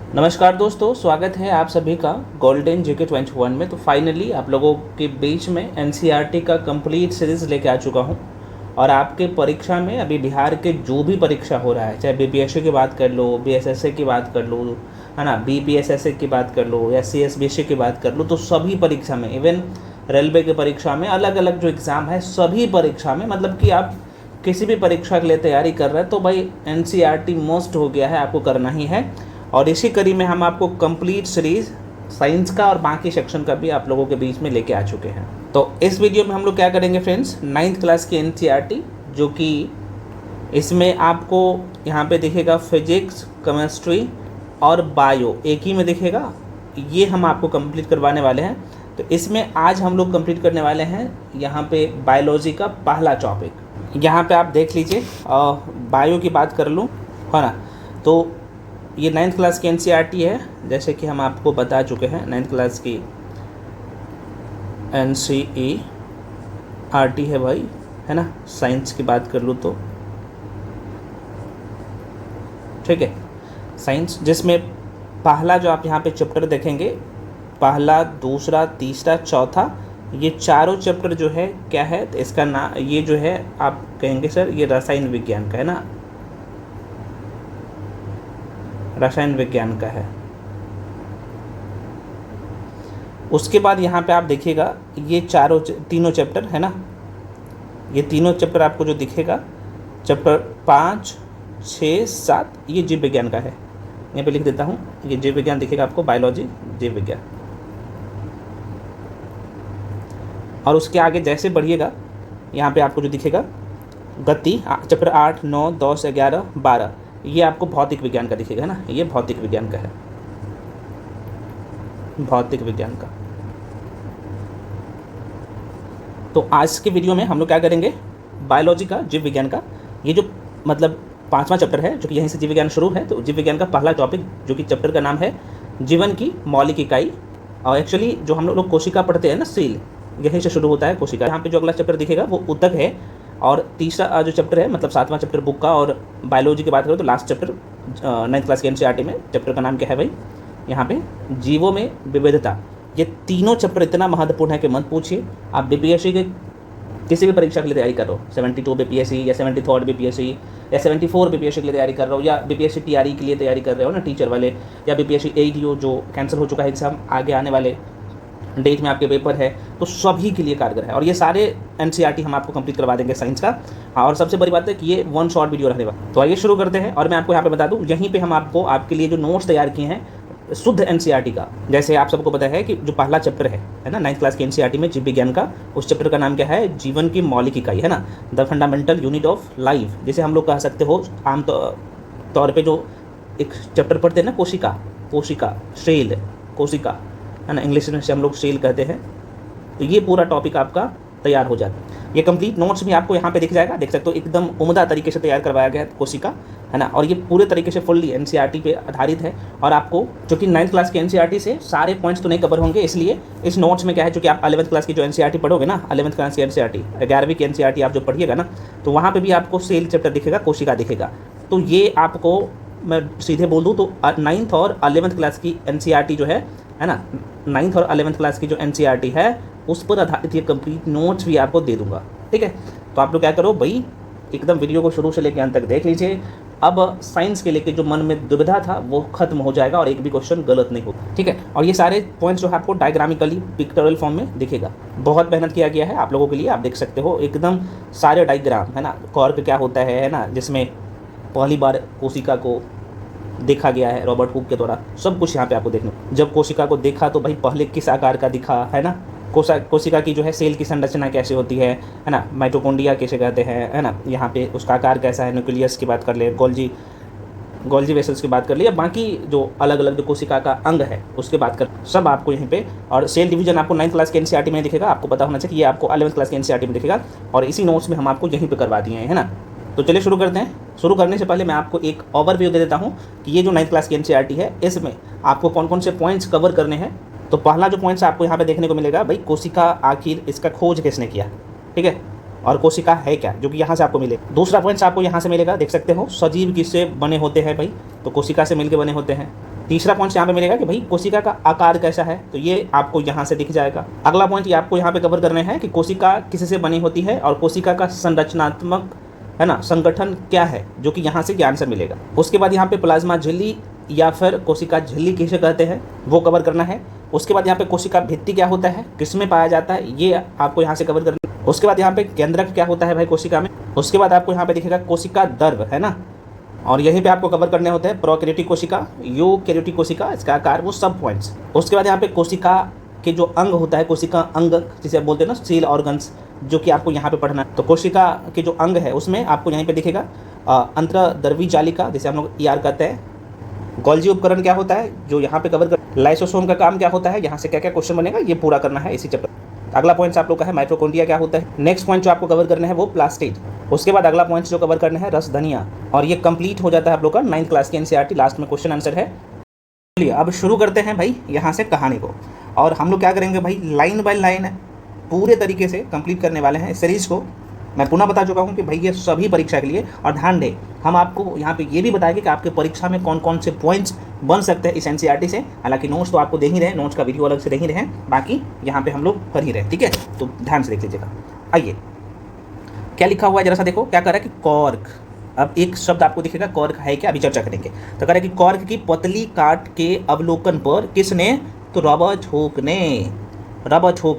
नमस्कार दोस्तों, स्वागत है आप सभी का गोल्डन जीके 21 में। तो फाइनली आप लोगों के बीच में एनसीईआरटी का कंप्लीट सीरीज़ लेके आ चुका हूं। और आपके परीक्षा में अभी बिहार के जो भी परीक्षा हो रहा है, चाहे बीपीएससी की बात कर लो, बीएसएससी की बात कर लो, है ना, बीपीएसएससी की बात कर लो या सीएसबीसी की बात कर लो, तो सभी परीक्षा में, इवन रेलवे की परीक्षा में, अलग अलग जो एग्ज़ाम है सभी परीक्षा में, मतलब कि आप किसी भी परीक्षा के लिए तैयारी कर रहे हैं तो भाई एनसीईआरटी मोस्ट हो गया है, आपको करना ही है। और इसी कड़ी में हम आपको कंप्लीट सीरीज साइंस का और बाकी सेक्शन का भी आप लोगों के बीच में लेके आ चुके हैं। तो इस वीडियो में हम लोग क्या करेंगे फ्रेंड्स, 9th क्लास की एनसीईआरटी, जो कि इसमें आपको यहाँ पे दिखेगा फिजिक्स, केमिस्ट्री और बायो एक ही में दिखेगा, ये हम आपको कंप्लीट करवाने वाले हैं। तो इसमें आज हम लोग कंप्लीट करने वाले हैं यहाँ पे बायोलॉजी का पहला टॉपिक। यहाँ पे आप देख लीजिए, बायो की बात कर लूँ, है ना। तो ये 9th क्लास की एनसीईआरटी है, जैसे कि हम आपको बता चुके हैं। 9th क्लास की एनसीईआरटी है भाई, है ना। साइंस की बात कर लूँ तो ठीक है, साइंस, जिसमें पहला जो आप यहाँ पे चैप्टर देखेंगे, पहला, दूसरा, तीसरा, चौथा, ये चारों चैप्टर जो है क्या है, तो इसका नाम ये जो है आप कहेंगे सर ये रसायन विज्ञान का है ना, रसायन विज्ञान का है। उसके बाद यहाँ पे आप देखिएगा ये तीनों चैप्टर है ना, ये तीनों चैप्टर आपको जो दिखेगा, चैप्टर 5, 6, 7, ये जीव विज्ञान का है। यहाँ पे लिख देता हूँ, ये जीव विज्ञान दिखेगा आपको, बायोलॉजी जीव विज्ञान। और उसके आगे जैसे बढ़िएगा, यहाँ पे आपको जो दिखेगा गति, चैप्टर 8, 9, 10, 11, 12, ये आपको भौतिक विज्ञान का दिखेगा, है ना, ये भौतिक विज्ञान का है, भौतिक विज्ञान का। तो आज के वीडियो में हम लोग क्या करेंगे, बायोलॉजी का, जीव विज्ञान का, ये जो मतलब 5वां चैप्टर है, जो कि यहीं से जीव विज्ञान शुरू है। तो जीव विज्ञान का पहला टॉपिक, जो कि चैप्टर का नाम है जीवन की मौलिक इकाई। और एक्चुअली जो हम लोग कोशिका पढ़ते हैं ना, सेल, यहीं से शुरू होता है कोशिका। यहाँ पे जो अगला चैप्टर दिखेगा वो ऊतक है। और तीसरा जो चैप्टर है, मतलब 7वां चैप्टर बुक का, और बायोलॉजी की बात करें तो लास्ट चैप्टर 9th क्लास के एनसीईआरटी में, चैप्टर का नाम क्या है भाई, यहाँ पे जीवों में विविधता। ये तीनों चैप्टर इतना महत्वपूर्ण है कि मत पूछिए। आप बीपीएससी के किसी भी परीक्षा के लिए तैयारी कर रहे हो, 72 बीपीएससी या 73rd बीपीएससी या 74 बीपीएससी के लिए तैयारी कर रहे हो, या बीपीएससी टीआरई के लिए तैयारी कर रहे हो ना, टीचर वाले, या बीपीएससी एडीओ जो कैंसिल हो चुका है एग्जाम, आगे आने वाले डेट में आपके पेपर है, तो सभी के लिए कारगर है। और ये सारे एनसीईआरटी हम आपको कंप्लीट करवा देंगे साइंस का। हाँ, और सबसे बड़ी बात है कि ये 1 शॉर्ट वीडियो रहने वाला। तो आइए शुरू करते हैं। और मैं आपको यहाँ पे बता दूँ, यहीं पे हम आपको आपके लिए जो नोट्स तैयार किए हैं शुद्ध एनसीईआरटी का, जैसे आप सबको पता है कि जो पहला चैप्टर है ना 9th क्लास के एनसीईआरटी में जीव विज्ञान का, उस चैप्टर का नाम क्या है, जीवन की मौलिक इकाई, है ना, the fundamental unit of life, जिसे हम लोग कह सकते हो आम तौर पे जो एक चैप्टर पढ़ते हैं ना, कोशिका, कोशिका, सेल, कोशिका, है ना, इंग्लिश में से हम लोग सेल कहते हैं। तो ये पूरा टॉपिक आपका तैयार हो जाता है। ये कंप्लीट नोट्स भी आपको यहाँ पे दिख जाएगा, देख सकते हो, एकदम उम्दा तरीके से तैयार करवाया गया है कोशिका, है ना। और ये पूरे तरीके से फुल्ली एनसीईआरटी पे आधारित है। और आपको चूँकि 9th क्लास के एनसीईआरटी से सारे पॉइंट्स तो नहीं कवर होंगे, इसलिए इस नोट्स में क्या है, चूँकि आप 11th क्लास की जो एनसीईआरटी पढ़ोगे ना, 11th क्लास की एनसीईआरटी, 11वीं की एनसीईआरटी आप जो पढ़िएगा ना, तो वहाँ पर भी आपको सेल चैप्टर दिखेगा, कोशिका दिखेगा। तो ये आपको मैं सीधे बोल दूँ तो 9th और 11th क्लास की एनसीईआरटी जो है ना, 9th और 11th क्लास की जो एनसीईआरटी है उस पर आधारित ये कंप्लीट नोट्स भी आपको दे दूंगा, ठीक है। तो आप लोग क्या करो भाई, एकदम वीडियो को शुरू से लेकर अंत तक देख लीजिए। अब साइंस के लेके जो मन में दुविधा था वो खत्म हो जाएगा और एक भी क्वेश्चन गलत नहीं होगा, ठीक है। और ये सारे पॉइंट्स जो है आपको डायग्रामिकली पिक्टोरियल फॉर्म में दिखेगा। बहुत मेहनत किया गया है आप लोगों के लिए, आप देख सकते हो एकदम सारे डायग्राम, है ना, कॉर्क क्या होता है ना, जिसमें पहली बार कोशिका को देखा गया है रॉबर्ट हुक के द्वारा, सब कुछ यहाँ पे आपको देखने। जब कोशिका को देखा तो भाई पहले किस आकार का दिखा, है ना, कोशिका की जो है सेल की संरचना कैसे होती है ना, माइटोकॉन्ड्रिया कैसे कहते हैं, है ना, यहाँ पे उसका आकार कैसा है, न्यूक्लियस की बात कर ले, गोल्जी वेसल्स की बात कर लिया, बाकी जो अलग अलग जो कोशिका का अंग है उसके बात कर, सब आपको यहीं पे। और सेल डिवीजन आपको 9th क्लास के एनसीईआरटी में दिखेगा, आपको पता होना चाहिए, ये आपको 11th क्लास के एनसीईआरटी में दिखेगा। और इसी नोट्स में हम आपको यहीं पे करवा दिए हैं, है ना। तो चलिए शुरू करते हैं। शुरू करने से पहले मैं आपको एक ओवरव्यू दे देता हूँ कि ये जो 9th क्लास की एनसीईआरटी है, इसमें आपको कौन कौन से पॉइंट्स कवर करने हैं। तो पहला जो पॉइंट्स आपको यहाँ पे देखने को मिलेगा भाई, कोशिका आखिर इसका खोज किसने किया, ठीक है, और कोशिका है क्या, जो कि यहाँ से आपको मिले। दूसरा पॉइंट्स आपको यहाँ से मिलेगा, देख सकते हो, सजीव किससे बने होते हैं भाई, तो कोशिका से मिलकर बने होते हैं। तीसरा पॉइंट यहाँ पे मिलेगा कि भाई कोशिका का आकार कैसा है, तो ये आपको यहाँ से दिख जाएगा। अगला पॉइंट ये आपको यहाँ पे कवर करने हैं कि कोशिका किससे बनी होती है और कोशिका का संरचनात्मक है ना संगठन क्या है, जो कि यहाँ से ये आंसर मिलेगा। उसके बाद यहाँ पे प्लाज्मा झिल्ली या फिर कोशिका झिल्ली किसे कहते हैं वो कवर करना है। उसके बाद यहाँ पे कोशिका भित्ति क्या होता है, किसमें पाया जाता है, ये आपको यहाँ से कवर करना है। उसके बाद यहाँ पे केंद्रक क्या होता है भाई कोशिका में। उसके बाद आपको यहाँ पे दिखेगा कोशिका द्रव है ना, और यहीं पे आपको कवर करने होते हैं प्रोकैरियोटिक कोशिका, यूकैरियोटिक कोशिका, इसका आकार, वो सब पॉइंट्स। उसके बाद यहाँ पे कोशिका के जो अंग होता है, कोशिका अंग जिसे आप बोलते हैं ना सेल ऑर्गन्स, जो कि आपको यहाँ पे पढ़ना है। तो कोशिका के जो अंग है उसमें आपको यहीं पे दिखेगा अंतर्द्रवी जालिका, जिसे हम लोग ER कहते हैं। गोल्जी उपकरण क्या होता है, जो यहाँ पे कवर कर। लाइसोसोम का काम क्या होता है, यहाँ से क्या क्या क्वेश्चन बनेगा ये पूरा करना है इसी चैप्टर। अगला पॉइंट आप लोग का है माइटोकॉन्ड्रिया क्या होता है। नेक्स्ट पॉइंट जो आपको कवर करना है वो प्लास्टिड। उसके बाद अगला पॉइंट जो कवर करना है रस धनिया, और ये कंप्लीट हो जाता है आप लोग का 9th क्लास की NCERT। लास्ट में क्वेश्चन आंसर है। चलिए अब शुरू करते हैं भाई यहाँ से कहानी को, और हम लोग क्या करेंगे भाई लाइन बाय लाइन पूरे तरीके से कंप्लीट करने वाले हैं इस सीरीज़ को। मैं पुनः बता चुका हूँ कि भाई ये सभी परीक्षा के लिए, और ध्यान दें हम आपको यहाँ पे ये भी बताएंगे कि आपके परीक्षा में कौन कौन से पॉइंट्स बन सकते हैं इस NCERT से। हालांकि नोट्स तो आपको दे ही रहे, नोट्स का वीडियो अलग से दे ही रहे, बाकी यहाँ पे हम लोग कर ही रहे, ठीक है। तो ध्यान से देख लीजिएगा। आइए क्या लिखा हुआ है जरा सा देखो, क्या कर रहा है कि कॉर्क। अब एक शब्द आपको दिखेगा कॉर्क है क्या, अभी चर्चा करेंगे। तो कह रहा है कि कॉर्क की पतली काट के अवलोकन पर किसने, तो रॉबर्ट हुक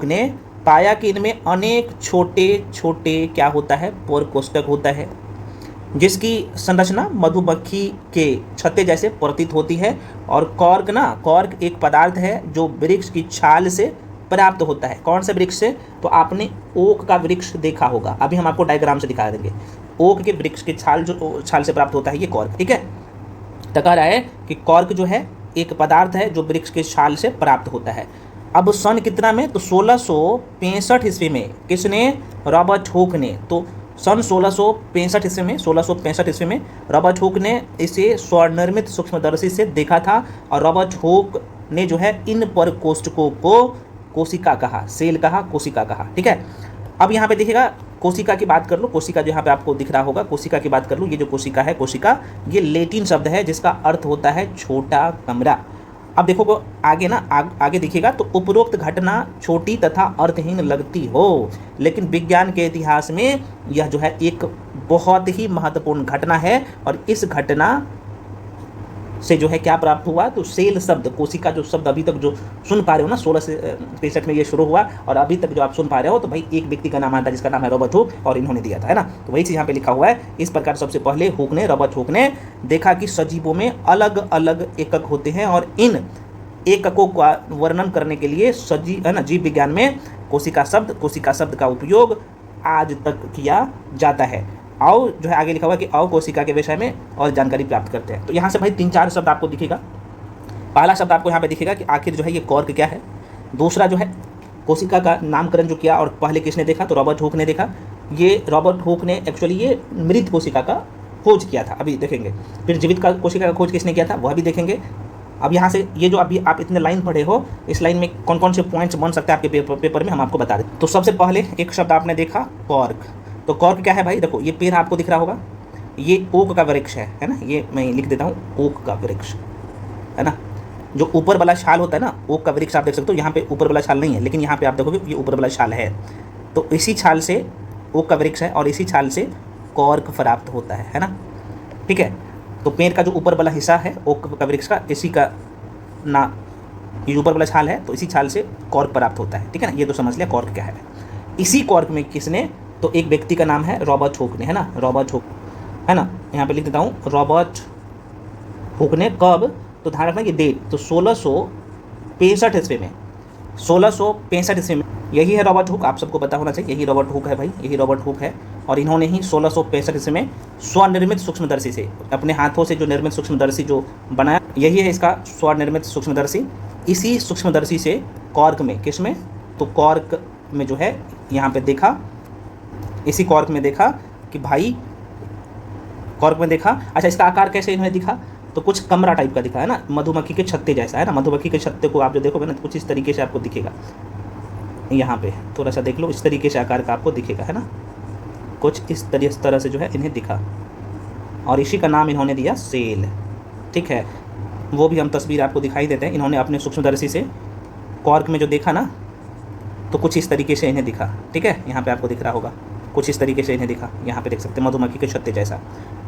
ने पाया कि इनमें अनेक छोटे छोटे क्या होता है, पोर कोष्ठक होता है, जिसकी संरचना मधुमक्खी के छत्ते जैसे प्रतीत होती है। और कॉर्क एक पदार्थ है जो वृक्ष की छाल से प्राप्त होता है। कौन से वृक्ष से, तो आपने ओक का वृक्ष देखा होगा, अभी हम आपको डायग्राम से दिखा देंगे। ओक के वृक्ष की छाल से प्राप्त होता है ये कॉर्क, ठीक है। तो कह रहा है कि कॉर्क जो है एक पदार्थ है जो वृक्ष के छाल से प्राप्त होता है। अब सन कितना में, तो 1665 ईस्वी में किसने, रॉबर्ट हुक ने। तो सन 1665 ईस्वी में रॉबर्ट हुक ने इसे स्वनिर्मित सूक्ष्मदर्शी से देखा था, और रॉबर्ट हुक ने जो है इन परकोष्ठकों को कोशिका कहा, सेल कहा, कोशिका कहा, ठीक है। अब यहाँ पे देखिएगा कोशिका की बात कर लो, कोशिका जो यहाँ पे आपको दिख रहा होगा, कोशिका की बात कर लो। ये जो कोशिका है, कोशिका ये लैटिन शब्द है जिसका अर्थ होता है छोटा कमरा। अब देखो को आगे ना आगे दिखेगा, तो उपरोक्त घटना छोटी तथा अर्थहीन लगती हो, लेकिन विज्ञान के इतिहास में यह जो है एक बहुत ही महत्वपूर्ण घटना है। और इस घटना से जो है क्या प्राप्त हुआ, तो सेल शब्द, कोशिका जो शब्द अभी तक जो सुन पा रहे हो ना, 1665 में ये शुरू हुआ, और अभी तक जो आप सुन पा रहे हो, तो भाई एक व्यक्ति का नाम आता है जिसका नाम है रॉबर्ट हुक, और इन्होंने दिया था, है ना। तो वही चीज़ यहाँ पे लिखा हुआ है। इस प्रकार सबसे पहले रॉबर्ट हुक ने देखा कि सजीवों में अलग अलग एकक होते हैं, और इन एककों का वर्णन करने के लिए जीव विज्ञान में कोशिका शब्द का उपयोग आज तक किया जाता है। आओ जो है आगे लिखा हुआ कि आओ कोशिका के विषय में और जानकारी प्राप्त करते हैं। तो यहाँ से भाई 3-4 शब्द आपको दिखेगा। पहला शब्द आपको यहाँ पे दिखेगा कि आखिर जो है ये कॉर्क क्या है। दूसरा जो है कोशिका का नामकरण जो किया, और पहले किसने देखा, तो रॉबर्ट हुक ने देखा। ये रॉबर्ट हुक ने एक्चुअली ये मृत कोशिका का खोज किया था, अभी देखेंगे। फिर जीवित कोशिका का खोज किसने किया था, वह भी देखेंगे। अब यहाँ से ये जो अभी आप इतने लाइन पढ़े हो, इस लाइन में कौन कौन से पॉइंट्स बन सकते हैं आपके पेपर में, हम आपको बता दें। तो सबसे पहले एक शब्द आपने देखा कॉर्क। तो कॉर्क क्या है भाई, देखो ये पेड़ आपको दिख रहा होगा, ये ओक का वृक्ष है ना। ये मैं लिख देता हूँ, ओक का वृक्ष, है ना। जो ऊपर वाला छाल होता है ना, ओक का वृक्ष आप देख सकते हो। यहाँ पे ऊपर वाला छाल नहीं है, लेकिन यहाँ पे आप देखोगे ये ऊपर वाला छाल है। तो इसी छाल से ओक का वृक्ष है, और इसी छाल से कॉर्क प्राप्त होता है ना, ठीक है। तो पेड़ का जो ऊपर वाला हिस्सा है ओक का वृक्ष का, इसी का ना ये ऊपर वाला छाल है, तो इसी छाल से कॉर्क प्राप्त होता है, ठीक है ना। ये तो समझ लिया कॉर्क क्या है। इसी कॉर्क में किसने, तो एक व्यक्ति का नाम है रॉबर्ट हुक ने, है ना, रॉबर्ट हुक, है ना। यहाँ पे लिख देता हूँ रॉबर्ट हुक ने कब, तो ध्यान रखना कि डेट, तो 1665 ईस्वी में, 1665 ईस्वी में। यही है रॉबर्ट हुक, आप सबको पता होना चाहिए, यही रॉबर्ट हुक है भाई, यही रॉबर्ट हुक है। और इन्होंने ही 1665 ईस्वी में स्वनिर्मित सूक्ष्मदर्शी से, अपने हाथों से जो निर्मित सूक्ष्मदर्शी जो बनाया, यही है इसका स्वनिर्मित सूक्ष्मदर्शी। इसी सूक्ष्मदर्शी से कॉर्क में, किस में, तो कॉर्क में जो है यहाँ पे देखा, इसी कॉर्क में देखा कि भाई, कॉर्क में देखा। अच्छा, इसका आकार कैसे इन्होंने दिखा, तो कुछ कमरा टाइप का दिखा, है ना, मधुमक्खी के छत्ते जैसा, है ना। मधुमक्खी के छत्ते को आप जो देखोगे ना, कुछ इस तरीके से आपको दिखेगा। यहाँ पे थोड़ा सा देख लो, इस तरीके से आकार का आपको दिखेगा, है ना, कुछ इस तरह से जो है इन्हें दिखा, और इसी का नाम इन्होंने दिया सेल, ठीक है। वो भी हम तस्वीर आपको दिखाई देते हैं। इन्होंने अपने सूक्ष्मदर्शी से कॉर्क में जो देखा ना, तो कुछ इस तरीके से इन्हें दिखा। ठीक है, यहाँ पे आपको दिख रहा होगा, कुछ इस तरीके से इन्हें दिखा। यहाँ पे देख सकते हैं मधुमक्खी के छत्ते जैसा।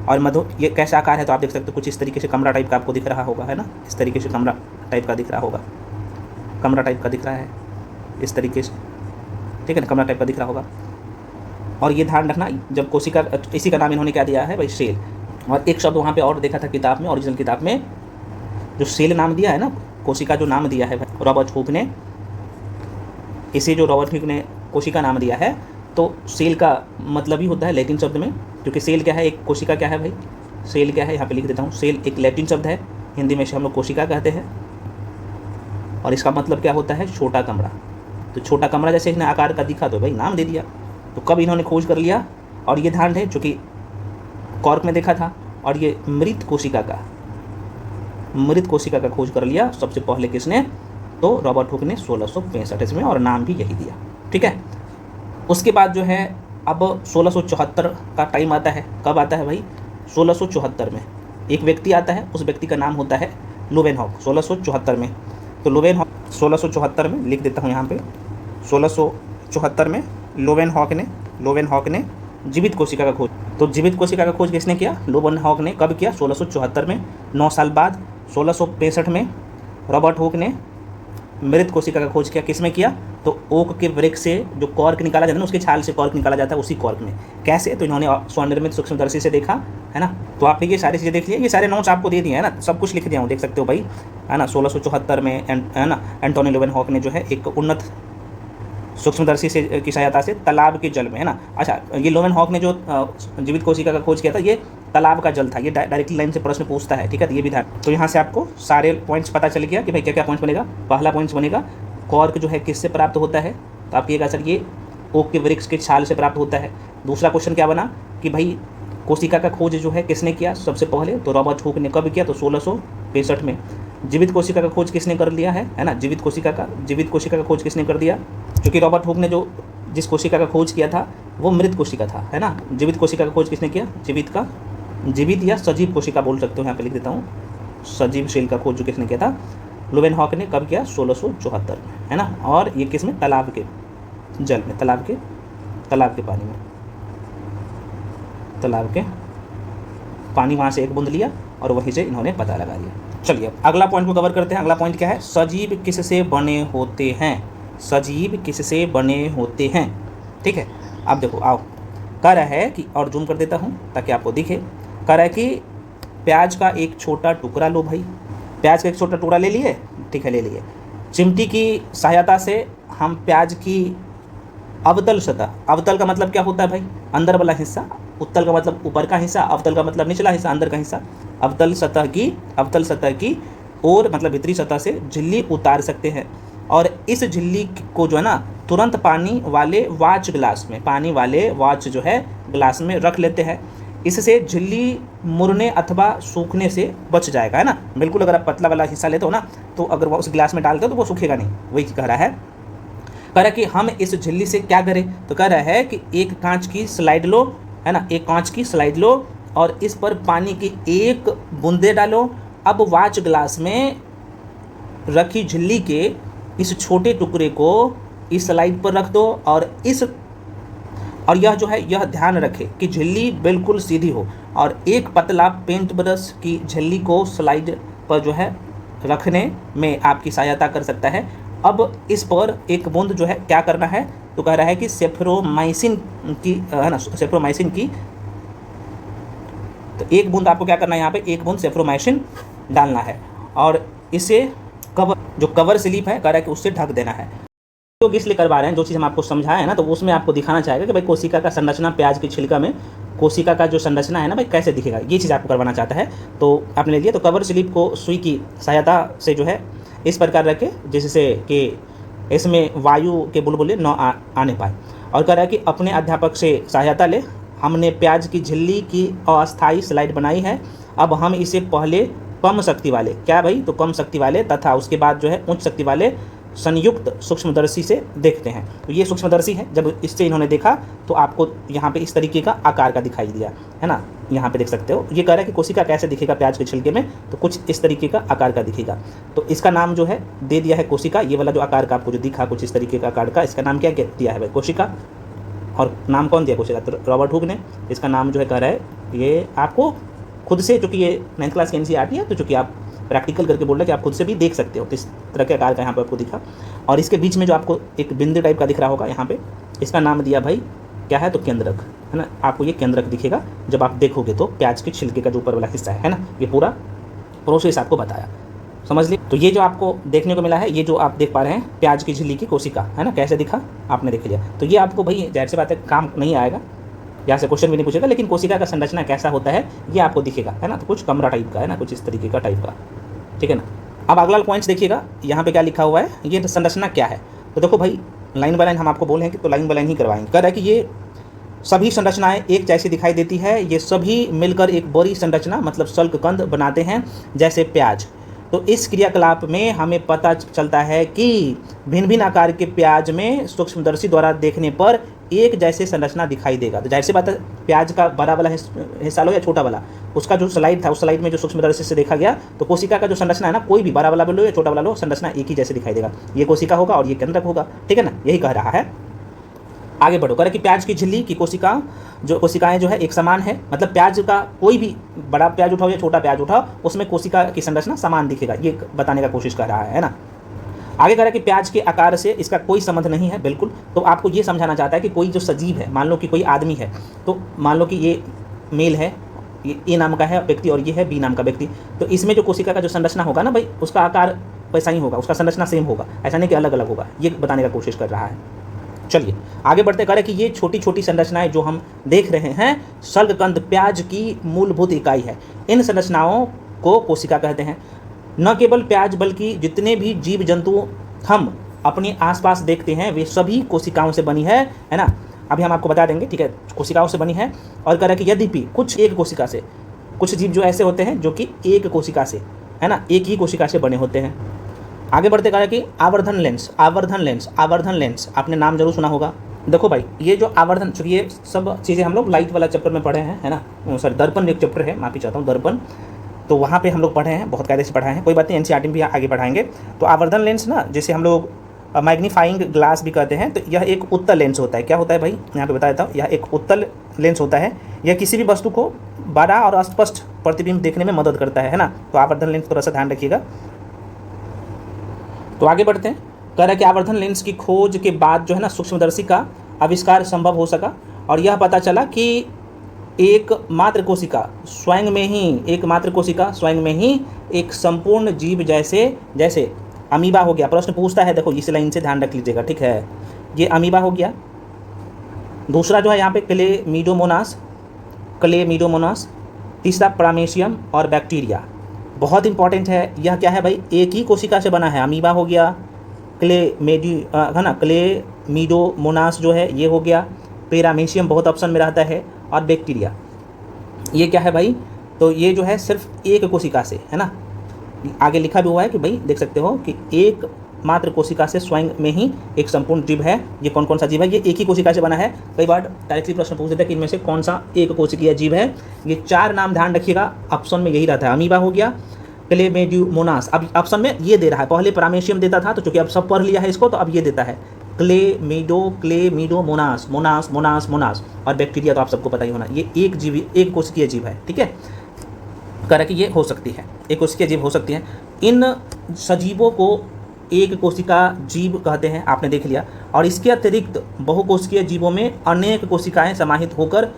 और ये कैसा आकार है तो आप देख सकते हो, कुछ इस तरीके से कमरा टाइप का आपको दिख रहा होगा, है ना, इस तरीके से कमरा टाइप का दिख रहा होगा, कमरा टाइप का दिख रहा है इस तरीके से। ठीक है ना, कमरा टाइप का दिख रहा होगा। और ये ध्यान रखना, जब कोशिका, इसी का नाम इन्होंने क्या दिया है भाई, सेल। और एक शब्द वहाँ पे और देखा था किताब में, ओरिजिनल किताब में, जो सेल नाम दिया है ना, कोशिका जो नाम दिया है रॉबर्ट हुक ने, इसे जो रॉबर्ट हुक ने कोशिका नाम दिया है, तो सेल का मतलब ही होता है लैटिन शब्द में, क्योंकि सेल क्या है, एक कोशिका क्या है भाई, सेल क्या है, यहाँ पे लिख देता हूँ। सेल एक लैटिन शब्द है, हिंदी में से हम लोग कोशिका कहते हैं, और इसका मतलब क्या होता है, छोटा कमरा। तो छोटा कमरा जैसे इन्हें आकार का दिखा तो भाई नाम दे दिया। तो कब इन्होंने खोज कर लिया, और ये ध्यान है चूँकि कॉर्क में देखा था, और ये मृत कोशिका का खोज कर लिया सबसे पहले किसने, तो रॉबर्ट हुक ने 1665 में, और नाम भी यही दिया। ठीक है, उसके बाद जो है अब 1674 का टाइम आता है। कब आता है भाई, 1674 में एक व्यक्ति आता है, उस व्यक्ति का नाम होता है लुवेनहॉक। 1674 में, तो लुवेनहॉक 1674 में लिख देता हूँ यहाँ पे, 1674 में लुवेनहॉक ने जीवित कोशिका का खोज। तो जीवित कोशिका का खोज किसने किया, लुवेनहॉक ने। कब किया, 1674 में। 9 साल बाद 1665 में रॉबर्ट हुक ने मृत कोशिका का खोज किया। किस में किया, तो ओक के वृक्ष से जो कॉर्क निकाला जाता है ना, उसके छाल से कॉर्क निकाला जाता है, उसी कॉर्क में। कैसे, तो इन्होंने स्वनिर्मित सूक्ष्मदर्शी से देखा, है ना। तो आपने ये सारी चीज़ें देख ली, ये सारे नोट्स आपको दे दिए हैं ना, सब कुछ लिख दिया हूँ, देख सकते हो भाई, है ना। 1674 में है ना, एंटोनी लुवेनहॉक ने जो है एक उन्नत सूक्ष्मदर्शी से की सहायता से तालाब के जल में, है ना। अच्छा, ये लुवेनहॉक ने जो जीवित कोशिका का खोज किया था, ये तालाब का जल था। ये डायरेक्टली लाइन से प्रश्न पूछता है, ठीक है, तो ये भी ध्यान। तो यहाँ से आपको सारे पॉइंट्स पता चल गया कि भाई क्या क्या पॉइंट्स बनेगा। पहला पॉइंट्स बनेगा, कॉर्क जो है किससे प्राप्त होता है, तो आप कहिएगा सर ये ओक के वृक्ष के छाल से प्राप्त होता है। दूसरा क्वेश्चन क्या बना कि भाई कोशिका का खोज जो है किसने किया सबसे पहले, तो रॉबर्ट हुक ने। कब किया, तो 1665 में। जीवित कोशिका का खोज किसने कर लिया है ना, जीवित कोशिका का खोज किसने कर दिया, क्योंकि रॉबर्ट हुक ने जिस कोशिका का खोज किया था वो मृत कोशिका था, है ना। जीवित कोशिका का खोज किसने किया, जीवित या सजीव कोशिका बोल सकते हो, यहाँ पे लिख देता हूँ, सजीव सेल का खोज जो किसने किया था, लुवेनहॉक ने। कब किया, 1674 में, है ना। और ये किसमें, तालाब के जल में, तालाब के पानी में, तालाब के पानी, वहाँ से एक बूंद लिया और वहीं से इन्होंने पता लगा लिया। चलिए अगला पॉइंट को कवर करते हैं। अगला पॉइंट क्या है, सजीव किससे बने होते हैं, सजीव किससे बने होते हैं। ठीक है, अब देखो आओ, कह रहा है कि, और जूम कर देता हूँ ताकि आपको दिखे, कह रहा है कि प्याज का एक छोटा टुकड़ा लो भाई, प्याज का एक छोटा टुकड़ा ले लिए, ठीक है ले लिए। चिमटी की सहायता से हम प्याज की अवतल सतह, अवतल का मतलब क्या होता है भाई, अंदर वाला हिस्सा, उत्तल का मतलब ऊपर का हिस्सा, अवतल का मतलब निचला हिस्सा, अंदर का हिस्सा। अवतल सतह की और मतलब भीतरी सतह से झिल्ली उतार सकते हैं, और इस झिल्ली को जो है ना तुरंत पानी वाले वाच ग्लास में, पानी वाले वाच जो है ग्लास में रख लेते हैं। इससे झिल्ली मुरने अथवा सूखने से बच जाएगा, है ना। बिल्कुल अगर आप पतला वाला हिस्सा लेते हो ना, तो अगर वो उस गिलास में डालते हो तो वो सूखेगा नहीं। वही कह रहा है, कि हम इस झिल्ली से क्या करें, तो कह रहा है कि एक कांच की स्लाइड लो, है ना, एक कांच की स्लाइड लो और इस पर पानी की एक बूंदे डालो। अब वाच ग्लास में रखी झिल्ली के इस छोटे टुकड़े को इस स्लाइड पर रख दो, और यह जो है यह ध्यान रखे कि झिल्ली बिल्कुल सीधी हो, और एक पतला पेंट ब्रश की झिल्ली को स्लाइड पर जो है रखने में आपकी सहायता कर सकता है। अब इस पर एक बूंद जो है क्या करना है, तो कह रहा है कि सेफ्रोमाइसिन की, है ना, सेफ्रोमाइसिन की, तो एक बूंद आपको क्या करना है, यहाँ पे एक बूंद सेफ्रोमाइसिन डालना है, और इसे कवर स्लिप है, कह रहा है कि उससे ढक देना है। तो इसलिए करवा रहे हैं, जो चीज़ हम आपको समझाए हैं ना, तो उसमें आपको दिखाना चाहेगा कि भाई कोशिका का संरचना, प्याज की छिलका में कोशिका का जो संरचना है ना भाई कैसे दिखेगा, ये चीज़ आपको करवाना चाहता है। तो आपने ले लिया, तो कवर स्लिप को सुई की सहायता से जो है इस प्रकार रखे जिससे कि इसमें वायु के बुलबुले न आने पाए, और कह रहा है कि अपने अध्यापक से सहायता ले, हमने प्याज की झिल्ली की अस्थायी स्लाइड बनाई है। अब हम इसे पहले कम शक्ति वाले, क्या भाई, तो कम शक्ति वाले तथा उसके बाद जो है उच्च शक्ति वाले संयुक्त सूक्ष्मदर्शी से देखते हैं। तो ये सूक्ष्मदर्शी है, जब इससे इन्होंने देखा तो आपको यहाँ पे इस तरीके का आकार का दिखाई दिया, है ना, यहाँ पे देख सकते हो। ये कह रहा है कि कोशिका कैसे दिखेगा प्याज के छिलके में, तो कुछ इस तरीके का आकार का दिखेगा। तो इसका नाम जो है दे दिया है कोशिका। ये वाला जो आकार का आपको जो दिखा कुछ इस तरीके का आकार का, इसका नाम क्या दिया है भाई? कोशिका। और नाम कौन दिया? कोशिका। तो रॉबर्ट हुक ने इसका नाम जो है कह रहा है, ये आपको खुद से, चूँकि ये 9th क्लास की NCERT है, तो चूँकि आप प्रैक्टिकल करके बोल रहे हैं कि आप खुद से भी देख सकते हो। तो इस तरह के आकार का यहाँ पर आपको दिखा, और इसके बीच में जो आपको एक बिंदु टाइप का दिख रहा होगा यहाँ पे, इसका नाम दिया भाई क्या है? तो केंद्रक, है ना। आपको ये केंद्रक दिखेगा जब आप देखोगे तो प्याज के छिलके का जो ऊपर वाला हिस्सा है ना, ये पूरा प्रोसेस आपको बताया, समझ लिए। तो ये जो आपको देखने को मिला है, ये जो आप देख पा रहे हैं प्याज की झिल्ली की कोशिका, है ना, कैसे दिखा आपने देख लिया। तो ये आपको भाई जाहिर सी बात है काम नहीं आएगा, यहाँ से क्वेश्चन भी नहीं पूछेगा, लेकिन कोशिका का संरचना कैसा होता है ये आपको दिखेगा, है ना। तो कुछ कमरा टाइप का, है ना, कुछ इस तरीके का टाइप का, ठीक है ना। अब अगला पॉइंट्स देखिएगा, यहाँ पे क्या लिखा हुआ है, ये संरचना क्या है। तो देखो भाई लाइन बाय लाइन हम आपको बोले हैं कि तो लाइन बाय लाइन ही करवाएंगे। कह रहा है कि ये सभी संरचनाएं एक जैसी दिखाई देती है, ये सभी मिलकर एक बड़ी संरचना मतलब शल्ककंद बनाते हैं जैसे प्याज। तो इस क्रियाकलाप में हमें पता चलता है कि भिन्न भिन्न आकार के प्याज में सूक्ष्मदर्शी द्वारा देखने पर एक जैसे संरचना दिखाई देगा। तो जाहिर सी बात है प्याज का बड़ा वाला हिस्सा लो या छोटा वाला, उसका जो स्लाइड था उस स्लाइड में जो सूक्ष्मदर्शी से देखा गया, तो कोशिका का जो संरचना है ना, कोई भी बड़ा वाला लो या छोटा वाला लो, संरचना एक ही जैसे दिखाई देगा। ये कोशिका होगा और ये केंद्रक होगा, ठीक है ना, यही कह रहा है। आगे बढ़ो, कह रहे कि प्याज की झिल्ली की कोशिका जो कोशिकाएं जो है एक समान है, मतलब प्याज का कोई भी बड़ा प्याज उठाओ या छोटा प्याज उठाओ, उसमें कोशिका की संरचना समान दिखेगा, ये बताने का कोशिश कर रहा है ना। आगे कह रहा है कि प्याज के आकार से इसका कोई संबंध नहीं है, बिल्कुल। तो आपको ये समझाना चाहता है कि कोई जो सजीव है, मान लो कि कोई आदमी है, तो मान लो कि ये मेल है, ये ए नाम का है व्यक्ति और ये है बी नाम का व्यक्ति, तो इसमें जो कोशिका का जो संरचना होगा ना भाई, उसका आकार वैसा ही होगा, उसका संरचना सेम होगा, ऐसा नहीं कि अलग अलग होगा, ये बताने का कोशिश कर रहा है। चलिए आगे बढ़ते करें कि ये छोटी छोटी संरचनाएं जो हम देख रहे हैं, शल्ककंद प्याज की मूलभूत इकाई है। इन संरचनाओं को कोशिका कहते हैं। न केवल प्याज बल्कि जितने भी जीव जंतु हम अपने आसपास देखते हैं वे सभी कोशिकाओं से बनी है ना। अभी हम आपको बता देंगे, ठीक है, कोशिकाओं से बनी है। और कह रहा है कि यद्यपि कुछ एक कोशिका से, कुछ जीव जो ऐसे होते हैं जो कि एक कोशिका से, है ना, एक ही कोशिका से बने होते हैं। आगे बढ़ते कह रहा है कि आवर्धन लेंस, आवर्धन लेंस, आवर्धन लेंस, आपने नाम जरूर सुना होगा। देखो भाई ये जो आवर्धन, चूँकि ये सब चीज़ें हम लोग लाइट वाला चैप्टर में पढ़े हैं, है ना, सॉरी दर्पण एक चैप्टर है, माफ़ी चाहता हूँ, दर्पण, तो वहाँ पे हम लोग पढ़े हैं, बहुत कायदे से पढ़ाए हैं, कोई बात नहीं, NCERT में भी आगे पढ़ाएंगे। तो आवर्धन लेंस ना, जैसे हम लोग मैग्नीफाइंग ग्लास भी कहते हैं, तो यह एक उत्तल लेंस होता है। क्या होता है भाई, यहाँ पे बता देता हूँ, यह एक उत्तल लेंस होता है। यह किसी भी वस्तु को बड़ा और स्पष्ट प्रतिबिंब देखने में मदद करता है ना। तो आवर्धन लेंस थोड़ा सा ध्यान रखिएगा। तो आगे बढ़ते हैं, कह रहा है कि आवर्धन लेंस की खोज के बाद जो है ना सूक्ष्मदर्शी का आविष्कार संभव हो सका, और यह पता चला कि एक मात्र कोशिका स्वयं में ही एक संपूर्ण जीव जैसे अमीबा हो गया। प्रश्न पूछता है, देखो इस लाइन से ध्यान रख लीजिएगा, ठीक है, ये अमीबा हो गया। दूसरा जो है यहाँ पे क्लेमीडोमोनास, तीसरा प्रामेशियम और बैक्टीरिया। बहुत इंपॉर्टेंट है, यह क्या है भाई, एक ही कोशिका से बना है। अमीबा हो गया, क्लेमीडोमोनास जो है ये हो गया, पैरामीशियम बहुत ऑप्शन में रहता है, और बैक्टीरिया ये क्या है भाई, तो ये जो है सिर्फ एक कोशिका से, है ना। आगे लिखा भी हुआ है कि भाई देख सकते हो कि एक मात्र कोशिका से स्वयं में ही एक संपूर्ण जीव है। ये कौन कौन सा जीव है, ये एक ही कोशिका से बना है। कई बार डायरेक्टली प्रश्न पूछ देता है कि इनमें से कौन सा एक कोशिकीय जीव है। ये 4 नाम ध्यान रखिएगा, ऑप्शन में यही रहता है। अमीबा हो गया, क्लेमीडोमोनास, अब ऑप्शन में ये दे रहा है, पहले प्रामेशियम देता था, तो चूंकि अब सब पढ़ लिया है इसको, तो अब ये देता है क्लेमीडोमोनास, मोनास, और बैक्टीरिया तो आप सबको पता ही होना, ये एक कोशिकीय जीव है, ठीक है। कह रहा कि ये हो सकती है, एक कोशिकीय जीव हो सकती है। इन सजीवों को एक कोशिका जीव कहते हैं, आपने देख लिया। और इसके अतिरिक्त बहुकोशिकीय जीवों में अनेक कोशिकाएं समाहित होकर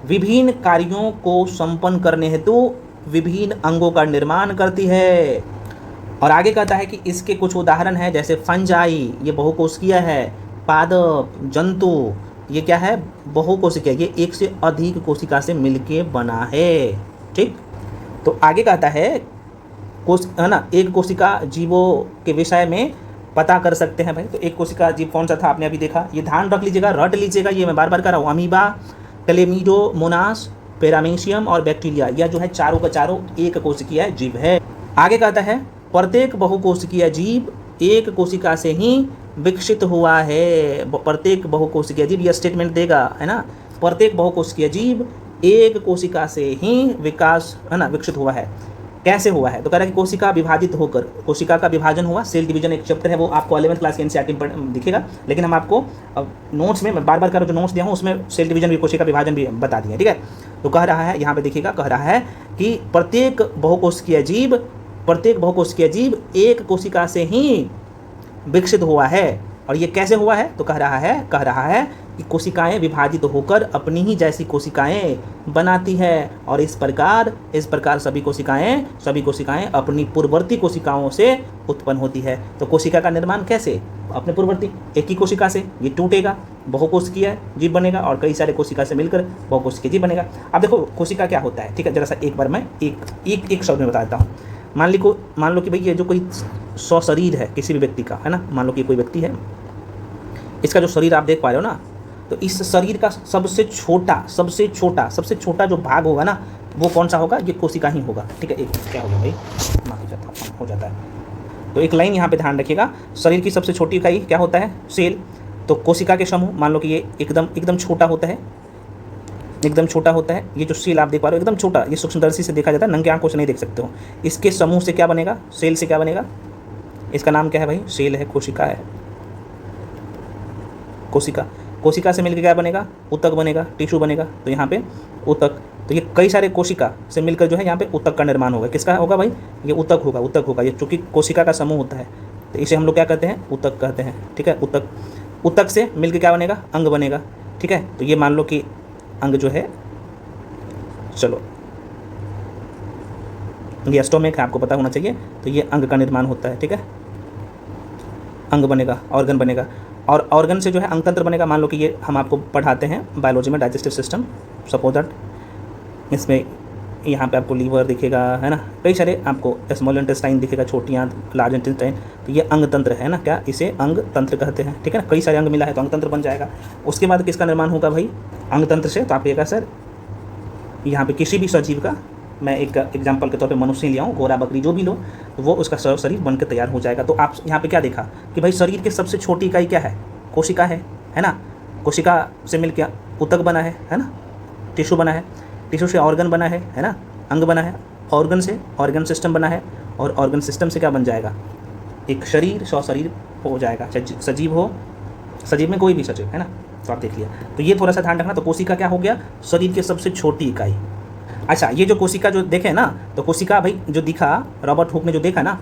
विभिन्न कार्यों को संपन्न करने हेतु विभिन्न अंगों का निर्माण करती है। और आगे कहता है कि इसके कुछ उदाहरण हैं, जैसे फंजाई, ये बहुकोशिकीय है, पादप, जंतु, ये क्या है, बहुकोशिकीय, ये एक से अधिक कोशिका से मिलके बना है, ठीक। तो आगे कहता है ना, एक कोशिका जीवों के विषय में पता कर सकते हैं भाई। तो एक कोशिका जीव कौन सा था आपने अभी देखा, ये ध्यान रख लीजिएगा, रट लीजिएगा, ये मैं बार बार कर रहा हूँ। अमीबा, क्लेमीडोमोनास, पैरामीशियम और बैक्टीरिया, यह जो है चारों का चारों एक कोशिकीय जीव है। आगे कहता है प्रत्येक बहुकोशिकीय जीव एक कोशिका से ही विकसित हुआ है। प्रत्येक बहुकोशिकीय जीव, यह स्टेटमेंट देगा, है ना, प्रत्येक बहुकोशिकीय जीव एक कोशिका से ही विकास, है ना, विकसित हुआ है। कैसे हुआ है? तो कह रहा है कि कोशिका विभाजित होकर, कोशिका का विभाजन हुआ। सेल डिवीजन एक चैप्टर है, वो आपको 11th क्लास के एनसीईआरटी में दिखेगा, लेकिन हम आपको नोट्स में बार बार जो नोट्स दिया हूँ उसमें सेल डिवीजन भी, कोशिका विभाजन भी बता दिए, ठीक है। तो कह रहा है यहाँ पे देखिएगा, कह रहा है कि प्रत्येक बहुकोशिकीय जीव एक कोशिका से ही विकसित हुआ है। और ये कैसे हुआ है? तो कह रहा है कि कोशिकाएं विभाजित होकर अपनी ही जैसी कोशिकाएं बनाती है, और इस प्रकार सभी कोशिकाएं अपनी पूर्ववर्ती कोशिकाओं से उत्पन्न होती है। तो कोशिका का निर्माण कैसे? अपने पूर्ववर्ती एक ही कोशिका से, ये टूटेगा, बहुकोशिकीय जीव बनेगा, और कई सारे कोशिका से मिलकर बहुकोशिकीय जीव बनेगा। अब देखो कोशिका क्या होता है, ठीक है, जरा सा एक बार मैं एक शब्द में बता देता हूँ। मान लो कि भाई ये जो कोई शरीर है किसी भी व्यक्ति का, है ना, मान लो कि कोई व्यक्ति है, इसका जो शरीर आप देख पा रहे हो ना, तो इस शरीर का सबसे छोटा जो भाग होगा ना, वो कौन सा होगा? ये कोशिका ही होगा, ठीक है। एक क्या होगा भाई, हो जाता है। तो एक लाइन यहाँ पे ध्यान रखिएगा, शरीर की सबसे छोटी इकाई क्या होता है? सेल। तो कोशिका के समूह, मान लो कि ये एकदम छोटा होता है, ये जो सेल आप देख पा रहे हो एकदम छोटा, ये सूक्ष्मदर्शी से देखा जाता है, नंगे आंखों से नहीं देख सकते हो। इसके समूह से क्या बनेगा? सेल से क्या बनेगा? इसका नाम क्या है भाई? सेल है, कोशिका है। कोशिका से मिलकर क्या बनेगा? ऊतक बनेगा, टिश्यू बनेगा। तो यहाँ पे ऊतक, तो ये कई सारे कोशिका से मिलकर जो है यहाँ पे ऊतक का निर्माण होगा। किसका होगा भाई? ये ऊतक होगा। ये चूंकि कोशिका का समूह होता है, तो इसे हम लोग क्या कहते हैं? ऊतक कहते हैं, ठीक है। ऊतक से मिलकर क्या बनेगा? अंग बनेगा, ठीक है। तो ये मान लो कि अंग जो है, चलो ये स्टोमेक है, आपको पता होना चाहिए। तो ये अंग का निर्माण होता है, ठीक है। अंग बनेगा, ऑर्गन बनेगा, और ऑर्गन से जो है अंगतंत्र बनेगा। मान लो कि ये हम आपको पढ़ाते हैं बायोलॉजी में, डाइजेस्टिव सिस्टम, सपोज दैट इसमें यहाँ पे आपको लीवर दिखेगा, है ना, कई सारे आपको स्मॉल इंटेस्टाइन दिखेगा, छोटी आंत, लार्ज इंटेस्टाइन। तो ये अंग तंत्र है ना, क्या इसे अंग तंत्र कहते हैं, ठीक है ना। कई सारे अंग मिला है तो अंग तंत्र बन जाएगा। उसके बाद किसका निर्माण होगा भाई? अंग तंत्र से। तो आप कहिएगा सर यहाँ पे किसी भी सजीव का, मैं एक एग्जाम्पल के तौर पे मनुष्य लिया हूँ, घोड़ा बकरी जो भी लो, तो वो उसका शरीर बनकर तैयार हो जाएगा। तो आप यहाँ पे क्या देखा कि भाई शरीर की सबसे छोटी इकाई क्या है? कोशिका है ना। कोशिका से मिलकर ऊतक बना है ना, टिश्यू बना है, टिश्यू से ऑर्गन बना है ना, अंग बना है, ऑर्गन से ऑर्गन सिस्टम बना है, और ऑर्गन सिस्टम से क्या बन जाएगा? एक शरीर, शरीर हो जाएगा, चाहे सजीव हो, सजीव में कोई भी सजीव, है ना। तो आप देख लिया। तो ये थोड़ा सा ध्यान रखना। तो कोशिका क्या हो गया? शरीर की सबसे छोटी इकाई। अच्छा, ये जो कोशिका जो देखे ना, तो कोशिका भाई जो दिखा, रॉबर्ट हुक ने जो देखा ना,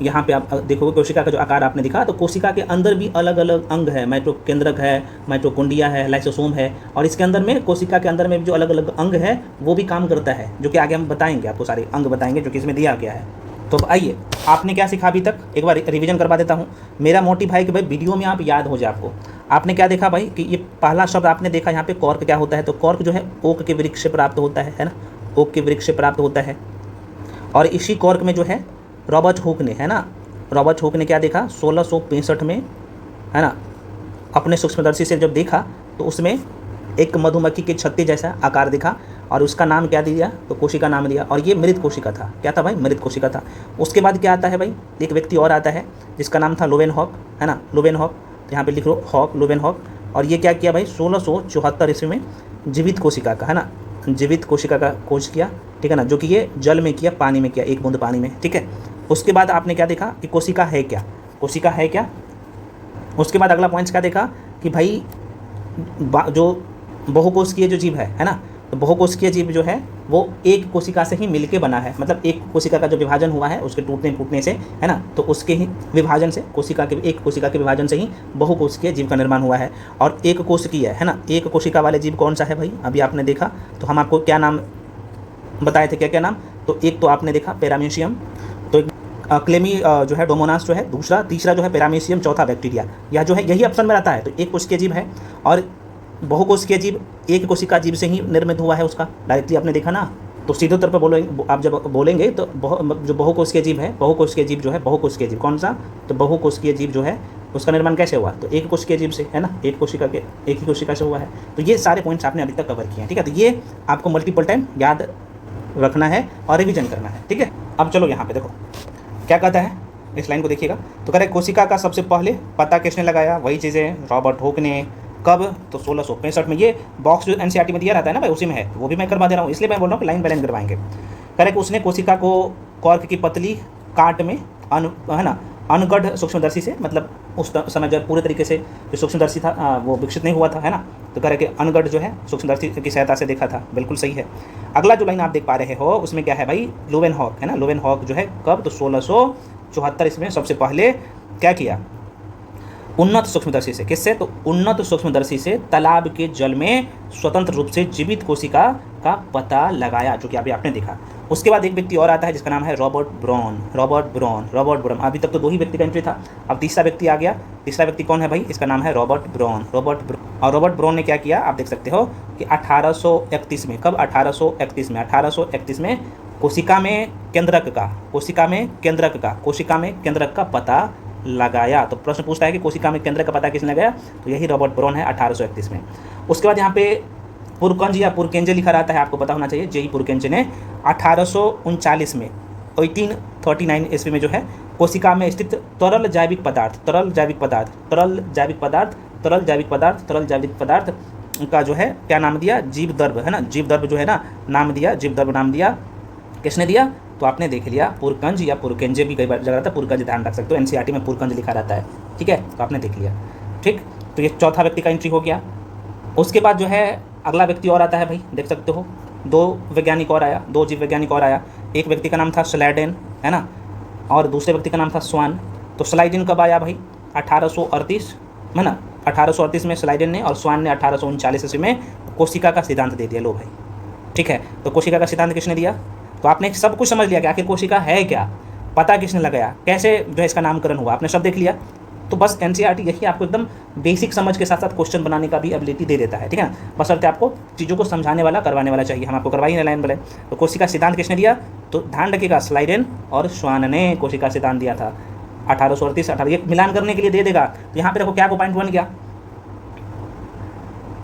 यहाँ पे आप देखोगे कोशिका का जो आकार आपने दिखा, तो कोशिका के अंदर भी अलग अलग अंग है, माइटोकेंद्रक है, माइटोकॉन्ड्रिया है, लाइसोसोम है, और इसके अंदर में, कोशिका के अंदर में भी जो अलग अलग अंग है वो भी काम करता है, जो कि आगे हम बताएंगे, आपको सारे अंग बताएंगे जो कि इसमें दिया गया है। तो आइए, आपने क्या सीखा अभी तक, एक बार रिवीजन करवा देता हूँ। मेरा मोटिव है कि भाई वीडियो में आप याद हो जाए आपको। आपने क्या देखा भाई कि ये पहला शब्द आपने देखा यहाँ पे कॉर्क क्या होता है? तो कॉर्क जो है ओक के वृक्ष से प्राप्त होता है ना, ओक के वृक्ष से प्राप्त होता है। और इसी कॉर्क में जो है रॉबर्ट हुक ने, है ना, रॉबर्ट हुक ने क्या देखा 1665 में, है ना, अपने सूक्ष्मदर्शी से जब देखा तो उसमें एक मधुमक्खी के छत्ते जैसा आकार दिखा, और उसका नाम क्या दिया? तो कोशिका नाम दिया। और ये मृत कोशिका था। क्या था भाई? मृत कोशिका था। उसके बाद क्या आता है भाई? एक व्यक्ति और आता है जिसका नाम था लोवेनहॉक, है ना, लोवेनहॉक, यहाँ पे लिख लो हॉक, लोवेनहॉक। और ये क्या किया भाई? 1674 ईस्वी में जीवित कोशिका का, है ना, जीवित कोशिका का खोज किया, ठीक है ना, जो कि ये जल में किया, पानी में किया, एक बूंद पानी में, ठीक है। उसके बाद आपने क्या देखा कि कोशिका है क्या? कोशिका है क्या? उसके बाद अगला पॉइंट क्या देखा कि भाई जो बहुकोशिकीय जो जीव है ना, तो बहुकोशिकीय जीव जो है वो एक कोशिका से ही मिलके बना है। मतलब एक कोशिका का जो विभाजन हुआ है उसके टूटने फूटने से, है ना, तो उसके ही विभाजन से, एक कोशिका के विभाजन से ही बहुकोशिकीय जीव का निर्माण हुआ है। और एक कोशिकीय, है ना, एक कोशिका वाले जीव कौन सा है भाई? अभी आपने देखा, तो हम आपको क्या नाम बताए थे, क्या क्या नाम? तो एक तो आपने देखा पैरामीशियम, तो क्लेमी जो है डोमोनास जो है दूसरा, तीसरा जो है पैरामीशियम, चौथा बैक्टीरिया। यह जो है यही ऑप्शन में रहता है। तो एक कोशिकीय जीव है, और बहुकोशिकीय जीव एक कोशिका जीव से ही निर्मित हुआ है उसका, डायरेक्टली आपने देखा ना। तो सीधे तौर पर बोलेंगे, आप जब बोलेंगे तो जो बहुकोशिकीय जीव है, बहुकोशिकीय जीव जो है, बहुकोशिकीय जीव कौन सा? तो बहुकोशिकीय जीव जो है उसका निर्माण कैसे हुआ? तो एक कोशिकीय जीव से, है ना, एक ही कोशिका से हुआ है। तो ये सारे पॉइंट्स आपने अभी तक कवर किए हैं, ठीक है। तो ये आपको मल्टीपल टाइम याद रखना है और रिविजन करना है, ठीक है। अब चलो यहाँ पे देखो क्या कहता है, इस लाइन को देखिएगा। तो कह रहे कोशिका का सबसे पहले पता किसने लगाया? वही चीज़ें रॉबर्ट हुक ने, कब? तो 1665 में। ये बॉक्स जो एनसीईआरटी में दिया रहता है ना भाई, उसी में है, वो भी मैं करवा दे रहा हूँ, इसलिए मैं बोल रहा हूँ कि लाइन बाय लाइन करवाएंगे। कह रहे कि उसने कोशिका को कॉर्क की पतली काट में है ना अनगढ़ सूक्ष्मदर्शी से, मतलब उस समय जो पूरे तरीके से जो सूक्ष्मदर्शी था वो विकसित नहीं हुआ था, है ना, तो कह रहे कि अनगढ़ जो है सूक्ष्मदर्शी की सहायता से देखा था। बिल्कुल सही है। अगला जो लाइन आप देख पा रहे हो उसमें क्या है भाई? लोवेनहॉक, है ना। लोवेनहॉक जो है कब? तो 1674 इसमें सबसे पहले क्या किया? उन्नत सूक्ष्मदर्शी से। किससे? तो उन्नत सूक्ष्मदर्शी से तालाब के जल में स्वतंत्र रूप से जीवित कोशिका का पता लगाया, जो कि अभी आपने देखा। उसके बाद एक व्यक्ति और आता है जिसका नाम है रॉबर्ट ब्राउन। अभी तक तो 2 ही व्यक्ति का एंट्री था, अब तीसरा व्यक्ति आ गया। तीसरा व्यक्ति कौन है भाई? इसका नाम है रॉबर्ट ब्राउन। और रॉबर्ट ब्राउन ने क्या किया आप देख सकते हो कि 1831 में, कब? 1831 में कोशिका में केंद्रक का पता लगाया। तो प्रश्न पूछता है कि कोशिका में केंद्र का पता किसने लगाया? तो यही रॉबर्ट ब्राउन है 1831 में। उसके बाद यहाँ पे पुरकंज या पुरकेंजे लिखा रहता है, आपको पता होना चाहिए। जेई पुरकेंजे ने 1839 में 1839 ईस्वी में जो है कोशिका में स्थित तरल जैविक पदार्थ का जो है क्या नाम दिया? जीवदर्भ, है ना। जीवदर्भ जो है ना नाम दिया। किसने दिया? तो आपने देख लिया, पुरकंज या पुरकेंजे भी कई बार जगह रहता है, पुरकंज ध्यान रख सकते हो, एनसीईआरटी में पुरकंज लिखा रहता है, ठीक है, तो आपने देख लिया। ठीक, तो ये चौथा व्यक्ति का एंट्री हो गया। उसके बाद जो है अगला व्यक्ति और आता है भाई, देख सकते हो 2 वैज्ञानिक और आया, 2 जीव वैज्ञानिक और आया। एक व्यक्ति का नाम था स्लाइडेन, है ना, और दूसरे व्यक्ति का नाम था स्वान। तो स्लाइडेन कब आया भाई? 1838, है ना, 1838 में स्लाइडेन ने, और स्वान ने 1839 ईस्वी में कोशिका का सिद्धांत दे दिया। लो भाई, ठीक है। तो कोशिका का सिद्धांत किसने दिया? तो आपने सब कुछ समझ लिया कि आखिर कोशिका है क्या, पता किसने लगाया, कैसे जो है इसका नामकरण हुआ, आपने सब देख लिया। तो बस एनसीईआरटी यही आपको एकदम बेसिक समझ के साथ साथ क्वेश्चन बनाने का भी एबिलिटी दे देता है, ठीक है ना। बशर्ते आपको चीज़ों को समझाने वाला, करवाने वाला चाहिए। हम आपको करवाई नहीं लाइन बोले। तो कोशिका सिद्धांत किसने दिया? तो ध्यान रखिएगा, स्लाइडेन और स्वान ने कोशिका सिद्धांत दिया था 1838। ये मिलान करने के लिए दे देगा। तो यहाँ पे देखो क्या को पॉइंट बन गया,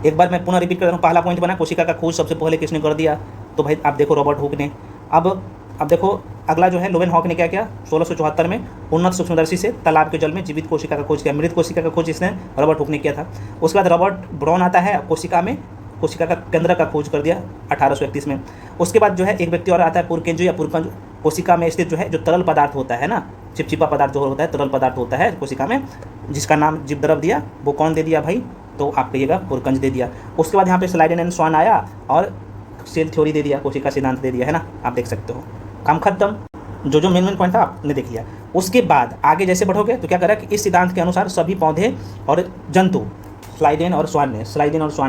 एक बार मैं पुनः रिपीट कर रहा हूँ। पहला पॉइंट बना कोशिका का खोज सबसे पहले किसने कर दिया? तो भाई आप देखो रॉबर्ट हुक ने। अब देखो अगला जो है लोवेनहॉक ने क्या किया? 1674 में उन्नत सूक्ष्मदर्शी से तालाब के जल में जीवित कोशिका का खोज किया। मृत कोशिका का खोज इसने रॉबर्ट हुक ने किया था। उसके बाद रॉबर्ट ब्राउन आता है, कोशिका का केंद्र का खोज कर दिया 1831 में। उसके बाद जो है एक व्यक्ति और आता है पुरकेंजो या पुरकंज, कोशिका में स्थित जो है जो तरल पदार्थ होता है ना, चिपचिपा पदार्थ जो होता है, तरल पदार्थ होता है कोशिका में, जिसका नाम जीवद्रव दिया, वो कौन दे दिया भाई? तो आप कहिएगा पुरकंज दे दिया। उसके बाद यहाँ पे स्लाइडेन एंड स्वान आया और सेल थ्योरी दे दिया, कोशिका सिद्धांत दे दिया, है ना, आप देख सकते हो। काम खत्म। जो मेन पॉइंट था आपने देख लिया। उसके बाद आगे जैसे बढ़ोगे तो क्या करा कि इस सिद्धांत के अनुसार सभी पौधे और जंतु, स्लाइडेन और स्वान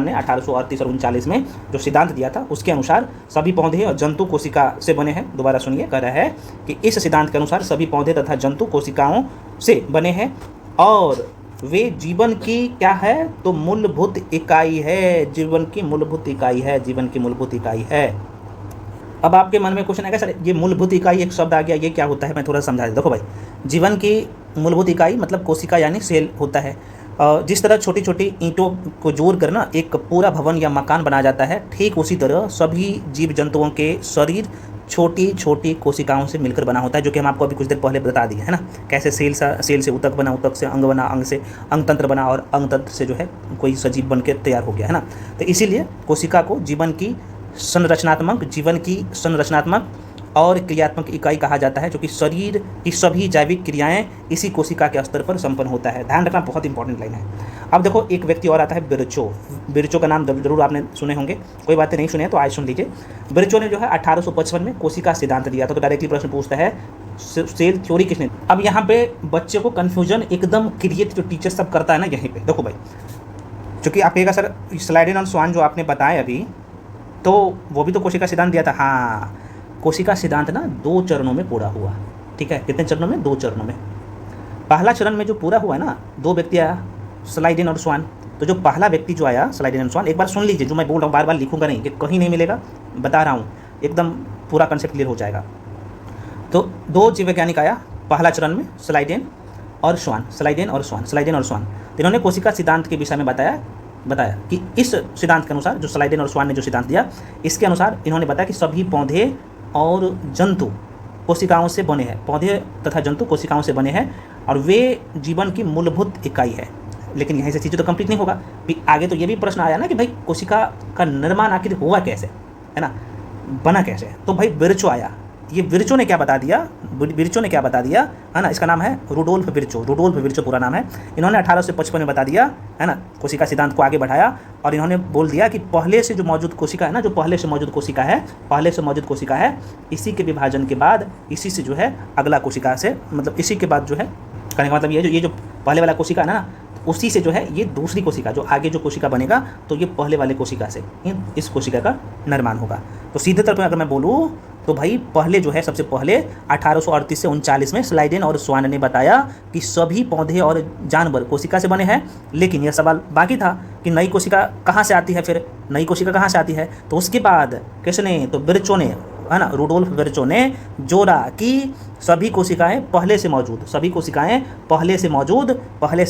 ने 1838 और 39 में जो सिद्धांत दिया था उसके अनुसार सभी पौधे और जंतु कोशिका से बने हैं। दोबारा सुनिए, कह रहा है कि इस सिद्धांत के अनुसार सभी पौधे तथा जंतु कोशिकाओं से बने हैं और वे जीवन की क्या है? तो मूलभूत इकाई है। जीवन की मूलभूत इकाई है। अब आपके मन में क्वेश्चन आएगा, सर ये मूलभूत इकाई एक शब्द आ गया, ये क्या होता है? मैं थोड़ा समझा देता। देखो भाई, जीवन की मूलभूत इकाई मतलब कोशिका यानी सेल होता है। जिस तरह छोटी छोटी ईंटों को जोड़कर ना एक पूरा भवन या मकान बना जाता है, ठीक उसी तरह सभी जीव जंतुओं के शरीर छोटी छोटी कोशिकाओं से मिलकर बना होता है, जो कि हम आपको अभी कुछ देर पहले बता दिए, है ना। कैसे सेल से ऊतक बना, ऊतक से अंग बना, अंग से अंग तंत्र बना, और अंग तंत्र से जो है कोई सजीव बन के तैयार हो गया, है ना। तो इसीलिए कोशिका को जीवन की संरचनात्मक और क्रियात्मक इकाई कहा जाता है, जो कि शरीर की सभी जैविक क्रियाएं इसी कोशिका के स्तर पर संपन्न होता है। ध्यान रखना, बहुत इंपॉर्टेंट लाइन है। अब देखो एक व्यक्ति और आता है बिरचो का नाम जरूर आपने सुने होंगे, कोई बातें नहीं सुने तो आज सुन लीजिए। बिरचो ने जो है 1855 में कोशिका सिद्धांत दिया था। तो डायरेक्टली प्रश्न पूछता है सेल थ्योरी किसने? अब यहाँ पे बच्चे को कन्फ्यूजन एकदम क्रिएट जो टीचर सब करता है ना, यहीं पे देखो भाई, चूँकि आप कहेगा सर स्लाइडेन और स्वान जो आपने बताया अभी, तो वो भी तो कोशिका सिद्धांत दिया था। हाँ, कोशिका सिद्धांत ना 2 चरणों में पूरा हुआ, ठीक है। कितने चरणों में? 2 चरणों में। पहला चरण में जो पूरा हुआ है ना, 2 व्यक्ति आया, स्लाइडेन और स्वान। तो जो पहला व्यक्ति जो आया स्लाइडेन और स्वान, एक बार सुन लीजिए, जो मैं बोल रहा हूँ बार बार लिखूंगा नहीं, कि कहीं नहीं मिलेगा, बता रहा हूँ, एकदम पूरा कंसेप्ट क्लियर हो जाएगा। तो 2 जीव वैज्ञानिक आया पहला चरण में, स्लाइडेन और स्वान। तो इन्होंने कोशिका सिद्धांत के विषय में बताया कि इस सिद्धांत के अनुसार, जो स्लाइडेन और स्वान ने जो सिद्धांत दिया, इसके अनुसार इन्होंने बताया कि सभी पौधे और जंतु कोशिकाओं से बने हैं, पौधे तथा जंतु कोशिकाओं से बने हैं और वे जीवन की मूलभूत इकाई है। लेकिन यहीं से चीज़ें तो कंप्लीट नहीं होगा। भी आगे तो ये भी प्रश्न आया ना कि भाई कोशिका का निर्माण आखिर हुआ कैसे, है ना, बना कैसे। तो भाई विर्चो आया, ये विर्चो ने क्या बता दिया, विर्चो ने क्या बता दिया, है ना, इसका नाम है रुडोल्फ विर्चो, रुडोल्फ विर्चो पूरा नाम है। इन्होंने 1855 में बता दिया, है ना, कोशिका सिद्धांत को आगे बढ़ाया और इन्होंने बोल दिया कि पहले से जो मौजूद कोशिका है ना, जो पहले से मौजूद कोशिका है, पहले से मौजूद कोशिका है, इसी के विभाजन के बाद इसी से जो है अगला कोशिका से, मतलब इसी के बाद जो है कहने का मतलब ये जो पहले वाला कोशिका है ना, उसी से जो है ये दूसरी कोशिका, जो आगे जो कोशिका बनेगा तो ये पहले वाले कोशिका से इस कोशिका का निर्माण होगा। तो सीधे तौर पर अगर मैं बोलूँ तो भाई पहले जो है सबसे पहले 1838 से 39 में स्लाइडेन और स्वान ने बताया कि सभी पौधे और जानवर कोशिका से बने हैं। लेकिन यह सवाल बाकी था कि नई कोशिका कहाँ से आती है, फिर नई कोशिका कहाँ से आती है। तो उसके बाद किसने, तो विर्चो ने, है ना, रुडोल्फ विर्चो ने जोड़ा कि सभी कोशिकाएं पहले से मौजूद, सभी कोशिकाएं पहले से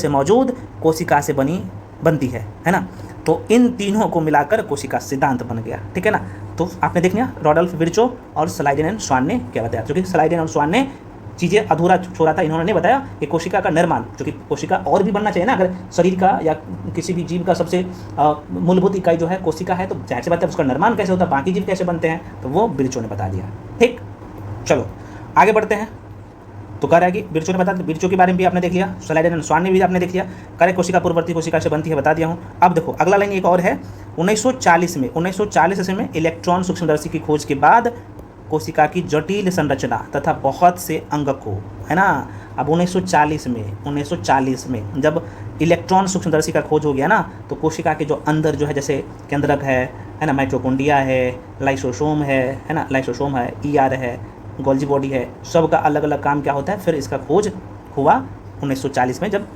मौजूद कोशिका से बनती है ना। तो इन तीनों को मिलाकर कोशिका सिद्धांत बन गया, ठीक है ना। तो आपने देख लिया रुडोल्फ विर्चो और स्लाइडेन एंड स्वान ने क्या बताया, जो कि स्लाइडेन और स्वान ने चीज़ें अधूरा छोड़ा था, इन्होंने नहीं बताया कि कोशिका का निर्माण, जो कि कोशिका और भी बनना चाहिए ना, अगर शरीर का या किसी भी जीव का सबसे मूलभूत इकाई जो है कोशिका है, तो जाहिर सी बात है उसका निर्माण कैसे होता है, बाकी जीव कैसे बनते हैं, तो वो विर्चो ने बता दिया। ठीक, चलो आगे बढ़ते हैं। तो कह रहा है कि विर्चो ने बता दिया, विर्चो के बारे में भी आपने देख लिया, स्लाइडेन एंड स्वान ने भी आपने देख लिया। कह रहे कोशिका पूर्ववर्ती कोशिका से बनती है, बता दिया हूँ। अब देखो अगला लाइन एक और है, 1940 ईस्वी में इलेक्ट्रॉन सूक्ष्मदर्शी की खोज के बाद कोशिका की जटिल संरचना तथा बहुत से अंगक को, है ना। अब 1940 में जब इलेक्ट्रॉन सूक्ष्मदर्शी का खोज हो गया ना, तो कोशिका के जो अंदर जो है, जैसे केंद्रक है ना, माइटोकॉन्ड्रिया है, लाइसोसोम है ना, लाइसोसोम है, ईआर है, गोल्जी बॉडी है, सब का अलग अलग काम क्या होता है। फिर इसका खोज हुआ 1940 में, जब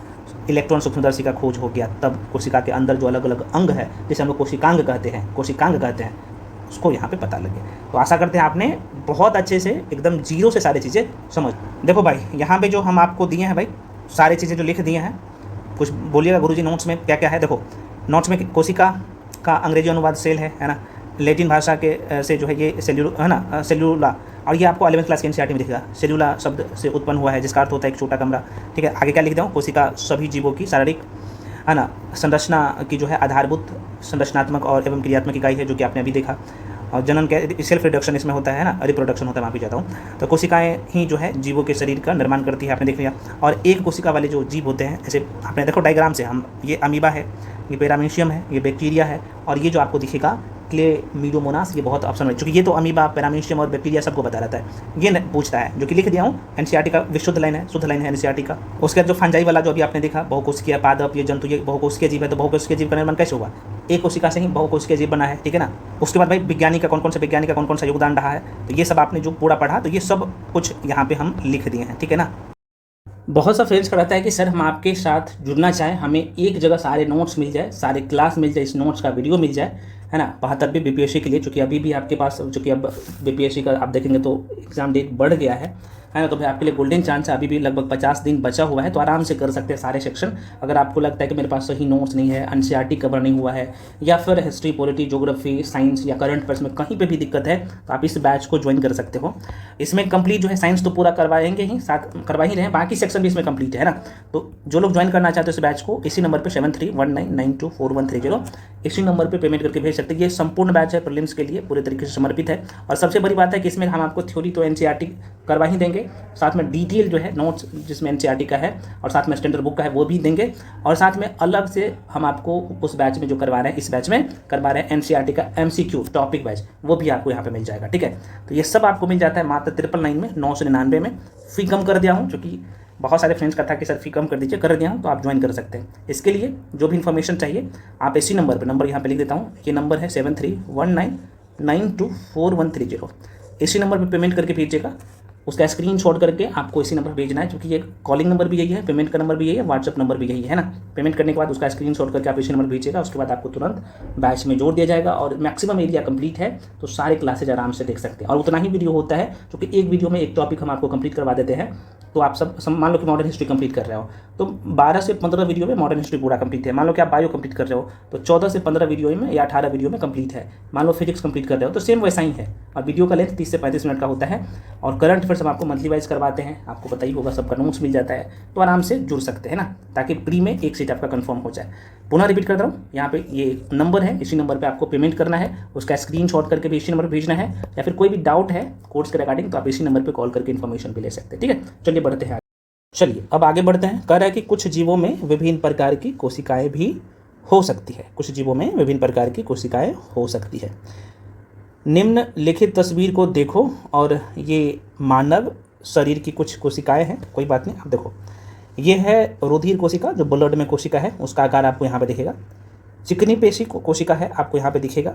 इलेक्ट्रॉन सूक्ष्मदर्शी का खोज हो गया, तब कोशिका के अंदर जो अलग अलग अंग है, जिसे हम लोग कोशिकांग कहते हैं, उसको यहाँ पे पता लगे। तो आशा करते हैं आपने बहुत अच्छे से एकदम जीरो से सारी चीज़ें समझ। देखो भाई यहाँ पे जो हम आपको दिए हैं भाई, सारी चीज़ें जो लिख दिए हैं, कुछ बोलिएगा गुरुजी नोट्स में क्या क्या है। देखो नोट्स में कोशिका का अंग्रेजी अनुवाद सेल है ना, लैटिन भाषा के से जो है ये सेल्यूला, और ये आपको 11th क्लास के एनसीईआरटी में दिखेगा। सेल्यूला शब्द से उत्पन्न हुआ है, जिसका अर्थ होता है एक छोटा कमरा, ठीक है। आगे क्या लिख दूँ, कोशिका सभी जीवों की शारीरिक, है ना, संरचना की जो है आधारभूत संरचनात्मक और एवं क्रियात्मक इकाई है, जो कि आपने अभी देखा। और जनन के सेल्फ रिडक्शन इसमें होता है ना, रिप्रोडक्शन होता है, वहाँ पे जाता हूँ। तो कोशिकाएं ही जो है जीवों के शरीर का निर्माण करती है, आपने देख लिया। और एक कोशिका वाले जो जीव होते हैं, जैसे आपने देखो डायग्राम से, हम ये अमीबा है, ये पैरामीशियम है, ये बैक्टीरिया है, और ये जो आपको दिखेगा क्लेमिडोमोनास, ये बहुत ऑप्शन है, क्योंकि ये तो अमीबा, पैरामीशियम और बैक्टीरिया सबको बता रहता है। ये पूछता है, जो कि लिख दिया हूँ, एनसीईआरटी का विशुद्ध लाइन है, शुद्ध लाइन है एनसीईआरटी का। उसके बाद जो फंजाई वाला जो अभी आपने देखा, बहुकोशिकीय पादप, ये जंतु, ये बहुकोशिकीय जीव है, तो बहुकोशिकीय जीव का निर्माण कैसे हुआ, एक कोशिका से ही बहुकोशिकीय जीव बना है, ठीक है ना। उसके बाद भाई वैज्ञानिक का कौन कौन सा योगदान रहा है, तो ये सब आपने जो पूरा पढ़ा, तो ये सब कुछ यहाँ पे हम लिख दिए हैं, ठीक है ना। बहुत सा फ्रेंड्स का रहता है कि सर हम आपके साथ जुड़ना चाहें, हमें एक जगह सारे नोट्स मिल जाए, सारे क्लास मिल जाए, इस नोट्स का वीडियो मिल जाए, है ना। 72वीं बीपीएससी के लिए, चूँकि अभी भी आपके पास, चूँकि अब बीपीएससी का आप देखेंगे तो एग्ज़ाम डेट बढ़ गया है ना, तो भाई आपके लिए गोल्डन चांस है। अभी भी लगभग 50 दिन बचा हुआ है, तो आराम से कर सकते हैं सारे सेक्शन। अगर आपको लगता है कि मेरे पास सही नोट्स नहीं है, एनसीईआरटी कवर नहीं हुआ है, या फिर हिस्ट्री, पॉलिटी, ज्योग्राफी, साइंस या करंट अफेयर्स में कहीं पे भी दिक्कत है, तो आप इस बैच को ज्वाइन कर सकते हो। इसमें कंप्लीट जो है साइंस तो पूरा करवाएंगे ही, साथ करवा ही रहे हैं, बाकी सेक्शन भी इसमें कंप्लीट है ना। तो जो लोग ज्वाइन करना चाहते हो इस बैच को, इसी नंबर पर 7319924130, इसी नंबर पर पेमेंट करके भेज सकते हैं। ये संपूर्ण बैच है, प्रीलिम्स के लिए पूरे तरीके से समर्पित है। और सबसे बड़ी बात है कि इसमें हम आपको थ्योरी तो एनसीईआरटी करवा ही देंगे, साथ में डिटेल जो है नोट्स जिसमें एनसीईआरटी का है और साथ में स्टैंडर्ड बुक का है वो भी देंगे, और साथ में अलग से हम आपको उस बैच में जो करवा रहे हैं, इस बैच में करवा रहे हैं एनसीईआरटी का एमसीक्यू टॉपिक बैच, वो भी आपको यहाँ पे मिल जाएगा, ठीक है। तो ये सब आपको मिल जाता है मात्र 999 में, 999 में। फी कम कर दिया हूँ, क्योंकि बहुत सारे फ्रेंड्स का था कि सर फी कम कर दीजिए, कर दिया हूँ, तो आप ज्वाइन कर सकते हैं। इसके लिए जो भी इन्फॉर्मेशन चाहिए आप इसी नंबर पर, नंबर यहाँ पे लिख देता हूँ, ये नंबर है 7319924130, इसी नंबर पर पेमेंट करके भेजिएगा। उसका स्क्रीनशॉट करके आपको इसी नंबर पर भेजना है, क्योंकि ये कॉलिंग नंबर भी यही है, पेमेंट का नंबर भी यही है, व्हाट्सअप नंबर भी यही है ना। पेमेंट करने के बाद उसका स्क्रीनशॉट करके आप इसी नंबर भेजिएगा, उसके बाद आपको तुरंत बैच में जोड़ दिया जाएगा। और मैक्सिमम एरिया कंप्लीट है, तो सारे क्लासेज आराम से देख सकते हैं। और उतना ही वीडियो होता है, क्योंकि एक वीडियो में एक टॉपिक हम आपको कंप्लीट करवा देते हैं। तो आप सब मान लो कि मॉडर्न हिस्ट्री कंप्लीट कर रहे हो, तो तो 12 से 15 वीडियो में मॉडर्न हिस्ट्री पूरा कंप्लीट है। मान लो कि आप बायो कंप्लीट कर रहे हो तो 14 से 15 वीडियो में या 18 वीडियो में कंप्लीट है। मान लो फिजिक्स कंप्लीट कर रहे हो तो सेम वैसा ही है, और वीडियो का लेंथ 30 से 35 मिनट का होता है। और करंट अफेयर्स हम आपको मंथली वाइज करवाते हैं, आपको पता ही होगा, सबका नोट्स मिल जाता है, तो आराम से जुड़ सकते हैं ना, ताकि प्री में एक सीट आपका कंफर्म हो जाए। पुनः रिपीट करता हूँ, यहाँ पे ये नंबर है, इसी नंबर पे आपको पेमेंट करना है, उसका स्क्रीनशॉट करके भी इसी नंबर पर भेजना है, या फिर कोई भी डाउट है कोर्स के रिगार्डिंग तो आप इसी नंबर पे कॉल करके इन्फॉर्मेशन भी ले सकते हैं। ठीक है, चलिए बढ़ते हैं। चलिए अब आगे बढ़ते हैं। कह रहा है कि कुछ जीवों में विभिन्न प्रकार की कोशिकाएं भी हो सकती है। कुछ जीवों में विभिन्न प्रकार की कोशिकाएं हो सकती है। निम्नलिखित तस्वीर को देखो और ये मानव शरीर की कुछ कोशिकाएं हैं। कोई बात नहीं, आप देखो, ये है रुधिर कोशिका, जो ब्लड में कोशिका है, उसका आकार आपको यहाँ पे दिखेगा। चिकनी पेशी कोशिका है, आपको यहाँ पे दिखेगा।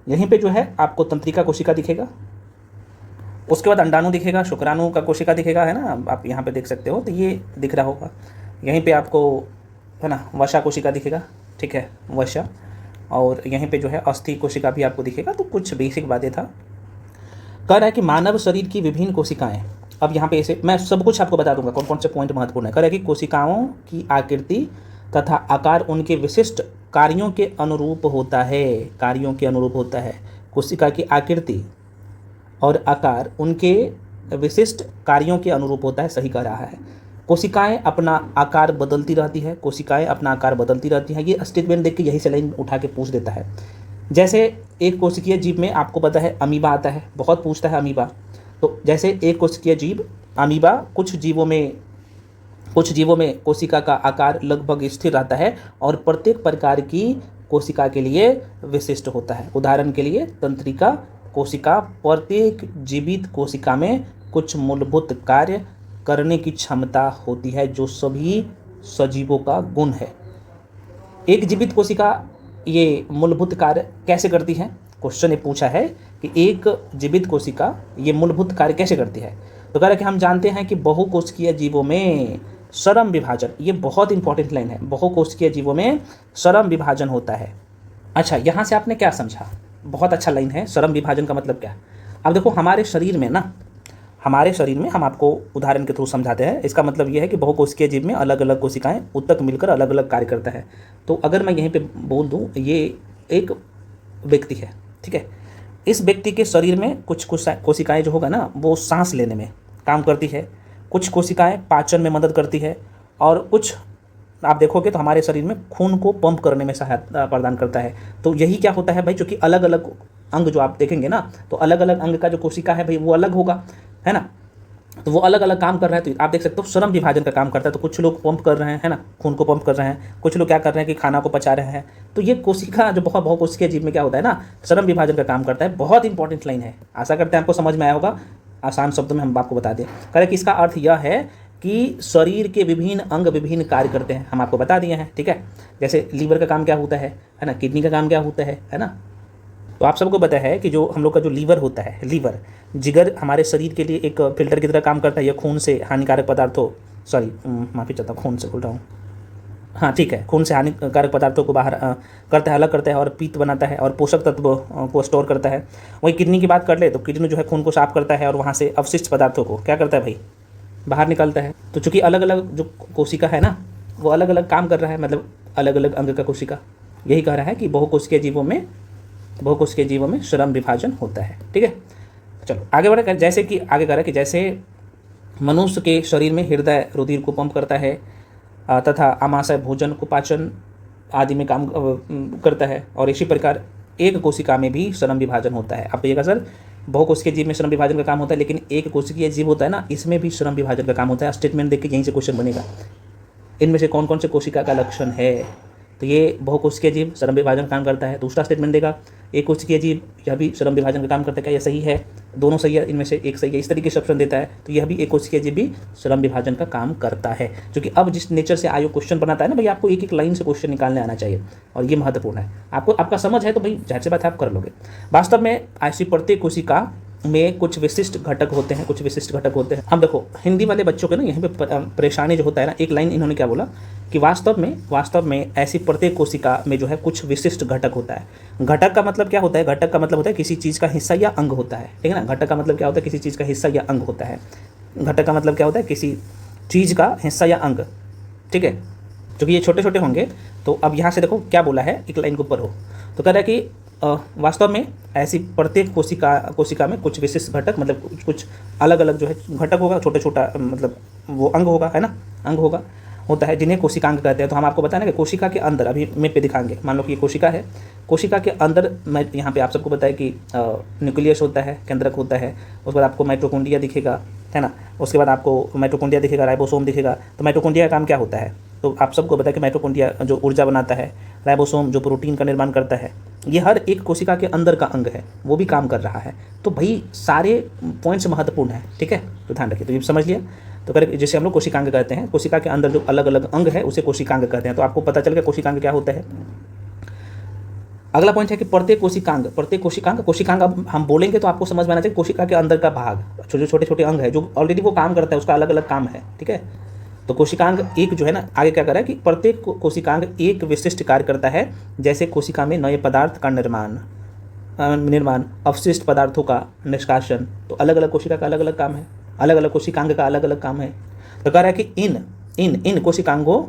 यहीं पे जो है आपको तंत्रिका कोशिका दिखेगा। उसके बाद अंडाणु दिखेगा, शुक्राणु का कोशिका दिखेगा, है ना, आप यहाँ पे देख सकते हो, तो ये दिख रहा होगा। यहीं पे आपको, है ना, वसा कोशिका दिखेगा, ठीक है, वसा। और यहीं पे जो है अस्थि कोशिका भी आपको दिखेगा। तो कुछ बेसिक बातें था। कह रहा है कि मानव शरीर की विभिन्न कोशिकाएं, अब यहाँ पे ऐसे मैं सब कुछ आपको बता दूंगा कौन कौन से पॉइंट महत्वपूर्ण है। कह रहा है कि कोशिकाओं की आकृति तथा आकार उनके विशिष्ट कार्यों के अनुरूप होता है। कार्यों के अनुरूप होता है। कोशिका की आकृति और आकार उनके विशिष्ट कार्यों के अनुरूप होता है। सही कह रहा है। कोशिकाएं अपना आकार बदलती रहती है। कोशिकाएं अपना आकार बदलती रहती हैं। ये स्टेटमेंट देख के यही से लाइन उठा के पूछ देता है। जैसे एक कोशिकीय जीव में आपको पता है अमीबा आता है, बहुत पूछता है अमीबा। तो जैसे एक कोशिकीय जीव अमीबा, कुछ जीवों में कोशिका का आकार लगभग स्थिर रहता है और प्रत्येक प्रकार की कोशिका के लिए विशिष्ट होता है। उदाहरण के लिए तंत्रिका कोशिका, प्रत्येक जीवित कोशिका में कुछ मूलभूत कार्य करने की क्षमता होती है, जो सभी सजीवों का गुण है। एक जीवित कोशिका ये मूलभूत कार्य कैसे करती है? क्वेश्चन ने पूछा है कि एक जीवित कोशिका ये मूलभूत कार्य कैसे करती है। तो कह रहा है कि हम जानते हैं कि बहुकोशिकीय जीवों में श्रम विभाजन, ये बहुत इंपॉर्टेंट लाइन है, बहुकोशिकीय जीवों में श्रम विभाजन होता है। अच्छा, यहाँ से आपने क्या समझा? बहुत अच्छा लाइन है। श्रम विभाजन का मतलब क्या? अब देखो, हमारे शरीर में हम आपको उदाहरण के थ्रू समझाते हैं। इसका मतलब ये है कि बहुकोशिकीय जीव में अलग अलग कोशिकाएं उत्तक मिलकर अलग अलग कार्य करता है। तो अगर मैं यहीं पे बोल दूं, ये एक व्यक्ति है, ठीक है, इस व्यक्ति के शरीर में कुछ कोशिकाएं जो होगा ना, वो सांस लेने में काम करती है, कुछ कोशिकाएं पाचन में मदद करती है, और कुछ आप देखोगे तो हमारे शरीर में खून को पंप करने में सहायता प्रदान करता है। तो यही क्या होता है भाई, क्योंकि अलग अलग अंग जो आप देखेंगे ना, तो अलग अलग अंग का जो कोशिका है भाई वो अलग होगा, है ना, तो वो अलग अलग काम कर रहा है। तो आप देख सकते हो श्रम विभाजन का काम करता है। तो कुछ लोग पंप कर रहे हैं, है ना, खून को पंप कर रहे हैं, कुछ लोग क्या कर रहे हैं कि खाना को पचा रहे हैं। तो ये कोशिका जो बहुकोशिकीय जीव में क्या होता है ना, श्रम विभाजन का काम करता है। बहुत इंपॉर्टेंट लाइन है, आशा करते हैं आपको समझ में आया होगा। आसान शब्दों में हम आपको बता दें, करें कि इसका अर्थ यह है कि शरीर के विभिन्न अंग विभिन्न कार्य करते हैं। हम आपको बता दिए हैं, ठीक है। जैसे लीवर का काम क्या होता है ना, किडनी का काम क्या होता है ना। तो आप सबको पता है कि जो हम लोग का जो लीवर होता है, लीवर जिगर हमारे शरीर के लिए एक फिल्टर की तरह काम करता है। यह खून से हानिकारक पदार्थों, माफ़ी चाहता हूँ, खून से बोल रहा हूँ, हाँ ठीक है, खून से हानिकारक पदार्थों को बाहर करता है, अलग करता है, और पीत बनाता है, और पोषक तत्व को स्टोर करता है। वही किडनी की बात कर ले तो किडनी जो है खून को साफ करता है, और वहाँ से अवशिष्ट पदार्थों को क्या करता है भाई, बाहर निकालता है। तो चूँकि अलग अलग जो कोशिका है ना, वो अलग अलग काम कर रहा है, मतलब अलग अलग अंग का कोशिका। यही कह रहा है कि बहुकोशिकीय जीवों में श्रम विभाजन होता है, ठीक है। चलो आगे बढ़े। जैसे कि आगे कह रहा है कि जैसे मनुष्य के शरीर में हृदय रुधिर को पंप करता है तथा आमाशय भोजन को पाचन आदि में काम करता है, और इसी प्रकार एक कोशिका में भी श्रम विभाजन होता है। आप कहिएगा सर बहुकोशिकीय जीव में श्रम विभाजन का काम होता है, लेकिन एक कोशिकीय जीव होता है ना, इसमें भी श्रम विभाजन का काम होता है। स्टेटमेंट देख के यहीं से क्वेश्चन बनेगा, इनमें से कौन कौन से कोशिका का लक्षण है। तो ये बहुकोशिकीय जीव श्रम विभाजन का काम करता है। दूसरा स्टेटमेंट देगा एक कोशिकीय जीव, यह भी श्रम विभाजन का काम करता है। क्या यह सही है? दोनों सही है, इनमें से एक सही है। इस तरीके से ऑप्शन देता है। तो यह भी एक कोशिकीय जीव भी श्रम विभाजन का काम करता है। क्योंकि अब जिस नेचर से आयोग क्वेश्चन बनाता है ना भाई, आपको एक एक लाइन से क्वेश्चन निकालने आना चाहिए, और ये महत्वपूर्ण है। आपको आपका समझ है तो भाई जाहिर सी बात है आप कर लोगे। वास्तव में ऐसी प्रत्येक कोशिका में कुछ विशिष्ट घटक होते हैं, हम देखो हिंदी वाले बच्चों के ना यहाँ पे परेशानी जो होता है ना, एक लाइन इन्होंने क्या बोला कि वास्तव में ऐसी प्रत्येक कोशिका में जो है कुछ विशिष्ट घटक होता है। घटक का मतलब क्या होता है? घटक का मतलब होता है किसी चीज़ का हिस्सा या अंग होता है, ठीक है ना। घटक का मतलब क्या होता है? किसी चीज़ का हिस्सा या अंग होता है। घटक का मतलब क्या होता है? किसी चीज़ का हिस्सा या अंग। ठीक है, क्योंकि ये छोटे छोटे होंगे। तो अब यहाँ से देखो क्या बोला है, एक लाइन के ऊपर हो, तो कह रहा है कि वास्तव में ऐसी प्रत्येक कोशिका में कुछ विशिष्ट घटक, मतलब कुछ अलग अलग जो है घटक होगा, छोटा छोटा मतलब वो अंग होगा, है ना, अंग होता है जिन्हें कोशिकांग कहते हैं। तो हम आपको बताएं कि कोशिका के अंदर, अभी मैप पे दिखाएंगे, मान लो कि ये कोशिका है, कोशिका के अंदर मैं यहाँ पे आप सबको बताया कि न्यूक्लियस होता है, केंद्रक होता है, उसके बाद आपको माइटोकॉन्ड्रिया दिखेगा, है ना, उसके बाद आपको माइटोकॉन्ड्रिया दिखेगा, राइबोसोम दिखेगा। तो माइटोकॉन्ड्रिया का काम क्या होता है, तो आप सबको बताया कि माइटोकॉन्ड्रिया जो ऊर्जा बनाता है, राइबोसोम जो प्रोटीन का निर्माण करता है, ये हर एक कोशिका के अंदर का अंग है, वो भी काम कर रहा है। तो भाई सारे पॉइंट्स महत्वपूर्ण है, ठीक है, तो ध्यान रखिए। तो ये समझ लिया। तो करेक्ट, जैसे हम लोग कोशिकांग कहते हैं, कोशिका के अंदर जो अलग अलग अंग है उसे कोशिकांग कहते हैं। तो आपको पता चल गया कोशिकांग क्या होता है। अगला पॉइंट है कि प्रत्येक कोशिकांग अब हम बोलेंगे तो आपको समझ में आना चाहिए कोशिका के अंदर का भाग, जो छोटे छोटे अंग है जो ऑलरेडी वो काम करता है, उसका अलग अलग काम है, ठीक है। तो कोशिकांग एक जो है ना, आगे क्या कर रहा है कि प्रत्येक कोशिकांग एक विशिष्ट कार्य करता है, जैसे कोशिका में नए पदार्थ का निर्माण, अवशिष्ट पदार्थों का निष्कासन। तो अलग अलग कोशिका का अलग अलग काम है, अलग अलग कोशिकांग का अलग अलग काम है। तो कह रहा है कि इन कोशिकांगों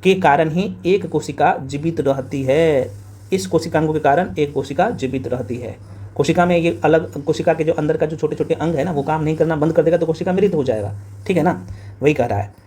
के कारण ही एक कोशिका जीवित रहती है। इस कोशिकांगों के कारण एक कोशिका जीवित रहती है। कोशिका में ये अलग, कोशिका के जो अंदर का जो छोटे छोटे अंग है ना, वो काम नहीं करना बंद कर देगा तो कोशिका मृत हो जाएगा, ठीक है ना, वही कह रहा है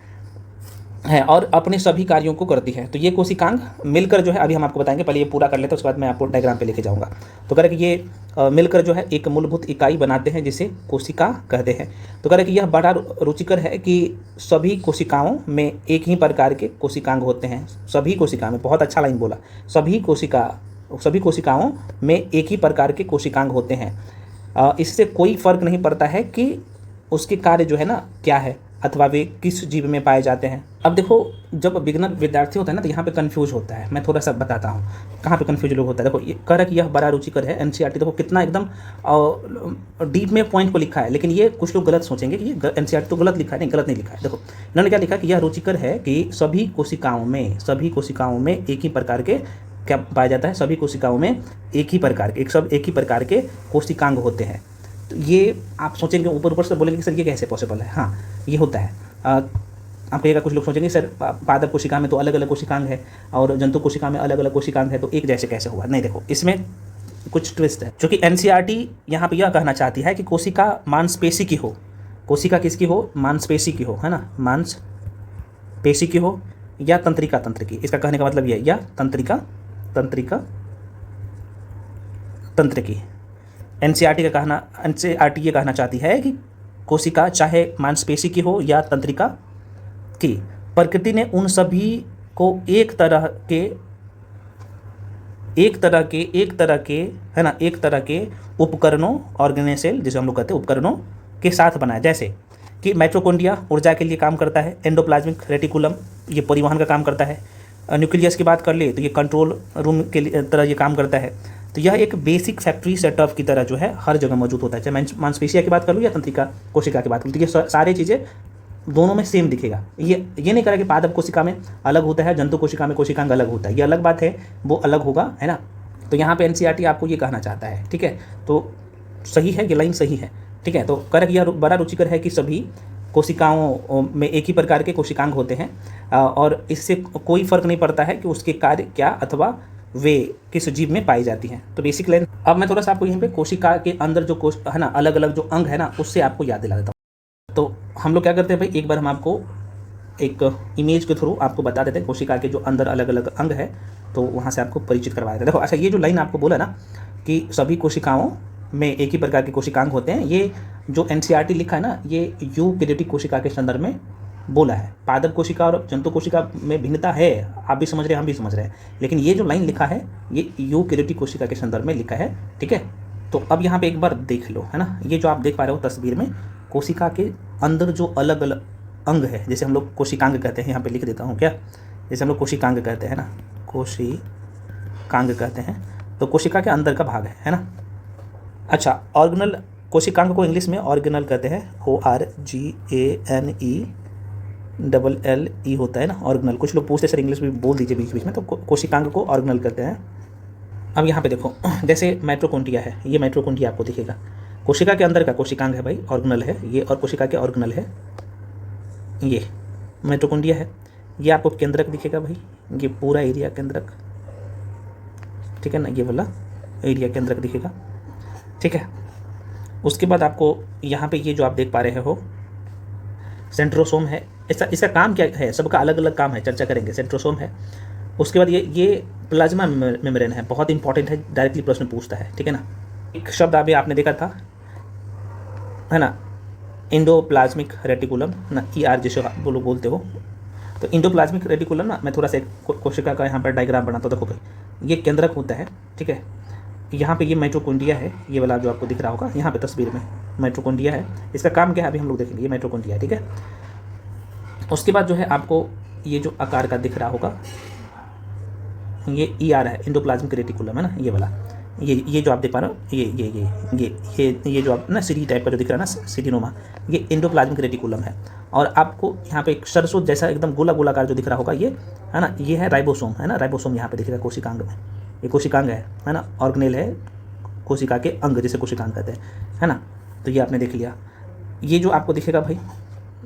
और अपने सभी कार्यों को करती है। तो ये कोशिकांग मिलकर जो है, अभी हम आपको बताएंगे, पहले ये पूरा कर लेते हैं, उसके बाद मैं आपको डायग्राम पे लेके जाऊंगा। तो कह रहे कि ये मिलकर जो है एक मूलभूत इकाई बनाते हैं जिसे कोशिका कहते हैं। तो कह रहे कि यह बड़ा रुचिकर है कि सभी कोशिकाओं में एक ही प्रकार के कोशिकांग होते हैं। सभी कोशिका में, बहुत अच्छा लाइन बोला, सभी कोशिकाओं में एक ही प्रकार के कोशिकांग होते हैं। इससे कोई फर्क नहीं पड़ता है कि उसके कार्य जो है ना क्या है, अथवा वे किस जीव में पाए जाते हैं। अब देखो, जब बिगनर विद्यार्थी होता है ना, तो यहाँ पे कंफ्यूज होता है। मैं थोड़ा सा बताता हूँ कहाँ पे कंफ्यूज लोग होता है। देखो, ये कह रहा है कि यह बड़ा रुचिकर है, एनसीईआरटी देखो कितना एकदम डीप में पॉइंट को लिखा है। लेकिन ये कुछ लोग गलत सोचेंगे कि ये एनसीईआरटी तो गलत लिखा है। नहीं, गलत नहीं लिखा है। देखो इन्होंने क्या लिखा कि यह रुचिकर है कि सभी कोशिकाओं में एक ही प्रकार के क्या पाया जाता है, सभी कोशिकाओं में एक ही प्रकार के कोशिकांग होते हैं। तो ये आप सोचेंगे, ऊपर से बोलेंगे कि सर ये कैसे पॉसिबल है। हाँ, ये होता है। आप कहिएगा, कुछ लोग सोचेंगे सर पादप कोशिका में तो अलग अलग कोशिकांग है और जंतु कोशिका में अलग अलग कोशिकांग है, तो एक जैसे कैसे हुआ। नहीं, देखो इसमें कुछ ट्विस्ट है, क्योंकि एनसीईआरटी यहाँ पे यह कहना चाहती है कि कोशिका मांसपेशी की हो। कोशिका किसकी हो? मांसपेशी की हो, है ना, मांसपेशी की हो या तंत्रिका तंत्र की। इसका कहने का मतलब यह है, या तंत्रिका तंत्र की। एनसीईआरटी ये कहना चाहती है कि कोशिका चाहे मांसपेशी की हो या तंत्रिका की, प्रकृति ने उन सभी को एक तरह के उपकरणों, ऑर्गेनेसेल जिसे हम लोग कहते हैं उपकरणों के साथ बनाया। जैसे कि माइटोकॉन्ड्रिया ऊर्जा के लिए काम करता है, एंडोप्लाज्मिक रेटिकुलम ये परिवहन का काम करता है, न्यूक्लियस की बात कर ले तो ये कंट्रोल रूम के तरह ये काम करता है। तो यह एक बेसिक फैक्ट्री सेटअप की तरह जो है हर जगह मौजूद होता है, चाहे मांसपेशिया की बात कर लूँ या तंत्रिका कोशिका की बात करूँ, तो ये सारी चीज़ें दोनों में सेम दिखेगा। ये नहीं करा कि पादप कोशिका में अलग होता है, जंतु कोशिका में कोशिकांग अलग होता है, ये अलग बात है, वो अलग होगा, है ना। तो यहाँ पे एनसीईआरटी आपको ये कहना चाहता है, ठीक है। तो सही है, ये लाइन सही है, ठीक है। तो करेक्ट, यह बड़ा रुचिकर है कि सभी कोशिकाओं में एक ही प्रकार के कोशिकांग होते हैं और इससे कोई फर्क नहीं पड़ता है कि उसके कार्य क्या अथवा वे किस जीव में पाई जाती हैं। तो बेसिक लाइन। अब मैं थोड़ा सा आपको यहीं पे कोशिका के अंदर जो है ना अलग अलग जो अंग है ना, उससे आपको याद दिला देता हूँ। तो हम लोग क्या करते हैं भाई, एक बार हम आपको एक इमेज के थ्रू आपको बता देते हैं कोशिका के जो अंदर अलग अलग अंग है, तो वहाँ से आपको परिचित करवा देते हैं। देखो, अच्छा, ये जो लाइन आपको बोला ना कि सभी कोशिकाओं में एक ही प्रकार के कोशिकांग होते हैं, ये जो एनसीईआरटी लिखा है ना, ये यूकैरियोटिक कोशिका के संदर्भ में बोला है। पादप कोशिका और जंतु कोशिका में भिन्नता है, आप भी समझ रहे हैं, हम भी समझ रहे हैं, लेकिन ये जो लाइन लिखा है ये यूकैरियोटिक कोशिका के संदर्भ में लिखा है, ठीक है। तो अब यहाँ पे एक बार देख लो, है ना, ये जो आप देख पा रहे हो तस्वीर में, कोशिका के अंदर जो अलग अलग अंग है, जैसे हम लोग कोशिकांग कहते हैं, यहाँ पे लिख देता हूँ क्या, जैसे हम लोग कोशिकांग कहते हैं ना, कोशिकांग कहते हैं, तो कोशिका के अंदर का भाग है ना। अच्छा, ऑर्गेनल, कोशिकांग को इंग्लिश में ऑर्गेनल कहते हैं, ORGANELLE होता है ना, ऑर्गेनल। कुछ लोग पूछते सर इंग्लिश में बोल दीजिए बीच बीच में, तो कोशिकांग को ऑर्गेनल कहते हैं। अब यहाँ पे देखो, जैसे माइटोकॉन्ड्रिया है, ये माइटोकॉन्ड्रिया आपको दिखेगा, कोशिका के अंदर का कोशिकांग है भाई, ऑर्गेनल है ये, और कोशिका के ऑर्गेनल है ये, माइटोकॉन्ड्रिया है। ये आपको केंद्रक दिखेगा भाई, ये पूरा एरिया केंद्रक, ठीक है ना, ये वाला एरिया केंद्रक दिखेगा, ठीक है। उसके बाद आपको यहाँ पे ये जो आप देख पा रहे हो सेंट्रोसोम है। इसका काम क्या है, सबका अलग अलग काम है, चर्चा करेंगे। सेंट्रोसोम है, उसके बाद ये प्लाज्मा मेम्ब्रेन है, बहुत इंपॉर्टेंट है, डायरेक्टली प्रश्न पूछता है, ठीक है ना। एक शब्द अभी आपने देखा था, है ना, इंडोप्लाज्मिक रेटिकुलम ना, ER जिसे आप लोग बोलते हो। तो इंडोप्लाज्मिक रेटिकुलम ना, मैं थोड़ा सा कोशिका का यहाँ पर डायग्राम बनाता हूँ। देखो भाई, ये केंद्रक होता है, ठीक है। यहाँ पे ये माइटोकॉन्ड्रिया है, ये वाला जो आपको दिख रहा होगा यहाँ पे तस्वीर में माइटोकॉन्ड्रिया है। इसका काम क्या है अभी हम लोग देखेंगे, ये माइटोकॉन्ड्रिया है, ठीक है। उसके बाद जो है आपको ये जो आकार का दिख रहा होगा ये ER है, इंडोप्लाज्मिक रेटिकुलम है ना, ये वाला, ये जो आप देख पा रहे हो, ये जो आप ना सीढ़ी टाइप का जो दिख रहा है ना, सीढ़ीनुमा, ये इंडोप्लाज्मिक रेटिकुलम है। और आपको यहाँ पे एक सरसों जैसा एकदम गोला गोलाकार जो दिख रहा होगा ये, है ना, ये है राइबोसोम, है ना, राइबोसोम यहाँ पे दिखेगा कोशिकांग में, ये कोशिकांग है ना, ऑर्गेनेल है, कोशिका के अंग जिसे कोशिकांग कहते हैं, है ना। तो ये आपने देख लिया। ये जो आपको दिखेगा भाई,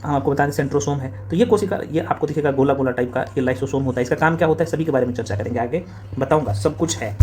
हम आपको बता दें सेंट्रोसोम है, तो ये कोशिका, ये आपको दिखेगा गोला गोला टाइप का, ये लाइसोसोम होता है। इसका काम क्या होता है सभी के बारे में चर्चा करेंगे, आगे बताऊंगा, सब कुछ है।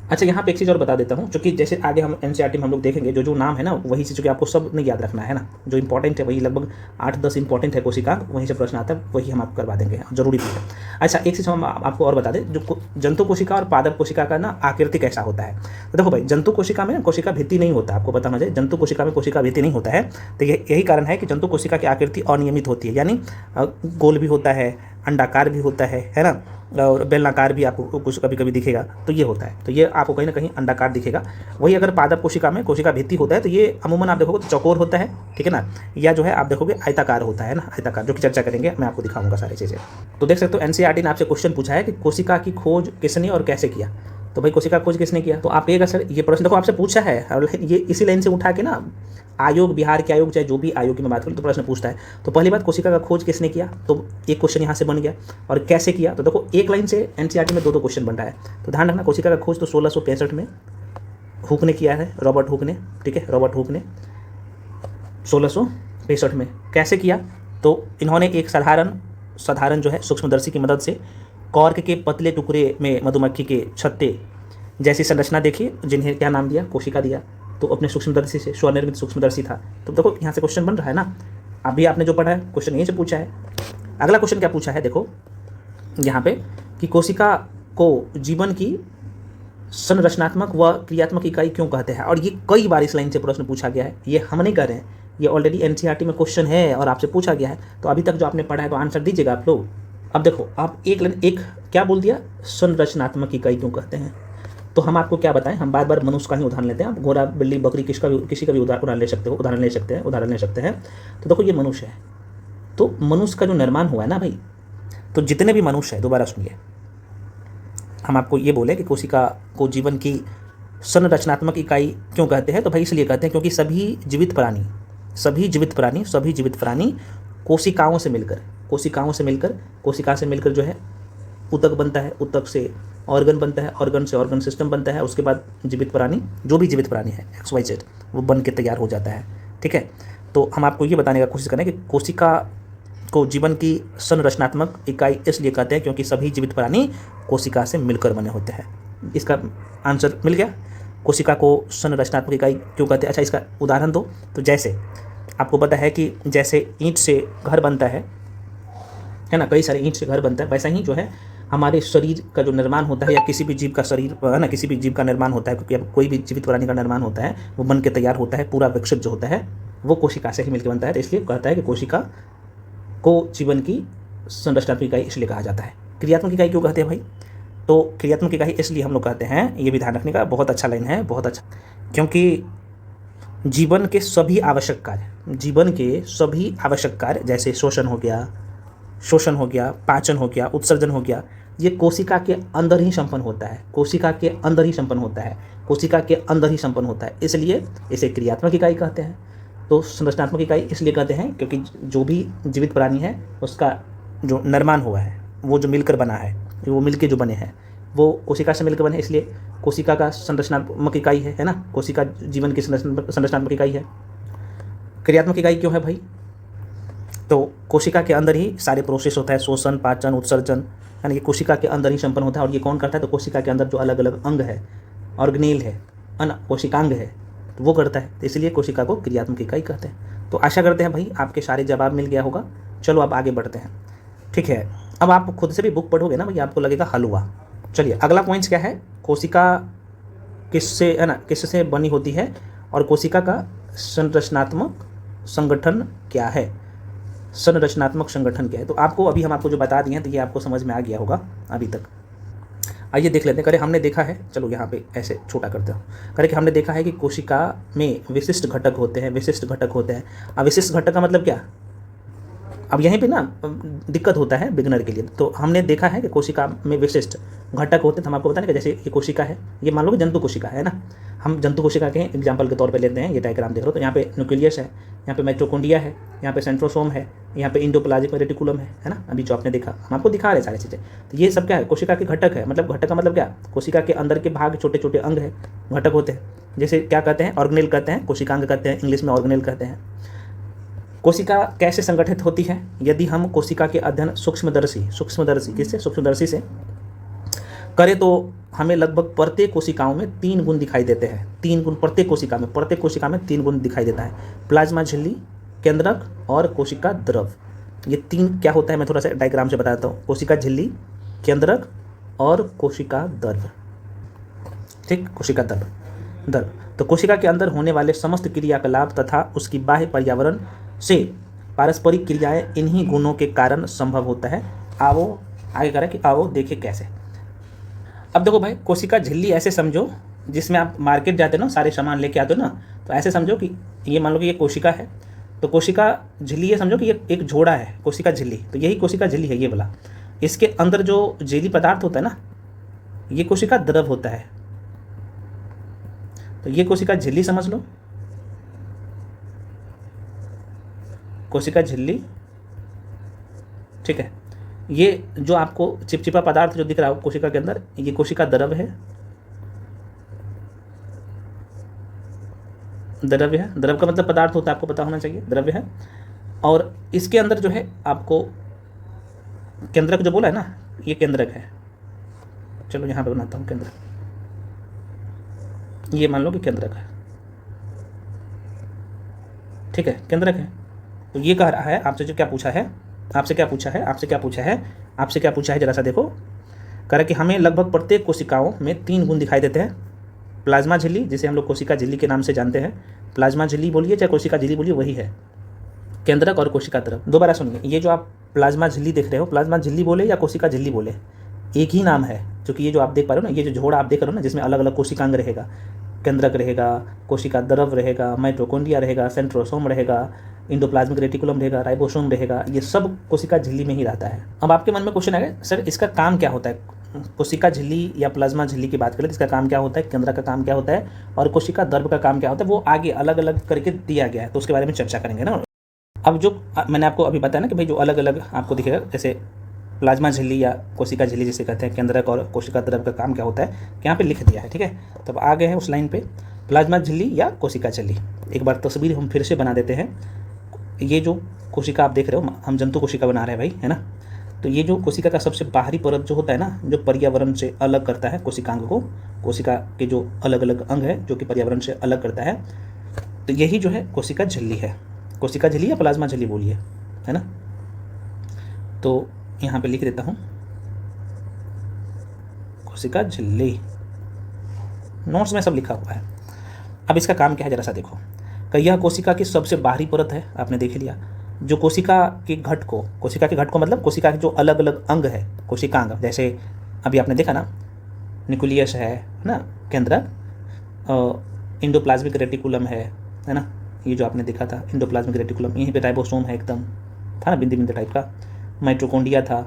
अच्छा, यहाँ पे एक चीज़ और बता देता हूँ, क्योंकि जैसे आगे हम NCERT में हम लोग देखेंगे, जो नाम है ना वही चीज़ कि आपको सब नहीं याद रखना है ना, जो इंपॉर्टेंट है वही लगभग 8-10 इंपॉर्टेंट है कोशिका, वहीं से प्रश्न आता है, वही हम आपको करवा देंगे, जरूरी भी है। अच्छा, एक चीज़ हम आपको और बता दें, जो जंतु कोशिका और पादप कोशिका का ना आकृति कैसा होता है। तो देखो भाई, जंतु कोशिका में कोशिका भित्ति नहीं होता, आपको पता होना चाहिए, जंतु कोशिका में कोशिका भित्ति नहीं होता है। तो यही कारण है कि जंतु कोशिका की आकृति अनियमित होती है, यानी गोल भी होता है, अंडाकार भी होता है ना, और बेलनाकार भी आपको कुछ कभी कभी दिखेगा, तो ये होता है। तो ये आपको कहीं ना कहीं अंडाकार दिखेगा। वही अगर पादप कोशिका में कोशिका भित्ति होता है तो ये अमूमन आप देखोगे तो चौकोर होता है, ठीक है ना, या जो है आप देखोगे आयताकार होता है ना, आयताकार, जो कि चर्चा करेंगे, मैं आपको दिखाऊंगा सारी चीज़ें। तो देख सकते हो NCERT ने आपसे क्वेश्चन पूछा है कि कोशिका की खोज किसने और कैसे किया। तो भाई कोशिका खोज किसने किया, तो आप कहिएगा सर ये प्रश्न देखो आपसे पूछा है, और ये इसी लाइन से उठा के ना आयोग, बिहार के आयोग, चाहे जो भी आयोग की मैं बात करूँ तो प्रश्न पूछता है। तो पहली बात, कोशिका का खोज किसने किया, तो एक क्वेश्चन यहाँ से बन गया। और कैसे किया, तो देखो एक लाइन से NCERT में 2-2 क्वेश्चन बन रहा है। तो ध्यान रखना, कोशिका का खोज तो 1665 में हुक ने किया है, रॉबर्ट हुक ने, ठीक है, रॉबर्ट हुक ने 1665 में। कैसे किया, तो इन्होंने एक साधारण जो है सूक्ष्मदर्शी की मदद से कॉर्क के पतले टुकड़े में मधुमक्खी के छत्ते जैसी संरचना देखी, जिन्हें क्या नाम दिया, कोशिका दिया। तो अपने सूक्ष्मदर्शी से, स्वनिर्मित सूक्ष्मदर्शी था। तो देखो यहाँ से क्वेश्चन बन रहा है ना, अभी आपने जो पढ़ा है क्वेश्चन यहीं से पूछा है। अगला क्वेश्चन क्या पूछा है, देखो यहाँ पे कि कोशिका को जीवन की संरचनात्मक व क्रियात्मक इकाई क्यों कहते हैं। और ये कई बार इस लाइन से प्रश्न पूछा गया है, ये हम नहीं कर रहे हैं, ये ऑलरेडी NCERT में क्वेश्चन है और आपसे पूछा गया है। तो अभी तक जो आपने पढ़ा है तो आंसर दीजिएगा आप लोग। अब देखो आप एक क्या बोल दिया, संरचनात्मक इकाई क्यों कहते हैं। तो हम आपको क्या बताएं, हम बार बार मनुष्य का ही उदाहरण लेते हैं, आप घोड़ा, बिल्ली, बकरी, किसी का भी उदाहरण ले सकते हो, उदाहरण ले सकते हैं। तो देखो ये मनुष्य है, तो मनुष्य का जो निर्माण हुआ है ना भाई, तो जितने भी मनुष्य है, दोबारा सुनिए, हम आपको ये बोले कि कोशिका को जीवन की संरचनात्मक इकाई क्यों कहते हैं। तो भाई इसलिए कहते हैं क्योंकि सभी जीवित प्राणी कोशिकाओं से मिलकर कोशिका से मिलकर जो है ऊतक बनता है, ऊतक से ऑर्गन बनता है, ऑर्गन से ऑर्गन सिस्टम बनता है, उसके बाद जीवित प्राणी, जो भी जीवित प्राणी है XYZ, वो बन के तैयार हो जाता है, ठीक है। तो हम आपको ये बताने का कोशिश करें कि कोशिका को जीवन की संरचनात्मक इकाई इसलिए कहते हैं क्योंकि सभी जीवित प्राणी कोशिका से मिलकर बने होते हैं। इसका आंसर मिल गया, कोशिका को संरचनात्मक इकाई क्यों कहते हैं। अच्छा, इसका उदाहरण दो, तो जैसे आपको पता है कि जैसे ईंट से घर बनता है ना, कई सारे ईंट से घर बनता है, वैसा ही जो है हमारे शरीर का जो निर्माण होता है, या किसी भी जीव का शरीर है ना, किसी भी जीव का निर्माण होता है, क्योंकि कोई भी जीवित प्राणी का निर्माण होता है वो बन के तैयार होता है, पूरा विकसित जो होता है वो कोशिका से ही मिलकर बनता है। तो इसलिए कहता है कि कोशिका को जीवन की संरचनात्मक इकाई इसलिए कहा जाता है। क्रियात्मक इकाई क्यों कहते हैं भाई, तो क्रियात्मक इकाई इसलिए हम लोग कहते हैं, ये भी ध्यान रखने का, बहुत अच्छा लाइन है, बहुत अच्छा, क्योंकि जीवन के सभी आवश्यक कार्य जैसे शोषण हो गया, पाचन हो गया, उत्सर्जन हो गया, ये कोशिका के अंदर ही संपन्न होता है, इसलिए इसे क्रियात्मक इकाई कहते हैं। तो संरचनात्मक इकाई इसलिए कहते हैं क्योंकि जो भी जीवित प्राणी है उसका जो निर्माण हुआ है, वो जो मिलकर बना है, वो मिलके जो बने हैं, वो कोशिका से मिलकर बने, इसलिए कोशिका का संरचनात्मक इकाई है ना, कोशिका जीवन की संरचनात्मक इकाई है। क्रियात्मक इकाई क्यों है भाई, तो कोशिका के अंदर ही सारे प्रोसेस होता है, शोषण, पाचन, उत्सर्जन, यानी ये कोशिका के अंदर ही संपन्न होता है। और ये कौन करता है? तो कोशिका के अंदर जो अलग अलग अंग है, ऑर्गेनेल है ना, कोशिकांग है, तो वो करता है। तो इसलिए कोशिका को क्रियात्मक इकाई कहते हैं। तो आशा करते हैं भाई आपके सारे जवाब मिल गया होगा। चलो अब आगे बढ़ते हैं, ठीक है। अब आप खुद से भी बुक पढ़ोगे ना भाई, आपको लगेगा हलवा। चलिए अगला पॉइंट क्या है? कोशिका किससे, है ना, किससे बनी होती है और कोशिका का संरचनात्मक संगठन क्या है? संरचनात्मक संगठन क्या है? तो आपको अभी हम आपको जो बता दिए हैं तो ये आपको समझ में आ गया होगा अभी तक। आइए देख लेते हैं। करे हमने देखा है, चलो यहाँ पे ऐसे छोटा करते हो, करे कि हमने देखा है कि कोशिका में विशिष्ट घटक होते हैं, विशिष्ट घटक होते हैं। अब विशिष्ट घटक का मतलब क्या? अब यहीं पे ना दिक्कत होता है बिगनर के लिए। तो हमने देखा है कि कोशिका में विशिष्ट घटक होते हैं। तो हम आपको बताएं कि जैसे ये कोशिका है, ये मान लो कि जंतु कोशिका है ना, हम जंतु कोशिका के एग्जाम्पल के तौर पे लेते हैं। ये डायग्राम देख रहे हो, तो यहाँ पे न्यूक्लियस है, यहाँ पे माइटोकॉन्ड्रिया है, यहाँ पे सेंट्रोसोम है, यहाँ पे इंडोप्लाज्मिक रेटिकुलम है ना। अभी जो आपने देखा, हम आपको दिखा रहे सारी चीज़ें। तो ये सब क्या है? कोशिका के घटक है। मतलब घटक का मतलब क्या? कोशिका के अंदर के भाग, छोटे छोटे अंग है, घटक होते हैं। जैसे क्या कहते हैं? ऑर्गेनेल कहते हैं, कोशिकांग कहते हैं, इंग्लिश में ऑर्गेनेल कहते हैं। कोशिका कैसे संगठित होती है? यदि हम कोशिका के अध्ययन सूक्ष्मदर्शी किससे? सूक्ष्मदर्शी से करें तो हमें लगभग प्रत्येक कोशिकाओं में 3 गुण दिखाई देते हैं। 3 गुण प्रत्येक कोशिका में 3 गुण दिखाई देता है। प्लाज्मा झिल्ली, केंद्रक और कोशिका द्रव। ये 3 क्या होता है मैं थोड़ा सा डायग्राम से बताता हूँ। कोशिका झिल्ली, केंद्रक और कोशिका द्रव। ठीक, कोशिका द्रव। तो कोशिका के अंदर होने वाले समस्त क्रियाकलाप तथा उसकी बाह्य पर्यावरण से पारस्परिक क्रियाएं इन्हीं गुणों के कारण संभव होता है। आओ आगे करें कि आओ देखें कैसे। अब देखो भाई, कोशिका झिल्ली ऐसे समझो, जिसमें आप मार्केट जाते हो ना, सारे सामान लेके आते हो ना, तो ऐसे समझो कि ये मान लो कि ये कोशिका है, तो कोशिका झिल्ली ये समझो कि ये एक जोड़ा है, कोशिका झिल्ली। तो यही कोशिका झिल्ली है, ये वाला। इसके अंदर जो जेली पदार्थ होता है ना, ये कोशिका द्रव होता है। तो ये कोशिका झिल्ली समझ लो, कोशिका झिल्ली, ठीक है। ये जो आपको चिपचिपा पदार्थ जो दिख रहा है कोशिका के अंदर, ये कोशिका द्रव है। द्रव का मतलब पदार्थ होता है, आपको पता होना चाहिए, द्रव्य है। और इसके अंदर जो है आपको केंद्रक जो बोला है ना, ये केंद्रक है। चलो यहाँ पे बनाता हूँ केंद्रक, ये मान लो कि केंद्रक है, ठीक है, केंद्रक है। तो ये कह रहा है आपसे जो क्या पूछा है, आपसे क्या पूछा है जरा सा देखो। कह रहा है कि हमें लगभग प्रत्येक कोशिकाओं में 3 गुण दिखाई देते हैं। प्लाज्मा झिल्ली, जिसे हम लोग कोशिका झिल्ली के नाम से जानते हैं, प्लाज्मा झिल्ली बोलिए चाहे कोशिका झिल्ली बोलिए, वही है। केंद्रक और कोशिका द्रव। दोबारा सुनिए, ये जो आप प्लाज्मा झिल्ली देख रहे हो, प्लाज्मा झिल्ली बोले या कोशिका झिल्ली बोले, एक ही नाम है। क्योंकि ये जो आप देख पा रहे हो ना, ये जो झोड़ा आप देख रहे हो ना, जिसमें अलग अलग कोशिकांग रहेगा, केंद्रक रहेगा, कोशिका द्रव रहेगा, माइटोकॉन्ड्रिया रहेगा, सेंट्रोसोम रहेगा, इंडोप्लाज्मिक रेटिकुलम रहेगा, राइबोसोम रहेगा, ये सब कोशिका झिल्ली में ही रहता है। अब आपके मन में क्वेश्चन आएगा, सर इसका काम क्या होता है? कोशिका झिल्ली या प्लाज्मा झिल्ली की बात करें तो इसका काम क्या होता है, केंद्रक का काम क्या होता है और कोशिका द्रव का काम क्या होता है, वो आगे अलग अलग करके दिया गया है, तो उसके बारे में चर्चा करेंगे ना। अब जो मैंने आपको अभी बताया ना कि भाई जो अलग अलग आपको दिखेगा, जैसे प्लाज्मा झिल्ली या कोशिका झिल्ली जिसे कहते हैं, केंद्रक और कोशिका द्रव का काम क्या होता है, यहाँ पे लिख दिया है, ठीक है। तब आगे है उस लाइन पे, प्लाज्मा झिल्ली या कोशिका झिल्ली। एक बार तस्वीर हम फिर से बना देते हैं। ये जो कोशिका आप देख रहे हो, हम जंतु कोशिका बना रहे हैं भाई, है ना। तो ये जो कोशिका का सबसे बाहरी परत जो होता है ना, जो पर्यावरण से अलग करता है कोशिकांग को, कोशिका के जो अलग अलग अंग है जो कि पर्यावरण से अलग करता है, तो यही जो है कोशिका झिल्ली है। कोशिका झिल्ली या प्लाज्मा झिल्ली बोलिए, है ना। तो यहाँ पे लिख देता हूँ कोशिका झिल्ली, नोट्स में सब लिखा हुआ है। अब इसका काम क्या है जरा सा देखो। कि यह कोशिका की सबसे बाहरी परत है, आपने देख लिया। जो कोशिका के घट को मतलब कोशिका के जो अलग अलग अंग है, कोशिकांग, जैसे अभी आपने देखा ना, न्यूक्लियस है ना, केंद्रक, इंडोप्लाज्मिक रेटिकुलम है ना, ये जो आपने देखा था इंडोप्लाज्मिक रेटिकुलम, यहीं पे राइबोसोम है, एकदम था ना, बिंदी बिंदी टाइप का, माइटोकॉन्ड्रिया था,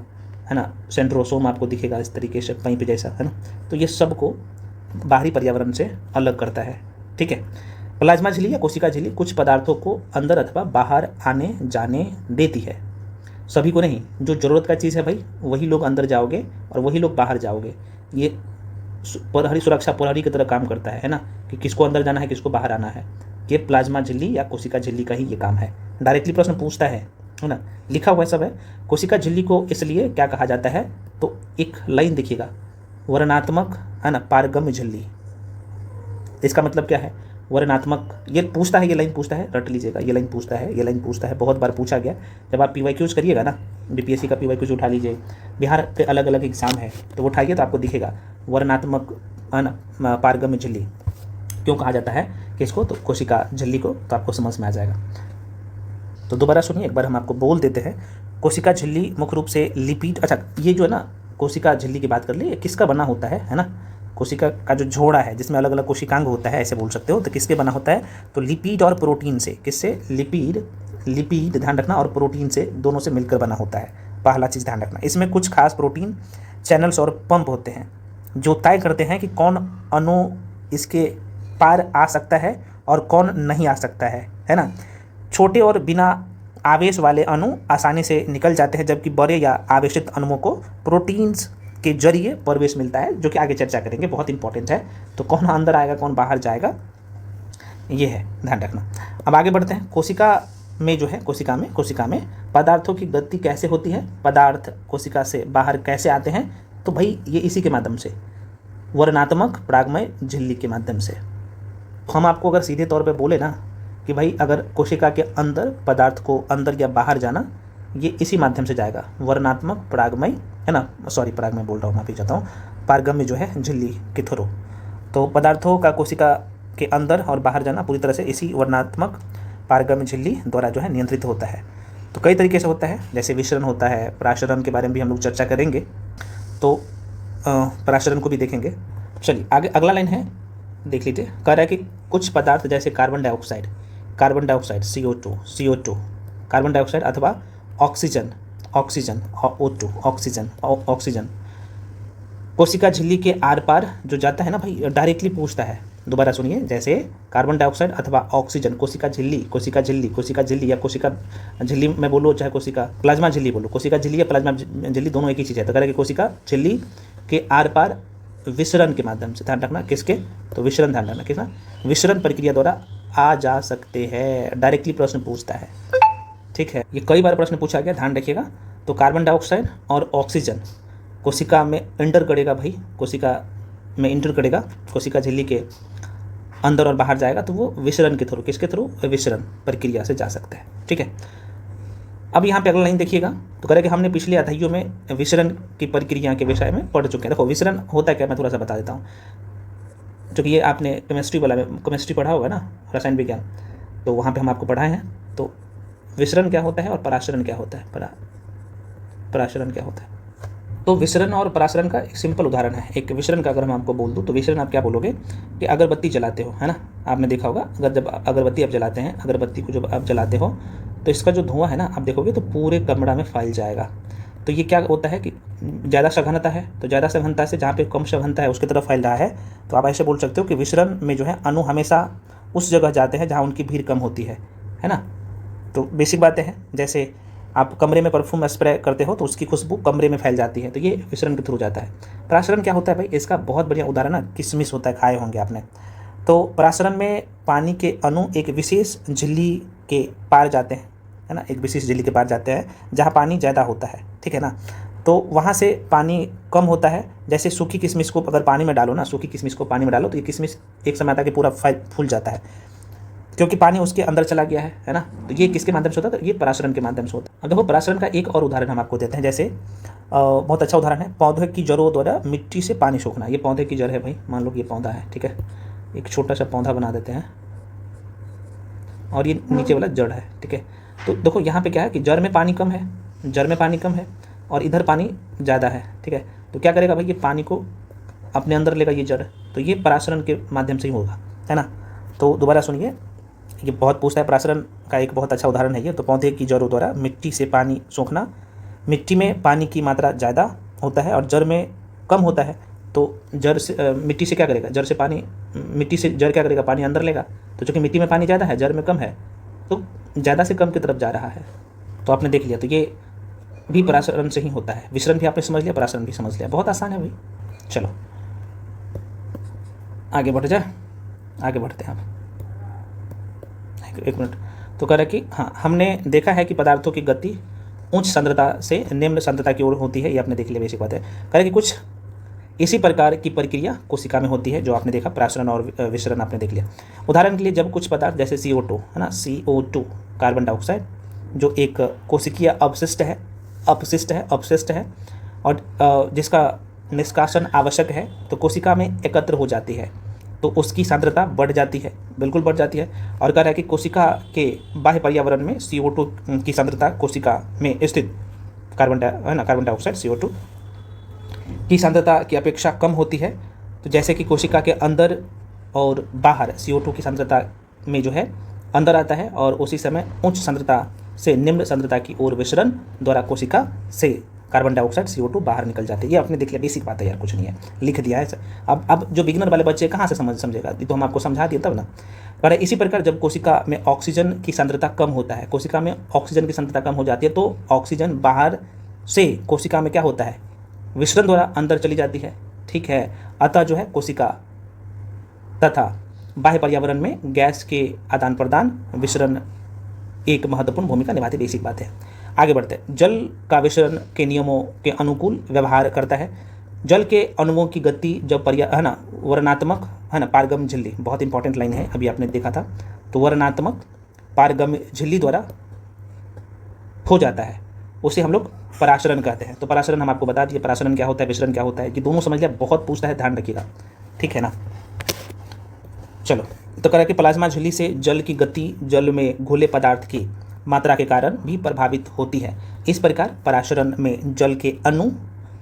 है ना, सेंट्रोसोम आपको दिखेगा इस तरीके से कहीं पे जैसा, है ना। तो ये सब को बाहरी पर्यावरण से अलग करता है, ठीक है। प्लाज्मा झिल्ली या कोशिका झिल्ली कुछ पदार्थों को अंदर अथवा बाहर आने जाने देती है, सभी को नहीं। जो ज़रूरत का चीज़ है भाई, वही लोग अंदर जाओगे और वही लोग बाहर जाओगे। ये प्रहरी सुरक्षा प्रहरी की तरह काम करता है ना, कि किसको अंदर जाना है किसको बाहर आना है। ये प्लाज्मा झिल्ली या कोशिका झिल्ली का ही ये काम है। डायरेक्टली प्रश्न पूछता है है ना, लिखा हुआ सब है। कोशिका झिल्ली को इसलिए क्या कहा जाता है, तो एक लाइन देखिएगा, वर्णात्मक, है ना, पारगम्य झिल्ली। इसका मतलब क्या है, वर्णात्मक, ये पूछता है, ये लाइन पूछता है, रट लीजिएगा, ये लाइन पूछता है, ये लाइन पूछता है, बहुत बार पूछा गया। जब आप PYQs करिएगा ना, BPSC का PYQs उठा लीजिए, बिहार के अलग अलग एग्जाम है तो वो उठाइए तो आपको दिखेगा वर्णात्मक, है ना, पारगम्य झिल्ली क्यों कहा जाता है किसको, तो कोशिका झिल्ली को, तो आपको समझ में आ जाएगा। तो दोबारा सुनिए, एक बार हम आपको बोल देते हैं। कोशिका झिल्ली मुख्य रूप से लिपिड, अच्छा ये जो है ना कोशिका झिल्ली की बात कर ली, किसका बना होता है ना, कोशिका का जो झोड़ा है जिसमें अलग अलग कोशिकांग होता है, ऐसे बोल सकते हो, तो किसके बना होता है, तो लिपिड और प्रोटीन से। किससे, लिपिड ध्यान रखना, और प्रोटीन से, दोनों से मिलकर बना होता है। पहला चीज़ ध्यान रखना, इसमें कुछ खास प्रोटीन चैनल्स और पंप होते हैं जो तय करते हैं कि कौन अणु इसके पार आ सकता है और कौन नहीं आ सकता है ना। छोटे और बिना आवेश वाले अणु आसानी से निकल जाते हैं, जबकि बड़े या आवेशित अणुओं को प्रोटीन्स के जरिए प्रवेश मिलता है, जो कि आगे चर्चा करेंगे, बहुत इंपॉर्टेंट है। तो कौन अंदर आएगा कौन बाहर जाएगा, ये है, ध्यान रखना। अब आगे बढ़ते हैं। कोशिका में जो है, कोशिका में पदार्थों की गति कैसे होती है, पदार्थ कोशिका से बाहर कैसे आते हैं, तो भाई ये इसी के माध्यम से, वर्णात्मक परागमय झिल्ली के माध्यम से। हम आपको अगर सीधे तौर पे बोले ना कि भाई अगर कोशिका के अंदर पदार्थ को अंदर या बाहर जाना, ये इसी माध्यम से जाएगा, वर्णात्मक परागमय, है ना, सॉरी परागमय बोल रहा हूँ, माफी चाहता हूँ, पारगम्य जो है झिल्ली के थ्रू। तो पदार्थों का कोशिका के अंदर और बाहर जाना पूरी तरह से इसी वर्णात्मक पारगम्य झिल्ली द्वारा जो है नियंत्रित होता है। तो कई तरीके से होता है, जैसे विसरण होता है, पराशरण के बारे में भी हम लोग चर्चा करेंगे, तो पराशरण को भी देखेंगे। चलिए आगे अगला लाइन है, देख लीजिए, कह रहा है कि कुछ पदार्थ जैसे carbon dioxide CO2, carbon dioxide अथवा ऑक्सीजन ऑक्सीजन कोशिका झिल्ली के आर पार जो जाता है ना भाई, डायरेक्टली पूछता है। दोबारा सुनिए, जैसे कार्बन डाइऑक्साइड अथवा ऑक्सीजन, कोशिका झिल्ली या कोशिका झिल्ली में बोलो, चाहे कोशिका प्लाज्मा झिल्ली बोलो, कोशिका झिल्ली या प्लाज्मा झिल्ली दोनों एक ही चीज़ है। तो कह रहा है कि कोशिका झिल्ली के आर पार विसरण के माध्यम से, ध्यान रखना किसके, तो विसरण, ध्यान रखना किसका, विसरण प्रक्रिया द्वारा आ जा सकते हैं। डायरेक्टली प्रश्न पूछता है, ठीक है, ये कई बार प्रश्न पूछा गया, ध्यान रखिएगा। तो कार्बन डाइऑक्साइड और ऑक्सीजन कोशिका में इंटर करेगा भाई, कोशिका झिल्ली के अंदर और बाहर जाएगा, तो वो विसरण के थ्रू, किसके थ्रू, विसरण प्रक्रिया से जा सकते हैं, ठीक है। अब यहाँ पे अगला लाइन देखिएगा, तो कह रहे कि हमने पिछले अध्यायों में विसरण की प्रक्रिया के विषय में पढ़ चुके हैं। देखो विसरण होता है क्या, मैं थोड़ा सा बता देता हूँ, जो कि ये आपने केमिस्ट्री पढ़ा होगा ना, रसायन विज्ञान, तो वहाँ पे हम आपको पढ़ाए हैं। तो विसरण क्या होता है और पराशरण क्या होता है, पराशरण क्या होता है। तो विसरण और पराशरण का एक सिंपल उदाहरण है। एक विसरण का अगर मैं आपको बोल दूँ, तो विसरण आप क्या बोलोगे कि अगरबत्ती जलाते हो, है ना, आपने देखा होगा, अगर जब अगरबत्ती आप जलाते हैं, अगरबत्ती को जब आप जलाते हो तो इसका जो धुआं है ना, आप देखोगे तो पूरे कमरा में फैल जाएगा। तो ये क्या होता है कि ज़्यादा सघनता है, तो ज़्यादा सघनता से जहाँ पे कम सघनता है उसकी तरफ फैल रहा है। तो आप ऐसे बोल सकते हो कि विसरण में जो है अणु हमेशा उस जगह जाते हैं जहाँ उनकी भीड़ कम होती है ना। तो बेसिक बातें हैं, जैसे आप कमरे में परफ्यूम स्प्रे करते हो तो उसकी खुशबू कमरे में फैल जाती है, तो ये विसरण के थ्रू जाता है। पराशरण क्या होता है भाई, इसका बहुत बढ़िया उदाहरण है, किशमिश होता है, खाए होंगे आपने। तो पराशरण में पानी के अणु एक विशेष झिल्ली के पार जाते हैं, है ना, एक विशेष झिल्ली के पार जाते हैं जहाँ पानी ज़्यादा होता है, ठीक है ना। तो वहाँ से पानी कम होता है। जैसे सूखी किशमिश को अगर पानी में डालो ना, सूखी किशमिश को पानी में डालो तो ये किशमिश एक समय तक पूरा फूल जाता है, क्योंकि पानी उसके अंदर चला गया है ना। तो ये किसके माध्यम से होता है, तो ये पराशरण के माध्यम से होता है। अब देखो पराशरण का एक और उदाहरण हम आपको देते हैं, जैसे बहुत अच्छा उदाहरण है, पौधे की जड़ों द्वारा मिट्टी से पानी सोखना। ये पौधे की जड़ है भाई, मान लो ये पौधा है, ठीक है, एक छोटा सा पौधा बना देते हैं और ये नीचे वाला जड़ है, ठीक है। तो देखो यहाँ पे क्या है कि जड़ में पानी कम है और इधर पानी ज़्यादा है, ठीक है। तो क्या करेगा भाई, ये पानी को अपने अंदर लेगा ये जड़, तो ये पराशरण के माध्यम से ही होगा, है ना। तो दोबारा सुनिए, ये बहुत पूछता है, पराशरण का एक बहुत अच्छा उदाहरण है ये। तो पौधे की जड़ों द्वारा मिट्टी से पानी सोखना, मिट्टी में पानी की मात्रा ज़्यादा होता है और जड़ में कम होता है। तो जड़ से मिट्टी से क्या करेगा, जड़ से पानी, मिट्टी से जड़ क्या करेगा, पानी अंदर लेगा। तो चूँकि मिट्टी में पानी ज़्यादा है, जड़ में कम है, तो ज़्यादा से कम की तरफ जा रहा है। तो आपने देख लिया, तो ये भी पराशरण से ही होता है। विसरण भी आपने समझ लिया, पराशरण भी समझ लिया, बहुत आसान है भाई। चलो आगे बढ़ते हैं आप, एक मिनट। तो कह रहा है कि हाँ, हमने देखा है कि पदार्थों की गति उच्च सांद्रता से निम्न सांद्रता की ओर होती है, ये आपने देख लिया, बेसिक बात है। कह रहा है कि कुछ इसी प्रकार की प्रक्रिया कोशिका में होती है, जो आपने देखा, परासरण और विसरण आपने देख लिया। उदाहरण के लिए जब कुछ पदार्थ जैसे CO2 है ना, CO2 कार्बन डाइऑक्साइड, जो एक कोशिकीय अपशिष्ट है और जिसका निष्कासन आवश्यक है, तो कोशिका में एकत्र हो जाती है, तो उसकी सांद्रता बढ़ जाती है, बिल्कुल बढ़ जाती है। और कह रहा है कि कोशिका के बाह्य पर्यावरण में CO2 की सांद्रता कोशिका में स्थित कार्बन डाइऑक्साइड CO2 की सांद्रता की अपेक्षा कम होती है। तो जैसे कि कोशिका के अंदर और बाहर CO2 की सांद्रता में जो है अंदर आता है, और उसी समय उच्च सांद्रता से निम्न सांद्रता की ओर विसरण द्वारा कोशिका से कार्बन डाइऑक्साइड CO2 बाहर निकल जाते हैं। ये आपने देख लिया, बेसिक बात है यार, कुछ नहीं है, लिख दिया है। अब जो बिगिनर वाले बच्चे कहाँ से समझेगा, ये तो हम आपको समझा दिए तब ना। पर इसी प्रकार जब कोशिका में ऑक्सीजन की सांद्रता कम होता है, कोशिका में ऑक्सीजन की सांद्रता कम हो जाती है, तो ऑक्सीजन बाहर से कोशिका में क्या होता है, विसरण द्वारा अंदर चली जाती है, ठीक है। अतः जो है कोशिका तथा बाह्य पर्यावरण में गैस के आदान प्रदान विसरण एक महत्वपूर्ण भूमिका निभाती, बेसिक बात है। आगे बढ़ते हैं। जल का विसरण के नियमों के अनुकूल व्यवहार करता है। जल के अणुओं की गति जब वर्णात्मक है ना, पारगम झिल्ली, बहुत इंपॉर्टेंट लाइन है, अभी आपने देखा था, तो वर्णात्मक पारगम झिल्ली द्वारा हो जाता है, उसे हम लोग पराशरण कहते हैं। तो पराशरण हम आपको बता दिए, पराशरण क्या होता है, विसरण क्या होता है, कि दोनों समझ लिया, बहुत पूछता है, ध्यान रखिएगा, ठीक है ना। चलो, तो कह रहा है कि प्लाज्मा झिल्ली से जल की गति जल में घुले पदार्थ की मात्रा के कारण भी प्रभावित होती है। इस प्रकार पराशरण में जल के अणु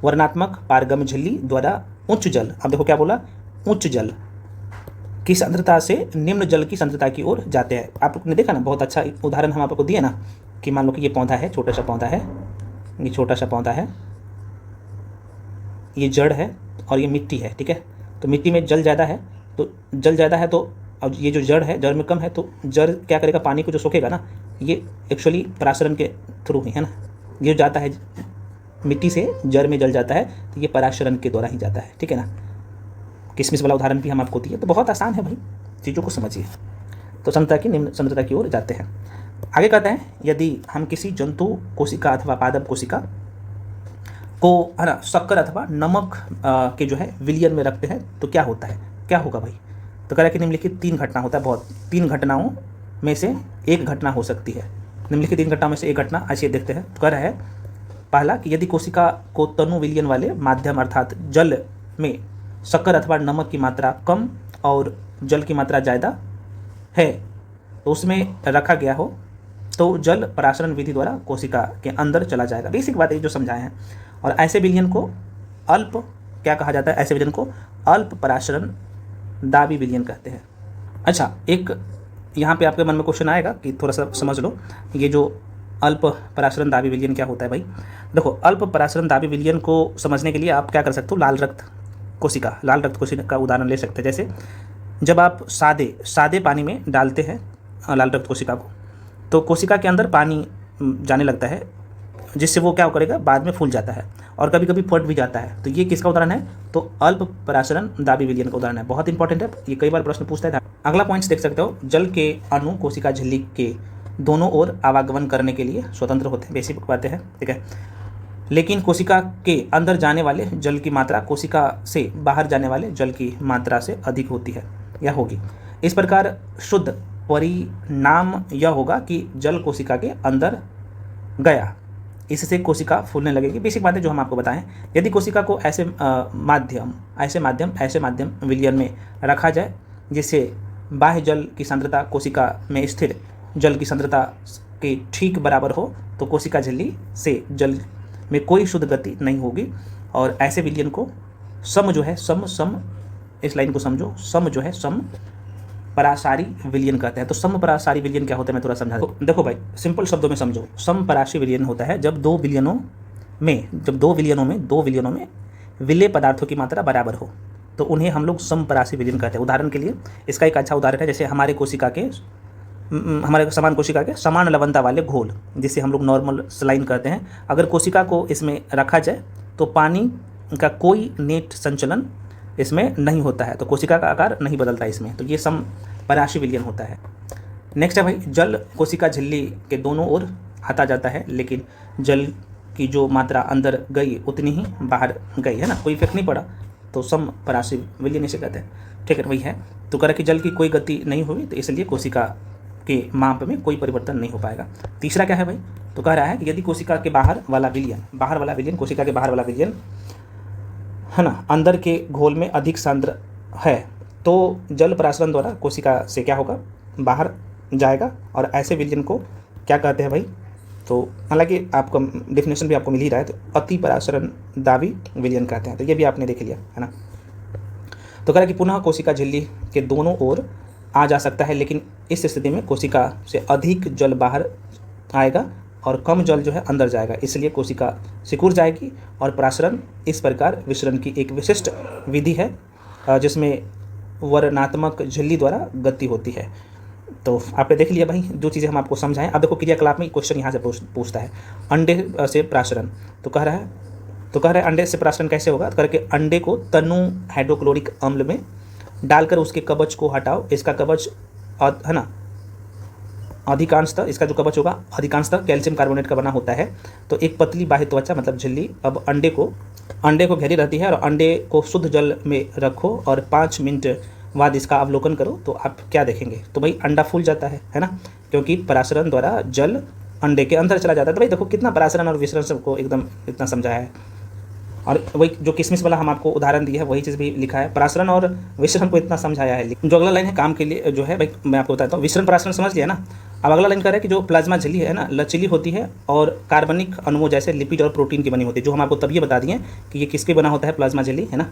वर्णात्मक पारगम झिल्ली द्वारा उच्च जल, अब देखो क्या बोला, उच्च जल की सांद्रता से निम्न जल की सांद्रता की ओर जाते हैं। आपने देखा ना, बहुत अच्छा उदाहरण हम आपको दिए ना, कि मान लो कि ये पौधा है, छोटा सा पौधा है, ये छोटा सा पौधा है, ये जड़ है और ये मिट्टी है, ठीक है। तो मिट्टी में जल ज़्यादा है, तो अब ये जो जड़ है, जड़ में कम है, तो जड़ क्या करेगा, पानी को जो सोखेगा ना, ये एक्चुअली पराशरण के थ्रू ही है ना, ये जाता है मिट्टी से जड़ में जल जाता है, तो ये पराशरण के द्वारा ही जाता है, ठीक है ना। किसमिस वाला उदाहरण भी हम आपको दिए, तो बहुत आसान है भाई, चीज़ों को समझिए। तो सांद्रता की निम्न सांद्रता की ओर जाते हैं। आगे कहते हैं, यदि हम किसी जंतु कोशिका अथवा पादप कोशिका को है ना शक्कर अथवा नमक के जो है विलयन में रखते हैं, तो क्या होता है, क्या होगा भाई। तो कह रहा है कि निम्नलिखित 3 घटना होता है, बहुत 3 घटनाओं में से एक घटना हो सकती है। निम्नलिखित 3 घटनाओं में से एक घटना, ऐसे देखते हैं। तो कह रहा है, पहला कि यदि कोशिका को तनु विलयन वाले माध्यम अर्थात जल में शक्कर अथवा नमक की मात्रा कम और जल की मात्रा ज़्यादा है, तो उसमें रखा गया हो, तो जल पराशरण विधि द्वारा कोशिका के अंदर चला जाएगा। बेसिक बात है जो समझाए हैं। और ऐसे विलयन को अल्प क्या कहा जाता है, ऐसे विलयन को अल्प पराशरण दाबी विलयन कहते हैं। अच्छा, एक यहाँ पे आपके मन में क्वेश्चन आएगा कि थोड़ा सा समझ लो, ये जो अल्प पराशरण दाबी विलयन क्या होता है भाई। देखो, अल्प पराशरण दाबी विलयन को समझने के लिए आप क्या कर सकते हो, लाल रक्त कोशिका का उदाहरण ले सकते हैं। जैसे जब आप सादे पानी में डालते हैं लाल रक्त कोशिका को, तो कोशिका के अंदर पानी जाने लगता है, जिससे वो क्या करेगा, बाद में फूल जाता है और कभी कभी फट भी जाता है। तो ये किसका उदाहरण है, तो अल्प पराशरण दाबी विलयन का उदाहरण है, बहुत इंपॉर्टेंट है, ये कई बार प्रश्न पूछता है। अगला पॉइंट्स देख सकते हो, जल के अणु कोशिका झिल्ली के दोनों ओर आवागमन करने के लिए स्वतंत्र होते हैं, बेसिक बातें हैं, ठीक है। लेकिन कोशिका के अंदर जाने वाले जल की मात्रा कोशिका से बाहर जाने वाले जल की मात्रा से अधिक होती है या होगी। इस प्रकार शुद्ध परिणाम यह होगा कि जल कोशिका के अंदर गया, इससे कोशिका फूलने लगेगी। बेसिक बातें जो हम आपको बताएं, यदि कोशिका को ऐसे माध्यम विलयन में रखा जाए जिससे बाह्य जल की सांद्रता कोशिका में स्थिर जल की सांद्रता के ठीक बराबर हो, तो कोशिका झिल्ली से जल में कोई शुद्ध गति नहीं होगी। और ऐसे विलयन को सम जो है इस लाइन को समझो, सम जो है सम परासारी विलयन कहते हैं। तो सम परासारी विलयन क्या होता है, मैं थोड़ा समझा दूं। देखो भाई, सिंपल शब्दों में समझो, सम परासी विलयन होता है जब दो विलयनों में विलेय पदार्थों की मात्रा बराबर हो, तो उन्हें हम लोग सम परासी विलयन कहते हैं। उदाहरण के लिए इसका एक अच्छा उदाहरण है, जैसे हमारे समान कोशिका के समान लवणता वाले घोल, जिसे हम लोग नॉर्मल सलाइन कहते हैं, अगर कोशिका को इसमें रखा जाए तो पानी का कोई नेट संचलन इसमें नहीं होता है, तो कोशिका का आकार नहीं बदलता इसमें, तो ये सम परासी विलयन होता है। नेक्स्ट है भाई, जल कोशिका झिल्ली के दोनों ओर आता जाता है, लेकिन जल की जो मात्रा अंदर गई उतनी ही बाहर गई, है ना, कोई इफेक्ट नहीं पड़ा, तो सम परासिव विलयन इसे कहते हैं। ठीक है, वही है। तो कह रहा कि जल की कोई गति नहीं हुई, तो इसलिए कोशिका के माप में कोई परिवर्तन नहीं हो पाएगा। तीसरा क्या है भाई, तो कह रहा है कि यदि कोशिका के बाहर वाला विलयन कोशिका के बाहर वाला विलयन, है ना, अंदर के घोल में अधिक सांद्र है, तो जल परासरण द्वारा कोशिका से क्या होगा, बाहर जाएगा, और ऐसे विलयन को क्या कहते हैं भाई, तो हालांकि आपको डेफिनेशन भी आपको मिल ही रहा है, तो अति परासरण दावी विलयन कहते हैं, तो ये भी आपने देख लिया, है ना। तो कह रहा कि पुनः कोशिका झिल्ली के दोनों ओर आ जा सकता है, लेकिन इस स्थिति में कोशिका से अधिक जल बाहर आएगा और कम जल जो है अंदर जाएगा, इसलिए कोशिका सिकुड़ जाएगी। और परासरण इस प्रकार विसरण की एक विशिष्ट विधि है, जिसमें वर्णात्मक झिल्ली द्वारा गति होती है। तो आपने देख लिया भाई जो चीज़ें हम आपको समझाएं। अब देखो क्रियाकलाप में क्वेश्चन यहाँ से पूछता है, अंडे से प्रासरण, तो कह रहा है अंडे से प्रासरण कैसे होगा, करके अंडे को तनु हाइड्रोक्लोरिक अम्ल में डालकर उसके कवच को हटाओ। इसका कवच, है ना, अधिकांशतः इसका जो कवच होगा अधिकांशतः कैल्शियम कार्बोनेट का बना होता है। तो एक पतली बाह्य त्वचा मतलब झिल्ली अब अंडे को घेरी रहती है, और अंडे को शुद्ध जल में रखो और 5 मिनट बाद इसका अवलोकन करो, तो आप क्या देखेंगे, तो भाई अंडा फूल जाता है ना, क्योंकि परासरण द्वारा जल अंडे के अंदर चला जाता है। तो भाई देखो कितना परासरण और विसरण सबको एकदम इतना समझाया है। और वही जो किसमिस वाला हम आपको उदाहरण दिया है वही चीज़ भी लिखा है, परासरण और विसरण को इतना समझाया है। जो अगला लाइन है काम के लिए जो है भाई मैं आपको बताता हूँ, विसरण परासरण समझ लिया ना। अब अगला लाइन कर रहा है कि जो प्लाज्मा झिल्ली है ना, लचीली होती है और कार्बनिक अणुओं जैसे लिपिड और प्रोटीन की बनी होती है, जो हम आपको तब ये बता दिए कि ये किसके बना होता है, प्लाज्मा झिल्ली, है ना,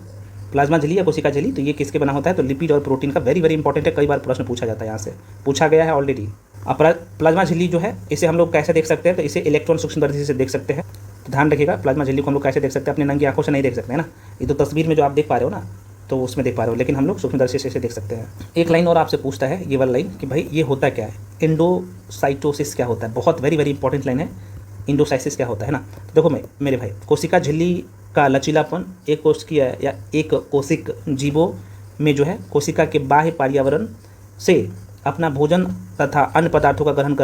प्लाज्मा झिल्ली या कोशिका झिल्ली, तो ये किसके बना होता है, तो लिपिड और प्रोटीन का। वेरी वेरी इंपॉर्टेंट है, कई बार प्रश्न पूछा जाता है, यहाँ से पूछा गया है ऑलरेडी। अब प्लाज्मा झिल्ली जो है इसे हम लोग कैसे देख सकते हैं, तो इसे इलेक्ट्रॉन सूक्ष्मदर्शी से देख सकते हैं। तो ध्यान रखिएगा, प्लाज्मा झिल्ली को हम लोग कैसे देख सकते हैं, अपनी नंगी आंखों से नहीं देख सकते हैं ना, ये तो तस्वीर में जो आप देख पा रहे हो ना, तो उसमें देख पा रहे हो, लेकिन हम लोग सूक्ष्मदर्शी से इसे देख सकते हैं। एक लाइन और आपसे पूछता है, ये वाला लाइन, कि भाई ये होता क्या है, इंडोसाइटोसिस क्या होता है, बहुत वेरी वेरी इंपॉर्टेंट लाइन है, इंडोसाइसिस क्या होता है ना। तो देखो मेरे भाई, कोशिका झिल्ली का लचीलापन एक कोशिकीय या एक कोशिक जीवों में जो है कोशिका के बाह्य पर्यावरण से अपना भोजन तथा अन्य पदार्थों का ग्रहण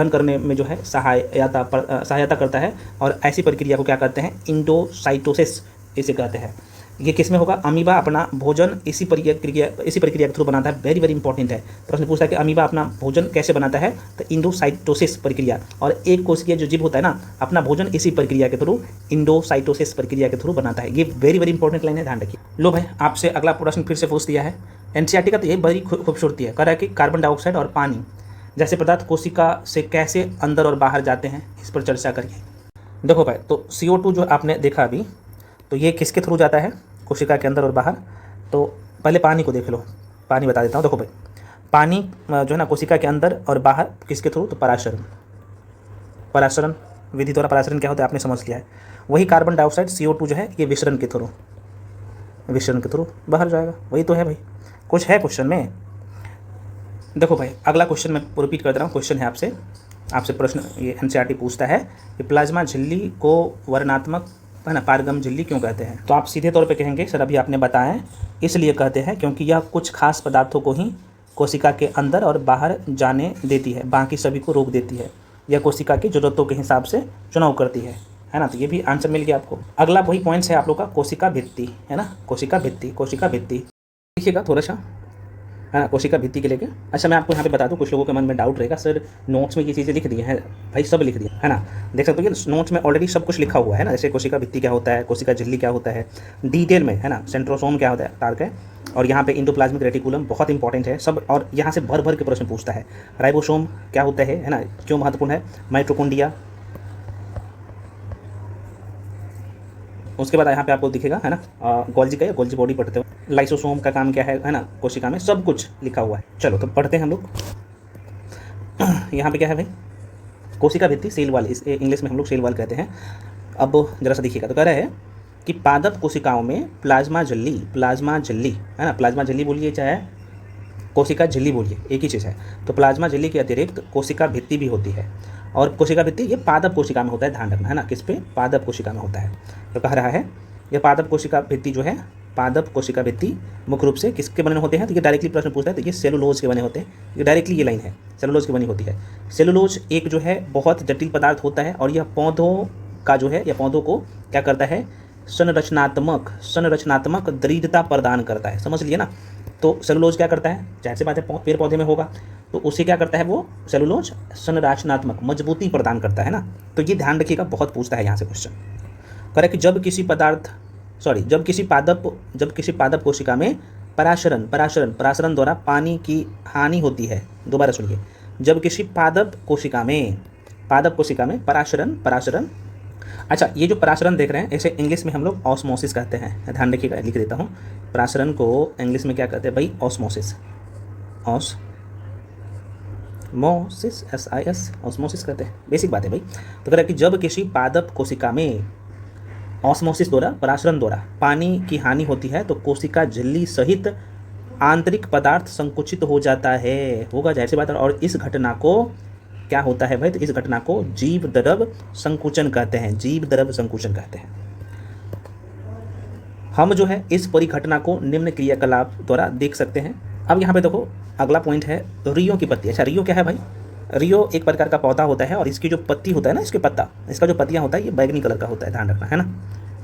करने में जो है सहायता करता है, और ऐसी प्रक्रिया को क्या कहते हैं, इंडोसाइटोसिस इसे कहते हैं। ये किस में होगा, अमीबा अपना भोजन इसी प्रक्रिया के थ्रू बनाता है। वेरी वेरी इंपॉर्टेंट है, प्रश्न पूछता है कि अमीबा अपना भोजन कैसे बनाता है, तो इंडोसाइटोसिस प्रक्रिया। और एक कोशिकीय जो जीव होता है ना, अपना भोजन इसी प्रक्रिया के थ्रू, इंडोसाइटोसिस प्रक्रिया के थ्रू बनाता है। ये वेरी वेरी इंपॉर्टेंट लाइन है, ध्यान रखिए। लो भाई, आपसे अगला प्रश्न फिर से पूछ दिया है, एनसीईआरटी का, तो ये बड़ी खूबसूरती है। कह रहा है कि कार्बन डाइऑक्साइड और पानी जैसे पदार्थ कोशिका से कैसे अंदर और बाहर जाते हैं, इस पर चर्चा करिए। देखो भाई, तो CO2 जो आपने देखा अभी, तो ये किसके थ्रू जाता है, कोशिका के अंदर और बाहर। तो पहले पानी को देख लो, पानी बता देता हूँ। देखो भाई, पानी जो है ना कोशिका के अंदर और बाहर किसके थ्रू, तो परासरण विधि द्वारा। परासरण क्या होता है आपने समझ लिया है। वही कार्बन डाइऑक्साइड CO2 जो है ये विसरण के थ्रू बाहर जाएगा। वही तो है भाई, कुछ है क्वेश्चन में। देखो भाई, अगला क्वेश्चन मैं रिपीट कर दे रहा हूँ, क्वेश्चन है आपसे प्रश्न, ये एनसीईआरटी पूछता है कि प्लाज्मा झिल्ली को वर्णात्मक, है ना, पारगम झिल्ली क्यों कहते हैं। तो आप सीधे तौर पे कहेंगे सर अभी आपने बताएं, इसलिए कहते हैं क्योंकि यह कुछ खास पदार्थों को ही कोशिका के अंदर और बाहर जाने देती है, बाकी सभी को रोक देती है। यह कोशिका की ज़रूरतों के हिसाब से चुनाव करती है ना। तो ये भी आंसर मिल गया आपको। अगला वही पॉइंट्स है आप लोग का, कोशिका भित्ति, है ना, कोशिका भित्ति देखिएगा थोड़ा सा, है ना, कोशिका भित्ति के लेके। अच्छा, मैं आपको यहाँ पे बता दूँ, कुछ लोगों के मन में डाउट रहेगा, सर नोट्स में ये चीज़ें लिख दी हैं भाई, सब लिख दिया है ना, देख सकते हो कि नोट्स में ऑलरेडी सब कुछ लिखा हुआ है ना, जैसे कोशिका भित्ति क्या होता है, कोशिका झिल्ली क्या होता है, डिटेल में, है ना, सेंट्रोसोम क्या होता है, तार्क है, और यहाँ पे इंडोप्लाज्मिक रेटिकुलम बहुत इंपॉर्टेंट है सब, और यहाँ से भर के प्रश्न पूछता है। राइबोसोम क्या होता है ना, क्यों महत्वपूर्ण है, माइटोकॉन्ड्रिया, उसके बाद यहाँ पे आपको दिखेगा, है ना, गोल्जी का या गोल्जी बॉडी पढ़ते हो, लाइसोसोम का काम क्या है ना, कोशिका में सब कुछ लिखा हुआ है। चलो तो पढ़ते हैं हम लोग। यहाँ पे क्या है भाई, कोशिका भित्ति, सेल वॉल, इस इंग्लिश में हम लोग सेल वॉल कहते हैं। अब जरा सा देखिएगा, तो कह रहा है कि पादप कोशिकाओं में प्लाज्मा झिल्ली, है ना, प्लाज्मा झिल्ली बोलिए चाहे कोशिका झिल्ली बोलिए, एक ही चीज़ है। तो प्लाज्मा झिल्ली के अतिरिक्त कोशिका भित्ति भी होती है, और कोशिका भित्ति ये पादप कोशिका में होता है, ध्यान रखना, है ना, किस पे, पादप कोशिका में होता है। तो कह रहा है ये पादप कोशिका भित्ति जो है पादप कोशिका भित्ति मुख्य रूप से किसके बने होते हैं? तो ये डायरेक्टली प्रश्न पूछता है, तो ये सेलुलोज के बने होते हैं। ये डायरेक्टली ये लाइन है, सेलुलोज की बनी होती है। सेलुलोज एक जो है बहुत जटिल पदार्थ होता है और यह पौधों का जो है, यह पौधों को क्या करता है? संरचनात्मक दृढ़ता प्रदान करता है। समझ लिए ना? तो सेलुलोज क्या करता है? जाहिर सी बात है पेड़ पौधे में होगा, तो उसे क्या करता है वो? सेलुलोज संरचनात्मक मजबूती प्रदान करता है ना। तो ये ध्यान रखिएगा, बहुत पूछता है यहाँ से क्वेश्चन। कह रहा है कि जब किसी पादप कोशिका में पराशरण द्वारा पानी की हानि होती है। दोबारा सुनिए, जब किसी पादप कोशिका में पराशरण, अच्छा ये जो पराशरण देख रहे हैं इसे इंग्लिश में हम लोग ऑस्मोसिस कहते हैं। ध्यान रखिएगा, लिख देता हूँ। पराशरण को इंग्लिश में क्या कहते हैं भाई? ऑस्मोसिस, ऑस्मोसिस कहते हैं। बेसिक बात है भाई। तो कह रहा है कि जब किसी पादप कोशिका में ऑस्मोसिस द्वारा, पराशरण द्वारा पानी की हानि होती है तो कोशिका झिल्ली सहित आंतरिक पदार्थ संकुचित हो जाता है। होगा, जाहिर सी बात है। और इस घटना को क्या होता है भाई? तो इस घटना को जीव द्रव संकुचन कहते हैं। जीव द्रव संकुचन कहते हैं। हम जो है इस परिघटना को निम्न क्रियाकलाप द्वारा देख सकते हैं। अब यहाँ पे देखो, अगला पॉइंट है रियो की पत्ती। अच्छा, रियो क्या है भाई? रियो एक प्रकार का पौधा होता है और इसकी जो पत्ती होता है ना, इसके पत्ता, इसका जो पत्तियाँ होता है ये बैगनी कलर का होता है। ध्यान रखना है ना,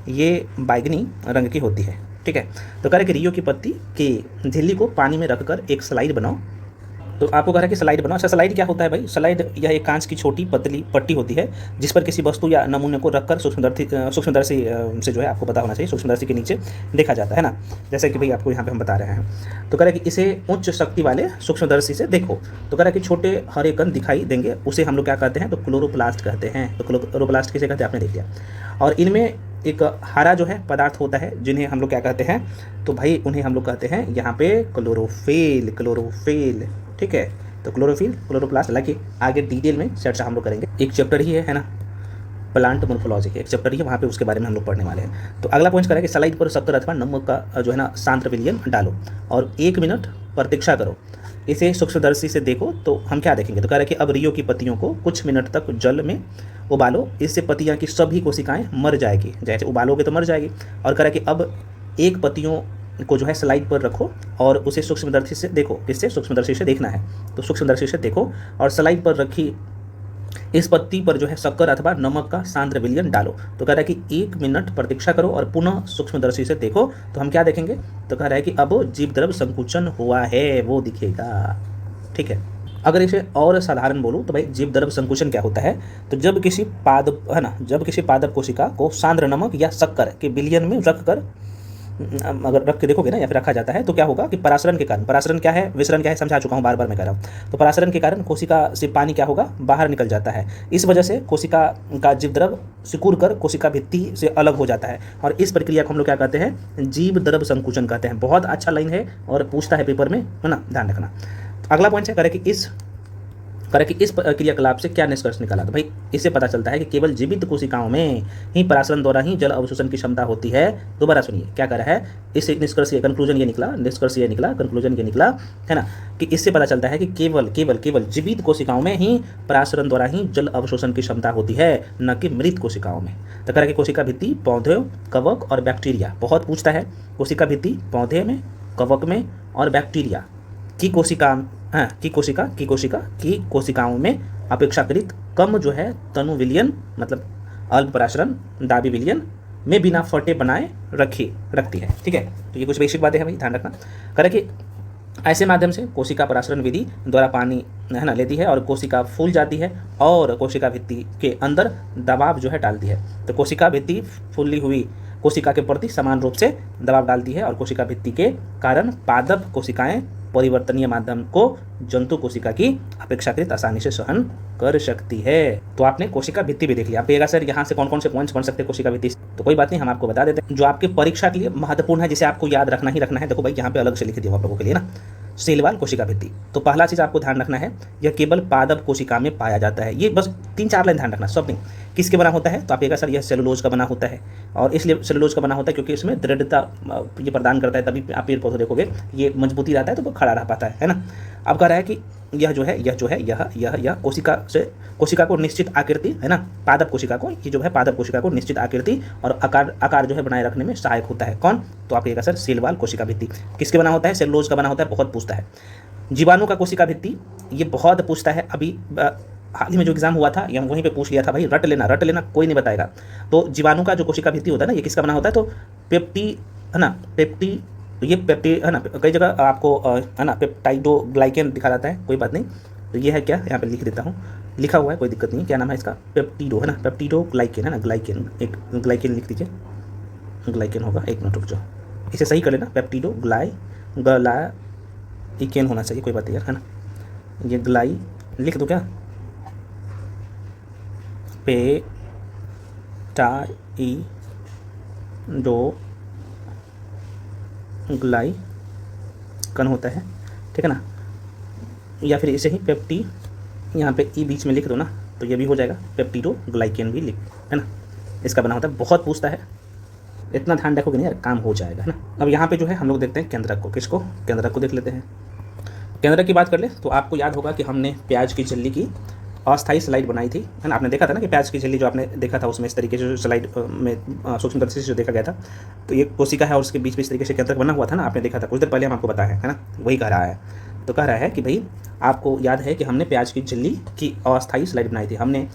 ये बैगनी रंग की होती है। ठीक है। तो कह रहे कि रियो की पत्ती की झिल्ली को पानी में रखकर एक स्लाइड बनाओ। तो आपको कह रहा है कि स्लाइड बनाओ। अच्छा, स्लाइड क्या होता है भाई? स्लाइड यह एक कांच की छोटी पतली पट्टी होती है जिस पर किसी वस्तु या नमूने को रखकर सूक्ष्मदर्शी से जो है आपको पता होना चाहिए, सूक्ष्मदर्शी के नीचे देखा जाता है ना। जैसे कि भाई आपको यहाँ पे हम बता रहे हैं। तो कह रहा है कि इसे उच्च शक्ति वाले सूक्ष्मदर्शी से देखो। तो कह रहा है कि छोटे हरे कण दिखाई देंगे, उसे हम लोग क्या कहते हैं? तो क्लोरोप्लास्ट कहते हैं। तो क्लोरोप्लास्ट किसे कहते हैं? आपने देख लिया। और इनमें एक हरा जो है पदार्थ होता है जिन्हें हम लोग क्या कहते हैं? तो भाई उन्हें हम लोग कहते हैं यहाँ पे क्लोरोफिल। ठीक है। तो क्लोरोप्लास्ट, हालांकि आगे डिटेल में चर्चा हम लोग करेंगे। एक चैप्टर ही है ना, प्लांट मोर्फोलॉजी के एक चैप्टर ही है, वहाँ पे उसके बारे में हम लोग पढ़ने वाले हैं। तो अगला पॉइंट करें कि स्लाइड पर शक्कर अथवा नमक का जो है ना सांद्र विलयन डालो और 1 मिनट प्रतीक्षा करो। इसे सूक्ष्मदर्शी से देखो तो हम क्या देखेंगे? तो कह रहे हैं कि अब रियो की पत्तियों को कुछ मिनट तक जल में उबालो, इससे पत्तियाँ की सभी कोशिकाएँ मर जाएगी। जैसे उबालोगे तो मर जाएगी। और कह रहा है कि अब एक पत्तियों को जो है स्लाइड पर रखो और उसे सूक्ष्मदर्शी से देखो। इससे सूक्ष्मदर्शी से देखना है, तो सूक्ष्मदर्शी से देखो और स्लाइड पर रखी इस पत्ती पर जो है शक्कर अथवा नमक का सांद्र विलयन डालो। तो कह रहा है कि 1 मिनट प्रतीक्षा करो और पुनः सूक्ष्मदर्शी से देखो। तो हम क्या देखेंगे? तो कह रहा है कि अब जीव द्रव संकुचन हुआ है, वो दिखेगा। ठीक है। अगर इसे और साधारण बोलूँ तो भाई जीव द्रव संकुचन क्या होता है? तो जब किसी पादप कोशिका को सांद्र नमक या शक्कर के विलयन में अगर रख के देखोगे ना या फिर रखा जाता है तो क्या होगा कि पराशरण के कारण, पराशरण क्या है, विसरण क्या है, समझा चुका हूँ, बार बार मैं कह रहा हूँ। तो पराशरण के कारण कोशिका से पानी क्या होगा? बाहर निकल जाता है। इस वजह से कोशिका का जीव द्रव सिकुड़ कर कोशिका भित्ति से अलग हो जाता है और इस प्रक्रिया को हम लोग क्या कहते हैं? जीव द्रव संकुचन कहते हैं। बहुत अच्छा लाइन है और पूछता है पेपर में, है ना, ध्यान रखना। तो अगला पॉइंट है करें कि इस क्रियाकलाप से क्या निष्कर्ष निकाला? तो भाई इससे पता चलता है कि केवल जीवित कोशिकाओं में ही पराशरण द्वारा ही जल अवशोषण की क्षमता होती है। दोबारा सुनिए क्या कह रहा है? इससे निष्कर्ष ये कंक्लूजन ये निकला है ना, कि इससे पता चलता है कि केवल जीवित कोशिकाओं में ही पराशरण द्वारा ही जल अवशोषण की क्षमता होती है, न कि मृत कोशिकाओं में। तो कह रहा है कि कोशिका भित्ति, पौधे, कवक और बैक्टीरिया, बहुत पूछता है। कोशिका भित्ति पौधे में, कवक में और बैक्टीरिया की कोशिकाओं में अपेक्षाकृत कम जो है तनु विलयन, मतलब अल्प पराशरण दाबी विलयन में बिना फटे बनाए रखती है। ठीक है। तो ये कुछ बेसिक बातें हैं भाई, ध्यान रखना। करें कि ऐसे माध्यम से कोशिका पराशरण विधि द्वारा पानी है ना लेती है और कोशिका फूल जाती है और कोशिका भित्ति के अंदर दबाव जो है डालती है। तो कोशिका भित्ति फूली हुई कोशिका के प्रति समान रूप से दबाव डालती है और कोशिका भित्ति के कारण पादप कोशिकाएं परिवर्तनीय माध्यम को जंतु कोशिका की अपेक्षाकृत आसानी से सहन कर सकती है। तो आपने कोशिका भित्ति भी देख लिया। आप कहिएगा सर यहाँ से कौन कौन से पॉइंट्स बन सकते हैं कोशिका भित्ति? तो कोई बात नहीं, हम आपको बता देते हैं जो आपके परीक्षा के लिए महत्वपूर्ण है, जिसे आपको याद रखना ही रखना है। देखो भाई यहाँ पे अलग से लिख दिया आप लोगों के लिए ना, सेलवाल कोशिका भित्ति। तो पहला चीज़ आपको ध्यान रखना है, यह केवल पादप कोशिका में पाया जाता है। ये बस 3-4 लाइन ध्यान रखना, सब नहीं। किसके बना होता है? तो आप कहेगा सर यह सेलुलोज का बना होता है, और इसलिए सेलुलोज का बना होता है क्योंकि इसमें दृढ़ता ये प्रदान करता है, तभी आप पेड़ पौधे देखोगे ये मजबूती रहता है तो वो खड़ा रह पाता है ना। अब कह रहा है कि यह जो है यह कोशिका को निश्चित आकृति है ना, पादप कोशिका को, ये जो है पादप कोशिका को निश्चित आकृति और आकार जो है बनाए रखने में सहायक होता है। कौन? तो आपके सर सेल वाल कोशिका भित्ति। किसके बना होता है? सेलुलोज का बना होता है, बहुत पूछता है। जीवाणु का कोशिका भित्ति, ये बहुत पूछता है। अभी हाल ही में जो एग्जाम हुआ था ये वहीं पे पूछ लिया था भाई, रट लेना कोई नहीं बताएगा। तो जीवाणु का जो कोशिका भित्ति होता है ना, ये किसका बना होता है? तो पेप्टी है ना, ये पेप्टी है ना, कई जगह आपको है ना पेप्टाइडोग्लाइकेन दिखा जाता है, कोई बात नहीं। तो ये है क्या, यहाँ पे लिख देता हूँ, लिखा हुआ है, कोई दिक्कत नहीं। क्या नाम है इसका? पेप्टिडो है ना, पेप्टिडोग्लाइकेन है ना, ग्लाइकेन, एक ग्लाइकेन लिख दीजिए, ग्लाइकेन होगा, एक मिनट रुक जाओ, इसे सही कर लेना, पेप्टिडोग्लाइकेन होना चाहिए, कोई बात नहीं यार, है ना। ये ग्लाई लिख दो क्या, पेप्टाइडोग्लाइकन होता है, ठीक है ना। या फिर इसे ही पेप्टी यहाँ पे ई बीच में लिख दो ना, तो ये भी हो जाएगा, पेप्टिडोग्लाइकेन भी लिख, है ना, इसका बना होता है। बहुत पूछता है, इतना ध्यान रखोगे नहीं यार, काम हो जाएगा, है ना। अब यहाँ पे जो है हम लोग देखते हैं केंद्रक को। किसको? केंद्रक को देख लेते हैं। केंद्रक की बात कर ले तो आपको याद होगा कि हमने प्याज की झिल्ली की अस्थायी स्लाइड बनाई थी, है ना। आपने देखा था ना कि प्याज की झिल्ली जो आपने देखा था उसमें इस तरीके से जो स्लाइड में सूक्ष्म दृष्टि से जो देखा गया था, तो ये कोशिका है और उसके बीच में इस तरीके से केंद्रक बना हुआ था ना, आपने देखा था कुछ देर पहले, हम आपको बताया है ना, वही कह रहा है। तो कह रहा है कि भाई आपको याद है कि हमने प्याज की झिल्ली की अस्थायी स्लाइड बनाई थी, हमने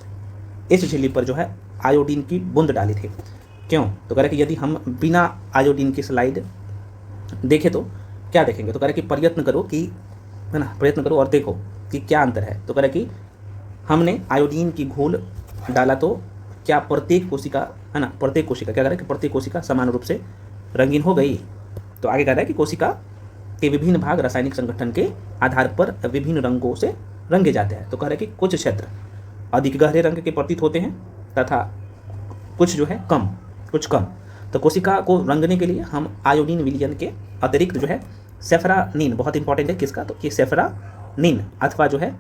इस झिल्ली पर जो है आयोडीन की बूंद डाली थी। क्यों? तो कह रहे कि यदि हम बिना आयोडीन की स्लाइड देखें तो क्या देखेंगे? तो कह रहे कि प्रयत्न करो कि, है ना, प्रयत्न करो और देखो कि क्या अंतर है। तो कह रहे कि हमने आयोडीन की घोल डाला तो क्या प्रत्येक कोशिका, है ना, प्रत्येक कोशिका क्या कह रहा है कि प्रत्येक कोशिका समान रूप से रंगीन हो गई। तो आगे कह रहा है कि कोशिका के विभिन्न भाग रासायनिक संगठन के आधार पर विभिन्न रंगों से रंगे जाते हैं। तो कह रहे कि कुछ क्षेत्र अधिक गहरे रंग के प्रतीत होते हैं तथा कुछ जो है कुछ कम। तो कोशिका को रंगने के लिए हम आयोडीन विलयन के अतिरिक्त जो है सेफ्रानीन, बहुत इंपॉर्टेंट है किसका, तो ये सेफ्रानीन अथवा जो है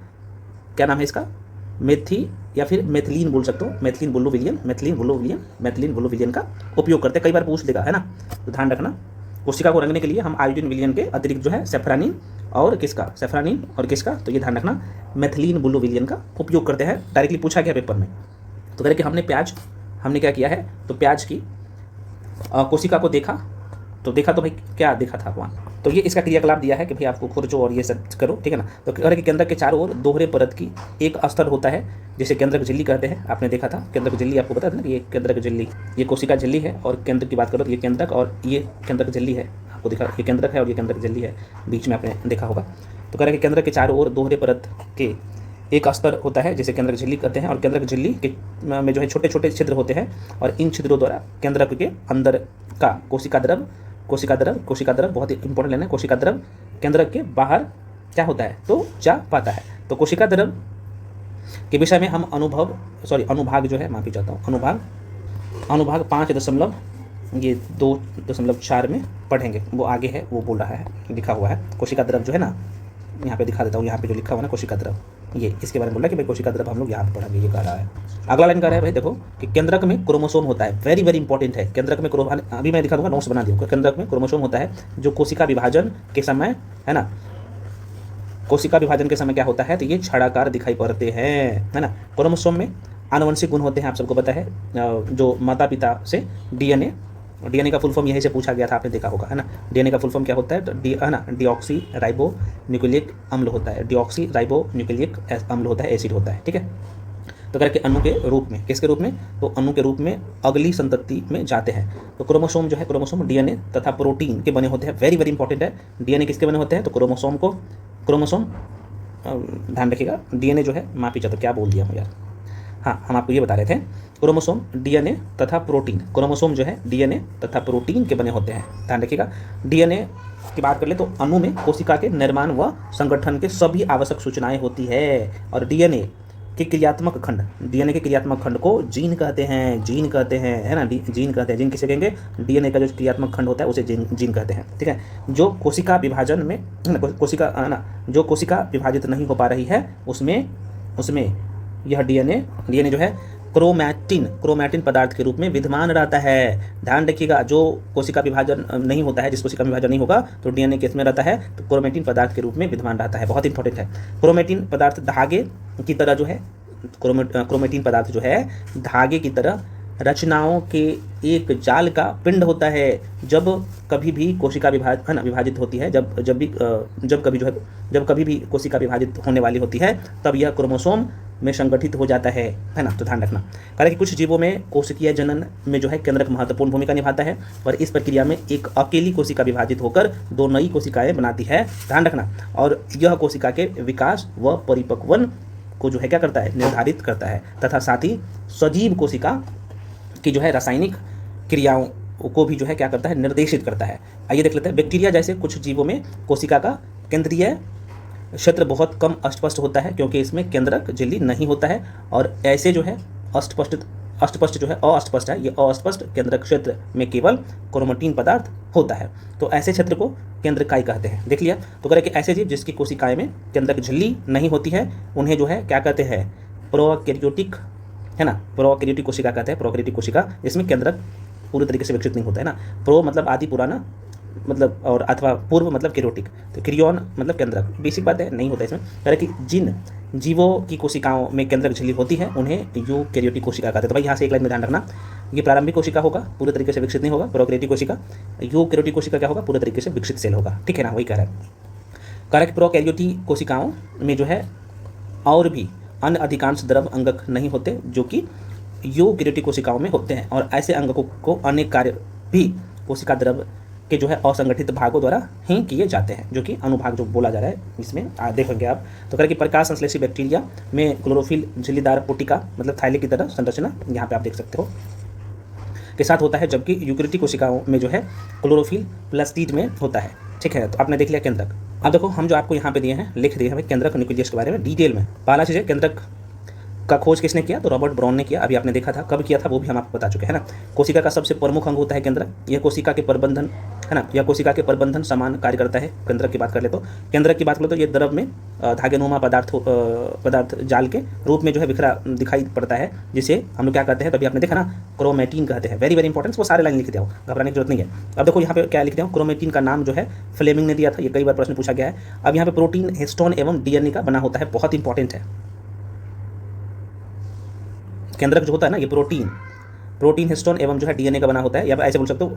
क्या नाम है इसका, मेथी या फिर मेथिलीन बोल सकते हो, मेथिलीन बुल्लोविलियन का उपयोग करते हैं। कई बार पूछ देगा, है ना, तो ध्यान रखना। कोशिका को रंगने के लिए हम आयोडीन विलयन के अतिरिक्त जो है सेफ्रानीन और किसका, तो ये ध्यान रखना, मेथिलीन बुल्लोविलियन का उपयोग करते हैं। डायरेक्टली पूछा गया पेपर में। तो कह कि हमने क्या किया है, तो प्याज की कोशिका को देखा तो भाई क्या देखा था वहाँ, तो ये इसका क्रियाकलाप दिया है कि भाई आपको खुरचो और ये सब करो, ठीक है ना। तो कह रहे कि केंद्रक के चारों ओर दोहरे परत की एक अस्तर होता है जिसे केंद्रक झिल्ली कहते हैं। आपने देखा था केंद्रक झिल्ली, आपको पता था ना कि ये केंद्रक झिल्ली, ये कोशिका झिल्ली है, और केंद्र की बात करो तो ये केंद्रक और ये केंद्रक झिल्ली है, आपको दिखा, ये केंद्रक है और ये केंद्रक झिल्ली है, बीच में आपने देखा होगा। तो कह रहे कि केंद्रक के चारों ओर दोहरे परत के एक अस्तर होता है जिसे केंद्रक झिल्ली कहते हैं, और केंद्रक झिल्ली के में जो है छोटे छोटे छिद्र होते हैं, और इन छिद्रों द्वारा केंद्रक के अंदर का कोशिका द्रव बहुत ही इंपॉर्टेंट लेना है, कोशिका द्रव केंद्रक के बाहर क्या होता है, तो जा पाता है। तो कोशिका द्रव के विषय में हम अनुभाग जो है, माफी चाहता हूँ, अनुभाग 5.2.4 में पढ़ेंगे, वो आगे है, वो बोल रहा है, लिखा हुआ है कोशिका द्रव जो है ना, यहाँ पे दिखा देता हूँ, यहाँ पे जो लिखा हुआ है ना कोशिका द्रव, ये इसके बारे में बोल रहा है कि भाई कोशिका द्रव हम लोग यहाँ पे पढ़ेंगे, ये कह रहा है। अगला लाइन कह रहा है भाई देखो कि केंद्रक में क्रोमोसोम होता है, वेरी वेरी इंपॉर्टेंट है। केंद्रक में अभी मैं दिखा दूंगा, नोट्स बना दिया। केंद्रक में क्रोमोसोम होता है जो कोशिका विभाजन के समय, है ना, कोशिका विभाजन के समय क्या होता है, तो ये छड़ाकार दिखाई पड़ते हैं, है ना। क्रोमोसोम में आनुवंशिक गुण होते हैं, आप सबको पता है, जो माता पिता से डीएनए का फुल फॉर्म यहीं से पूछा गया था, आपने देखा होगा, है ना। डीएनए का फुल फॉर्म क्या होता है, तो है ना, डीऑक्सी राइबो न्यूक्लिक अम्ल होता है, डीऑक्सी राइबो न्यूक्लिक अम्ल होता है, एसिड होता है, ठीक है। तो करके अणु के रूप में, किसके रूप में, तो अणु के रूप में अगली संतति में जाते हैं। तो क्रोमोसोम जो है, क्रोमोसोम डीएनए तथा प्रोटीन के बने होते हैं, वेरी वेरी इंपॉर्टेंट है। डीएनए किसके बने होते हैं, तो क्रोमोसोम ध्यान रखिएगा, डीएनए जो है, माफी चाहता, क्या बोल दिया हूँ यार, हाँ, हम आपको ये बता रहे थे, क्रोमोसोम डीएनए तथा प्रोटीन, क्रोमोसोम जो है डीएनए तथा प्रोटीन के बने होते हैं, ध्यान रखिएगा। डीएनए की बात कर ले तो अणु में कोशिका के निर्माण व संगठन के सभी आवश्यक सूचनाएं होती है, और डीएनए के क्रियात्मक खंड को जीन कहते हैं, है ना, जीन कहते हैं। जीन किसे कहेंगे, डीएनए का जो क्रियात्मक खंड होता है उसे जीन कहते हैं, ठीक है। जो कोशिका विभाजन में, जो कोशिका विभाजित नहीं हो पा रही है उसमें यह डीएनए जो है क्रोमैटिन पदार्थ के रूप में विद्यमान रहता है। ध्यान रखिएगा, जो कोशिका विभाजन नहीं होता है, जिस कोशिका विभाजन नहीं होगा तो डीएनए किस में रहता है, तो क्रोमैटिन पदार्थ के रूप में विद्यमान रहता है। बहुत इंपॉर्टेंट है। क्रोमैटिन पदार्थ धागे की तरह जो है, क्रोमैटिन पदार्थ जो है धागे की तरह रचनाओं के एक जाल का पिंड होता है। जब कभी भी कोशिका विभाजित होती है, जब कभी भी कोशिका विभाजित होने वाली होती है, तब यह क्रोमोसोम में संगठित हो जाता है ना। तो ध्यान रखना। कारण कि कुछ जीवों में कोशिकीय जनन में जो है केंद्रक महत्वपूर्ण भूमिका निभाता है, और इस प्रक्रिया में एक अकेली कोशिका विभाजित होकर 2 नई कोशिकाएं बनाती है। ध्यान रखना। और यह कोशिका के विकास व परिपक्वन को जो है क्या करता है, निर्धारित करता है, तथा साथ ही सजीव कोशिका की जो है रासायनिक क्रियाओं को भी जो है क्या करता है, निर्देशित करता है। आइए देख लेते हैं। बैक्टीरिया जैसे कुछ जीवों में कोशिका का केंद्रीय क्षेत्र बहुत कम अस्पष्ट होता है, क्योंकि इसमें केंद्रक झिल्ली नहीं होता है, और ऐसे जो है अस्पष्ट जो है अस्पष्ट है, ये अस्पष्ट केंद्रक क्षेत्र में केवल क्रोमैटिन पदार्थ होता है। तो ऐसे क्षेत्र को केंद्रकाई कहते हैं। देख लिया। तो कह रहे कि ऐसे जीव जिसकी कोशिकाएं में केंद्रक झिल्ली नहीं होती है, उन्हें जो है क्या कहते हैं, प्रोकैरियोटिक, है ना, प्रोकैरियोटिक कोशिका कहते हैं। प्रोकैरियोटिक कोशिका जिसमें केंद्रक पूरी तरीके से विकसित नहीं होता है ना। प्रो मतलब आदि पुराना मतलब, और अथवा पूर्व मतलब कैरियोटिक, तो क्रियोन मतलब केंद्रक। बेसिक बात है, नहीं होता इसमें। कह रहे कि जिन जीवों की कोशिकाओं में केंद्रक झिल्ली होती है उन्हें यूकैरियोटिक कोशिका कहते हैं। तो भाई यहाँ से एक लाइन में ध्यान रखना, ये प्रारंभिक कोशिका होगा, पूरे तरीके से विकसित नहीं होगा प्रोकैरियोटिक कोशिका। यूकैरियोटिक कोशिका क्या होगा, पूरे तरीके से विकसित सेल होगा। ठीक है ना, वही कह रहा है। कह रहा है कि प्रोकैरियोटिक कोशिकाओं में जो है और भी अन्य अधिकांश द्रव अंगक नहीं होते, जो कि यूकैरियोटिक कोशिकाओं में होते हैं, और ऐसे अंगकों को अनेक कार्य भी कोशिका द्रव के जो है असंगठित भागों द्वारा ही किए जाते हैं, जो कि अनुभाग जो बोला जा रहा है इसमें देखेंगे आप। तो करें कि प्रकाश संश्लेषी बैक्टीरिया में क्लोरोफिल झिल्लीदार पुटिका मतलब थैले की तरह संरचना यहाँ पे आप देख सकते हो के साथ होता है, जबकि यूकैरियोटिक कोशिकाओं में जो है क्लोरोफिल प्लास्टिड में होता है। ठीक है, तो आपने देख लिया केंद्रक। अब देखो, हम जो आपको यहाँ पे दिए हैं, लिख दिए हैं केंद्रक न्यूक्लियस के बारे में डिटेल में। पहला चीज़ है केंद्रक का खोज किसने किया, तो रॉबर्ट ब्राउन ने किया। अभी आपने देखा था, कब किया था वो भी हम आपको बता चुके हैं ना। कोशिका का सबसे प्रमुख अंग होता है केंद्रक। यह कोशिका के प्रबंधन, है ना, यह कोशिका के प्रबंधन समान कार्य करता है। केंद्रक की बात कर ले तो, केंद्रक की बात कर ले तो ये द्रव में धागेनुमा पदार्थ जाल के रूप में जो है बिखरा दिखाई पड़ता है, जिसे हम लोग क्या कहते हैं, तभी आपने देखा ना, क्रोमैटिन कहते हैं। वेरी वेरी इंपॉर्टेंट, वो सारे लाइन लिख दिया हो, घबराने की जरूरत नहीं है। अब देखो यहाँ पे क्या लिख दिया हूँ, क्रोमैटिन का नाम जो है फ्लेमिंग ने दिया था, ये कई बार प्रश्न पूछा गया है। अब यहाँ पे प्रोटीन, हिस्टोन एवं डीएनए का बना होता है, बहुत इंपॉर्टेंट है। केंद्रक जो होता है ना, ये प्रोटीन, हिस्टोन एवं जो है डीएनए का बना होता है, या ऐसे बोल सकते हो,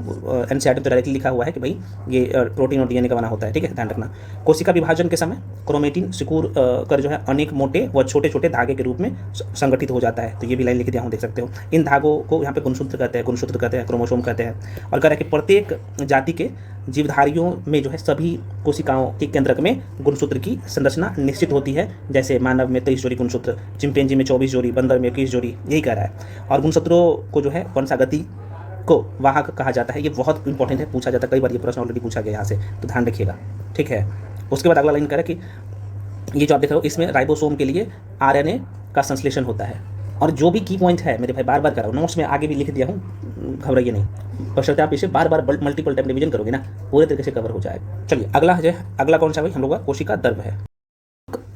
एनसीईआरटी में डायरेक्टली लिखा हुआ है कि भाई ये प्रोटीन और डीएनए का बना होता है। ठीक है, ध्यान रखना। कोशिका विभाजन के समय क्रोमैटिन सिकुड़ कर जो है अनेक मोटे व छोटे छोटे धागे के रूप में संगठित हो जाता है। तो ये भी लाइन लिख दिया हूँ, देख सकते हो। इन धागों को यहाँ पे गुणसूत्र कहते हैं, क्रोमोसोम कहते हैं। और कह रहा है कि प्रत्येक जाति के जीवधारियों में जो है सभी कोशिकाओं के केंद्रक में गुणसूत्र की संरचना निश्चित होती है। जैसे मानव में 23 जोड़ी गुणसूत्र, चिंपैंजी में 24 जोड़ी, बंदर में 21 जोड़ी, यही कह रहा है। और गुणसूत्रों को जो है वंशागति को वाहक कहा जाता है। ये बहुत इंपॉर्टेंट है, पूछा जाता है, कई बार ये प्रश्न ऑलरेडी पूछा गया यहाँ से, तो ध्यान रखिएगा। ठीक है, उसके बाद अगला लाइन कह रहा है कि ये जो आप देख रहे हो, इसमें राइबोसोम के लिए आरएनए का संश्लेषण होता है। और जो भी की पॉइंट है मेरे भाई, बार बार कर रहा हूँ, नोट्स में आगे भी लिख दिया हूँ, घबराइए नहीं, बशर्ते आप इसे बार बार मल्टीपल टाइम रिवीजन करोगे ना, पूरे तरीके से कवर हो जाएगा। चलिए अगला कौन सा भाई, हम लोग का कोशिका द्रव है।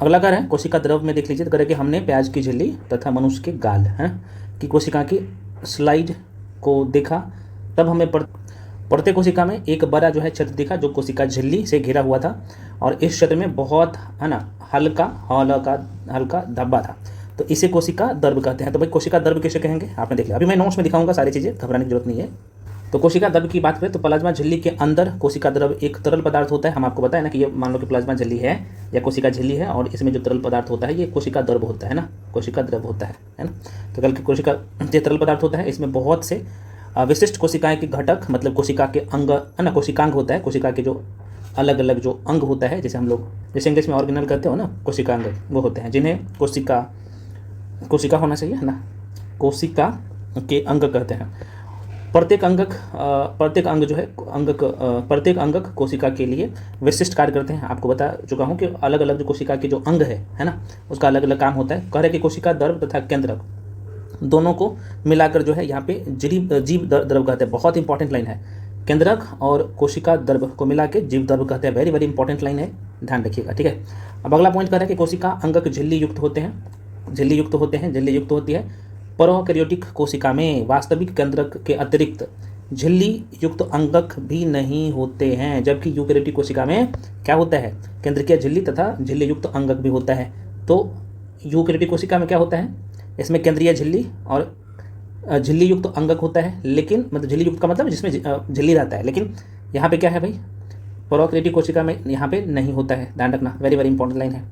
अगला क्या है, कोशिका द्रव में देख लीजिए। तो करें कि हमने प्याज की झिल्ली तथा मनुष्य के गाल की कोशिका की स्लाइड को देखा, तब हमें प्रत्येक कोशिका में एक बड़ा जो है क्षेत्र दिखा, जो कोशिका झिल्ली से घिरा हुआ था, और इस क्षेत्र में बहुत, है ना, हल्का धब्बा था। तो इसे कोशिका द्रव कहते हैं। तो भाई कोशिका द्रव किसे कहेंगे, आपने देख लिया। अभी मैं नोट्स में दिखाऊंगा सारी चीज़ें, घबराने की जरूरत नहीं है। तो कोशिका द्रव की बात करें तो प्लाज्मा झिल्ली के अंदर कोशिका द्रव एक तरल पदार्थ होता है। हम आपको बताया ना कि ये मान लो कि प्लाज्मा झिल्ली है या कोशिका झिल्ली है, और इसमें जो तरल पदार्थ होता है ये कोशिका द्रव होता है ना, कोशिका द्रव होता है ना। तो कल की कोशिका ये तरल पदार्थ होता है, इसमें बहुत से विशिष्ट कोशिकाएं के घटक मतलब कोशिका के अंग, है ना, कोशिकांग होता है। कोशिका के जो अलग अलग जो अंग होता है, जैसे हम लोग जैसे इंग्लिश में ऑर्गेनल कहते हो ना, कोशिकांग, वो होते हैं, जिन्हें कोशिका होना चाहिए, है ना, कोशिका के अंग कहते हैं। प्रत्येक अंगक कोशिका के लिए विशिष्ट कार्य करते हैं। आपको बता चुका हूँ कि अलग अलग जो कोशिका के जो अंग है ना, उसका अलग अलग काम होता है। कह रहे कि कोशिका द्रव तथा केंद्रक दोनों को मिलाकर जो है यहाँ पे जीव द्रव कहते हैं। बहुत इंपॉर्टेंट लाइन है, केंद्रक और कोशिका द्रव को मिला के जीव द्रव कहते हैं। वेरी वेरी इंपॉर्टेंट लाइन है, ध्यान रखिएगा। ठीक है, अब अगला पॉइंट कह रहा है कि कोशिका अंगक झिल्ली युक्त होती है, प्रोकैरियोटिक कोशिका में वास्तविक केंद्रक के अतिरिक्त झिल्ली युक्त अंगक भी नहीं होते हैं, जबकि यूकेरियोटिक कोशिका में क्या होता है, केंद्रकीय झिल्ली तथा झिल्ली युक्त अंगक भी होता है। तो यूकेरियोटिक कोशिका में क्या होता है, इसमें केंद्रीय झिल्ली और झिल्ली युक्त अंगक होता है, लेकिन मतलब झिल्ली युक्त का मतलब जिसमें झिल्ली रहता है, लेकिन यहाँ पे क्या है भाई, प्रोकैरियोटिक कोशिका में यहाँ पे नहीं होता है, ध्यान रखना, वेरी वेरी इंपॉर्टेंट लाइन है।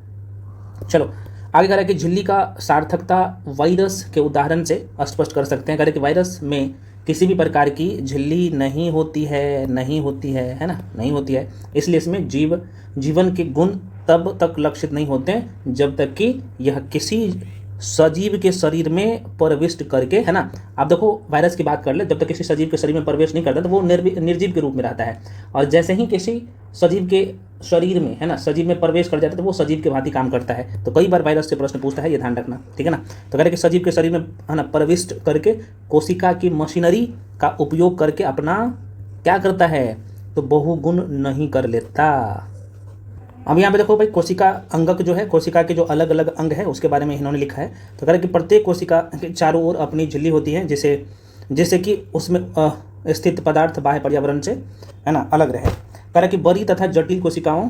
चलो आगे कह रहा है कि झिल्ली का सार्थकता वायरस के उदाहरण से स्पष्ट कर सकते हैं। कह रहे कि वायरस में किसी भी प्रकार की झिल्ली नहीं होती है ना, नहीं होती है, इसलिए इसमें जीवन के गुण तब तक लक्षित नहीं होते हैं जब तक कि यह किसी सजीव के शरीर में प्रविष्ट करके, है ना। आप देखो वायरस की बात कर ले, जब तक किसी सजीव के शरीर में प्रवेश नहीं करता तो वो निर्जीव के रूप में रहता है, और जैसे ही किसी सजीव के शरीर में, है ना, सजीव में प्रवेश कर जाता है तो वो सजीव के भांति काम करता है। तो कई बार वायरस से प्रश्न पूछता है, ये ध्यान रखना, ठीक है ना। तो कह रहे कि सजीव के शरीर में, है ना, प्रविष्ट करके कोशिका की मशीनरी का उपयोग करके अपना क्या करता है, तो बहुगुण नहीं कर लेता। अब यहाँ पे देखो भाई, कोशिका अंगक जो है, कोशिका के जो अलग अलग अंग है उसके बारे में इन्होंने लिखा है। तो कह रहे कि प्रत्येक कोशिका के चारों ओर अपनी झिल्ली होती है, जिससे कि उसमें स्थित पदार्थ बाह्य पर्यावरण से, है ना, अलग रहे। कह रहे कि बड़ी तथा जटिल कोशिकाओं,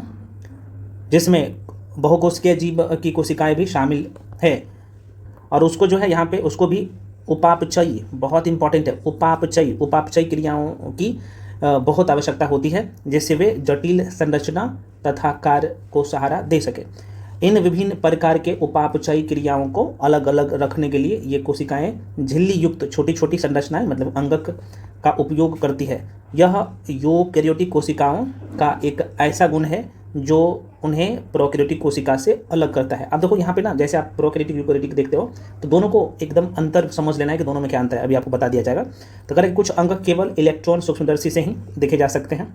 जिसमें बहुकोशिकीय जीव की कोशिकाएं भी शामिल है, और उसको जो है यहाँ पे उसको भी उपापचयी, बहुत इंपॉर्टेंट है, उपापचयी क्रियाओं की बहुत आवश्यकता होती है, जिससे वे जटिल संरचना तथा कार्य को सहारा दे सके। इन विभिन्न प्रकार के उपापचयी क्रियाओं को अलग अलग रखने के लिए ये कोशिकाएं झिल्ली युक्त छोटी छोटी संरचनाएं मतलब अंगक का उपयोग करती है। यह यूकेरियोटिक कोशिकाओं का एक ऐसा गुण है जो उन्हें प्रोकैरियोटिक कोशिका से अलग करता है। अब देखो यहाँ पे ना, जैसे आप प्रोकैरियोटिक यूकेरियोटिक देखते हो तो दोनों को एकदम अंतर समझ लेना है कि दोनों में क्या अंतर है, अभी आपको बता दिया जाएगा। तो करें कुछ अंग केवल इलेक्ट्रॉन सूक्ष्मदर्शी से ही देखे जा सकते हैं,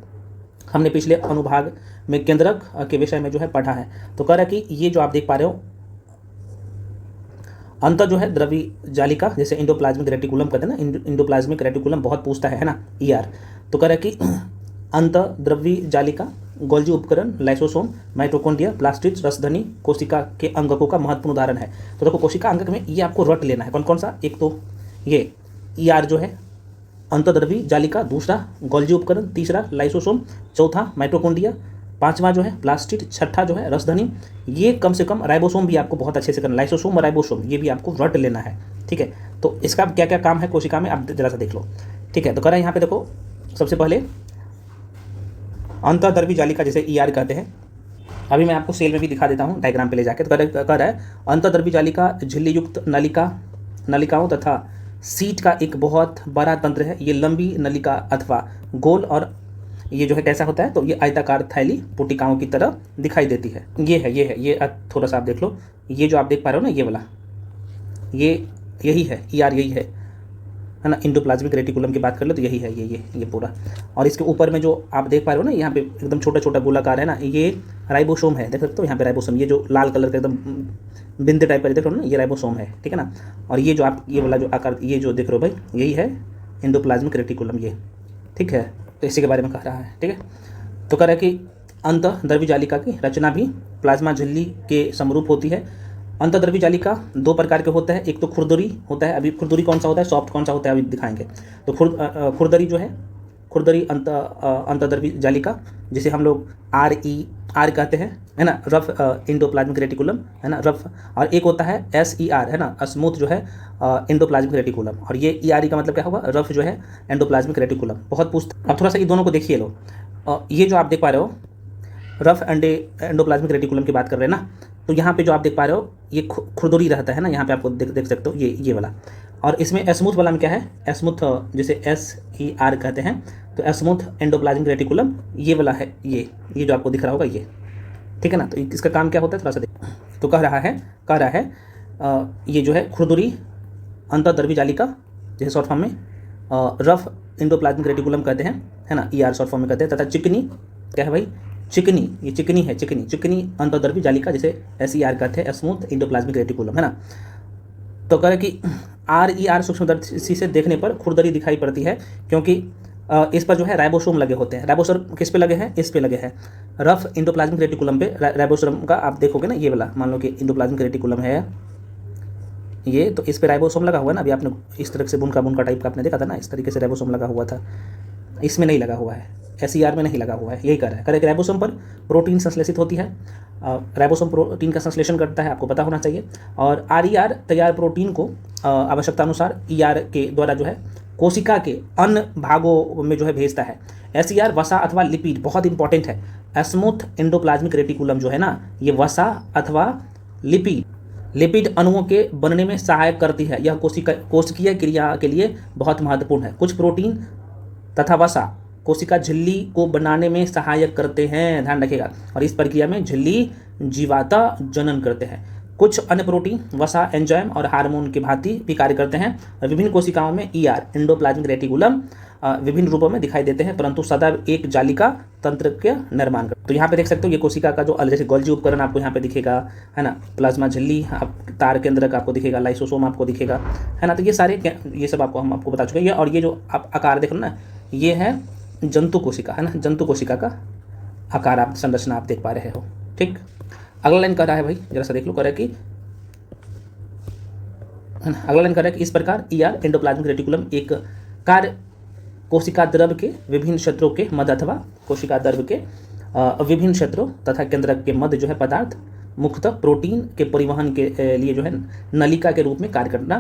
हमने पिछले अनुभाग में केंद्रक के विषय में जो है पढ़ा है। तो कह रहा है कि ये जो आप देख पा रहे हो अंतर जो है द्रवी जालिका, जैसे इंडोप्लाज्मिक रेटिकुलम कहते हैं ना, इंडोप्लाज्मिक रेटिकुलम बहुत पूछता है ना, ER। तो कह रहा है कि अंत द्रवी जालिका, गोल्जी उपकरण, लाइसोसोम, माइटोकॉन्ड्रिया, प्लास्टिड, रसधनी कोशिका के अंगकों का महत्वपूर्ण उदाहरण है। तो देखो कोशिका अंगक में ये आपको रट लेना है, कौन कौन सा, एक तो ये ER जो है अंतर्द्रवी जालिका, दूसरा गोल्जी उपकरण, तीसरा लाइसोसोम, चौथा माइटोकॉन्ड्रिया, पांचवा जो है प्लास्टिड, छठा जो है रसधनी। ये कम से कम राइबोसोम भी आपको बहुत अच्छे से करना, लाइसोसोम और राइबोसोम ये भी आपको रट लेना है, ठीक है। तो इसका क्या क्या काम है कोशिका में आप जरा सा देख लो, ठीक है। तो कह रहा है यहाँ पे देखो, सबसे पहले अंतर्द्रवी जालिका जिसे ER कहते हैं, अभी मैं आपको सेल में भी दिखा देता हूँ डायग्राम पे ले जाके। तो कह रहा है अंतर्द्रवी जालिका झिल्ली युक्त नलिकाओं तथा सीट का एक बहुत बड़ा तंत्र है। ये लंबी नलिका अथवा गोल, और ये जो है कैसा होता है, तो ये आयताकार थैली पुटिकाओं की तरह दिखाई देती है। ये थोड़ा सा आप देख लो, ये जो आप देख पा रहे हो ना, ये वाला यही है ER, यही है ना। इंडोप्लाज्मिक रेटिकुलम की बात कर लो तो यही है, ये पूरा। और इसके ऊपर में जो आप देख पा रहे हो ना, यहाँ पे एकदम छोटा छोटा गोलाकार है ना, ये राइबोसोम है, देख सकते हो यहाँ पे राइबोसोम, ये जो लाल कलर का एकदम बिंदु टाइप का देख रहे हो ना, ये राइबोसोम है, ठीक है ना। और ये जो आप ये वाला जो आकार ये जो देख रहे हो भाई, यही है इंडोप्लाज्मिक रेटिकुलम, ये ठीक है। तो इसी के बारे में कह रहा है, ठीक है। तो कह रहा है कि अंतर्द्रवी जालिका की रचना भी प्लाज्मा झिल्ली के समरूप होती है। अंतर्द्रवी जालिका दो प्रकार के होता है, एक तो खुरदरी होता है, अभी खुरदरी कौन सा होता है, सॉफ्ट कौन सा होता है, अभी दिखाएंगे। तो खुरदरी जो है, खुरदरी अंतर्द्रवी जालिका जिसे हम लोग RER कहते हैं, है ना, रफ इंडोप्लाज्मिक रेटिकुलम, है ना, रफ। और एक होता है SER, है ना, स्मूथ जो है इंडोप्लाज्मिक रेटिकुलम। और ये ERE का मतलब क्या होगा, रफ जो है एंडोप्लाज्मिक रेटिकुलम, बहुत पूछता। अब थोड़ा सा ये दोनों को देखिए लो, ये जो आप देख पा रहे हो रफ एंडोप्लाज्मिक रेटिकुलम की बात कर रहे हैं ना, तो यहाँ पे जो आप देख पा रहे हो ये खुरदरी रहता है ना, यहाँ पे आपको देख सकते हो ये वाला। और इसमें स्मूथ वाला में क्या है, स्मूथ जिसे SER कहते हैं, तो स्मूथ एंडोप्लाज्मिक रेटिकुलम ये वाला है, ये जो आपको दिख रहा होगा ये, ठीक है ना। तो इसका काम क्या होता है थोड़ा सा देख। तो कह रहा है ये जो है खुरदरी अंतर्द्रवी जालिका जिसे शॉर्ट फॉर्म में रफ इंडोप्लाज्मिक रेटिकुलम कहते हैं, है ना, ER शॉर्ट फॉर्म में कहते हैं। तथा चिकनी क्या है भाई, चिकनी, ये चिकनी है, चिकनी अंतर्द्रवी जालिका जिसे SER कहते हैं, स्मूथ इंडोप्लाज्मिक रेटिकुलम, है ना। तो कह रहे कि RER सूक्ष्मदर्शी से देखने पर खुरदरी दिखाई पड़ती है, क्योंकि इस पर जो है राइबोसोम लगे होते हैं। राइबोसोम किस पे लगे हैं, इस पे लगे हैं, रफ इंडोप्लाज्मिक रेटिकुलम पे। राइबोसोम का आप देखोगे ना, ये वाला मान लो कि इंडोप्लाज्मिक रेटिकुलम है, ये तो इस पे राइबोसोम लगा हुआ है ना, अभी आपने इस तरह से बुनका बुनका टाइप का आपने देखा था ना, इस तरीके से राइबोसोम लगा हुआ था, इसमें नहीं लगा हुआ है, SER में नहीं लगा हुआ है, यही कर रहा है। करेक्ट, राइबोसोम पर प्रोटीन संश्लेषित होती है, राइबोसोम प्रोटीन का संश्लेषण करता है, आपको पता होना चाहिए। और RER तैयार प्रोटीन को आवश्यकता अनुसार ER के द्वारा जो है कोशिका के अन्य भागों में जो है भेजता है। SER वसा अथवा लिपिड, बहुत इंपॉर्टेंट है। स्मूथ एंडोप्लाज्मिक रेटिकुलम जो है ना, ये वसा अथवा लिपिड अणुओं के बनने में सहायक करती है। यह कोशिकीय क्रिया के लिए बहुत महत्वपूर्ण है। कुछ प्रोटीन तथा वसा कोशिका झिल्ली को बनाने में सहायक करते हैं, ध्यान रखिएगा, और इस प्रक्रिया में झिल्ली जीवाता जनन करते हैं। कुछ अन्य प्रोटीन वसा, एंजाइम और हार्मोन की भांति भी कार्य करते हैं। और विभिन्न कोशिकाओं में ER एंडोप्लाज्मिक रेटिकुलम विभिन्न रूपों में दिखाई देते हैं, परंतु सदैव एक जालिका तंत्र के निर्माण करते हैं। तो यहाँ पे देख सकते हो ये कोशिका का जो जैसे गोल्जी उपकरण आपको यहाँ पे दिखेगा, है ना, प्लाज्मा झिल्ली, तार केंद्रक आपको दिखेगा, लाइसोसोम आपको दिखेगा, है ना। तो ये सारे ये सब हम आपको बता चुके हैं। और ये जो आप आकार देख रहे हो ना, ये है जंतु कोशिका, है ना, जंतु कोशिका का आकार, आप संरचना आप देख पा रहे हो। ठीक, अगला लाइन कर रहा है भाई, जरा सा देख लो, कर रहा है कि अगला लाइन कर रहा है कि इस प्रकार ER एंडोप्लाज्मिक रेटिकुलम एक कार्य कोशिका द्रव के विभिन्न क्षेत्रों के मध्य अथवा कोशिका द्रव के विभिन्न क्षेत्रों तथा केंद्रक के मध्य जो है पदार्थ मुख्यतः प्रोटीन के परिवहन के लिए जो है नलिका के रूप में कार्य करना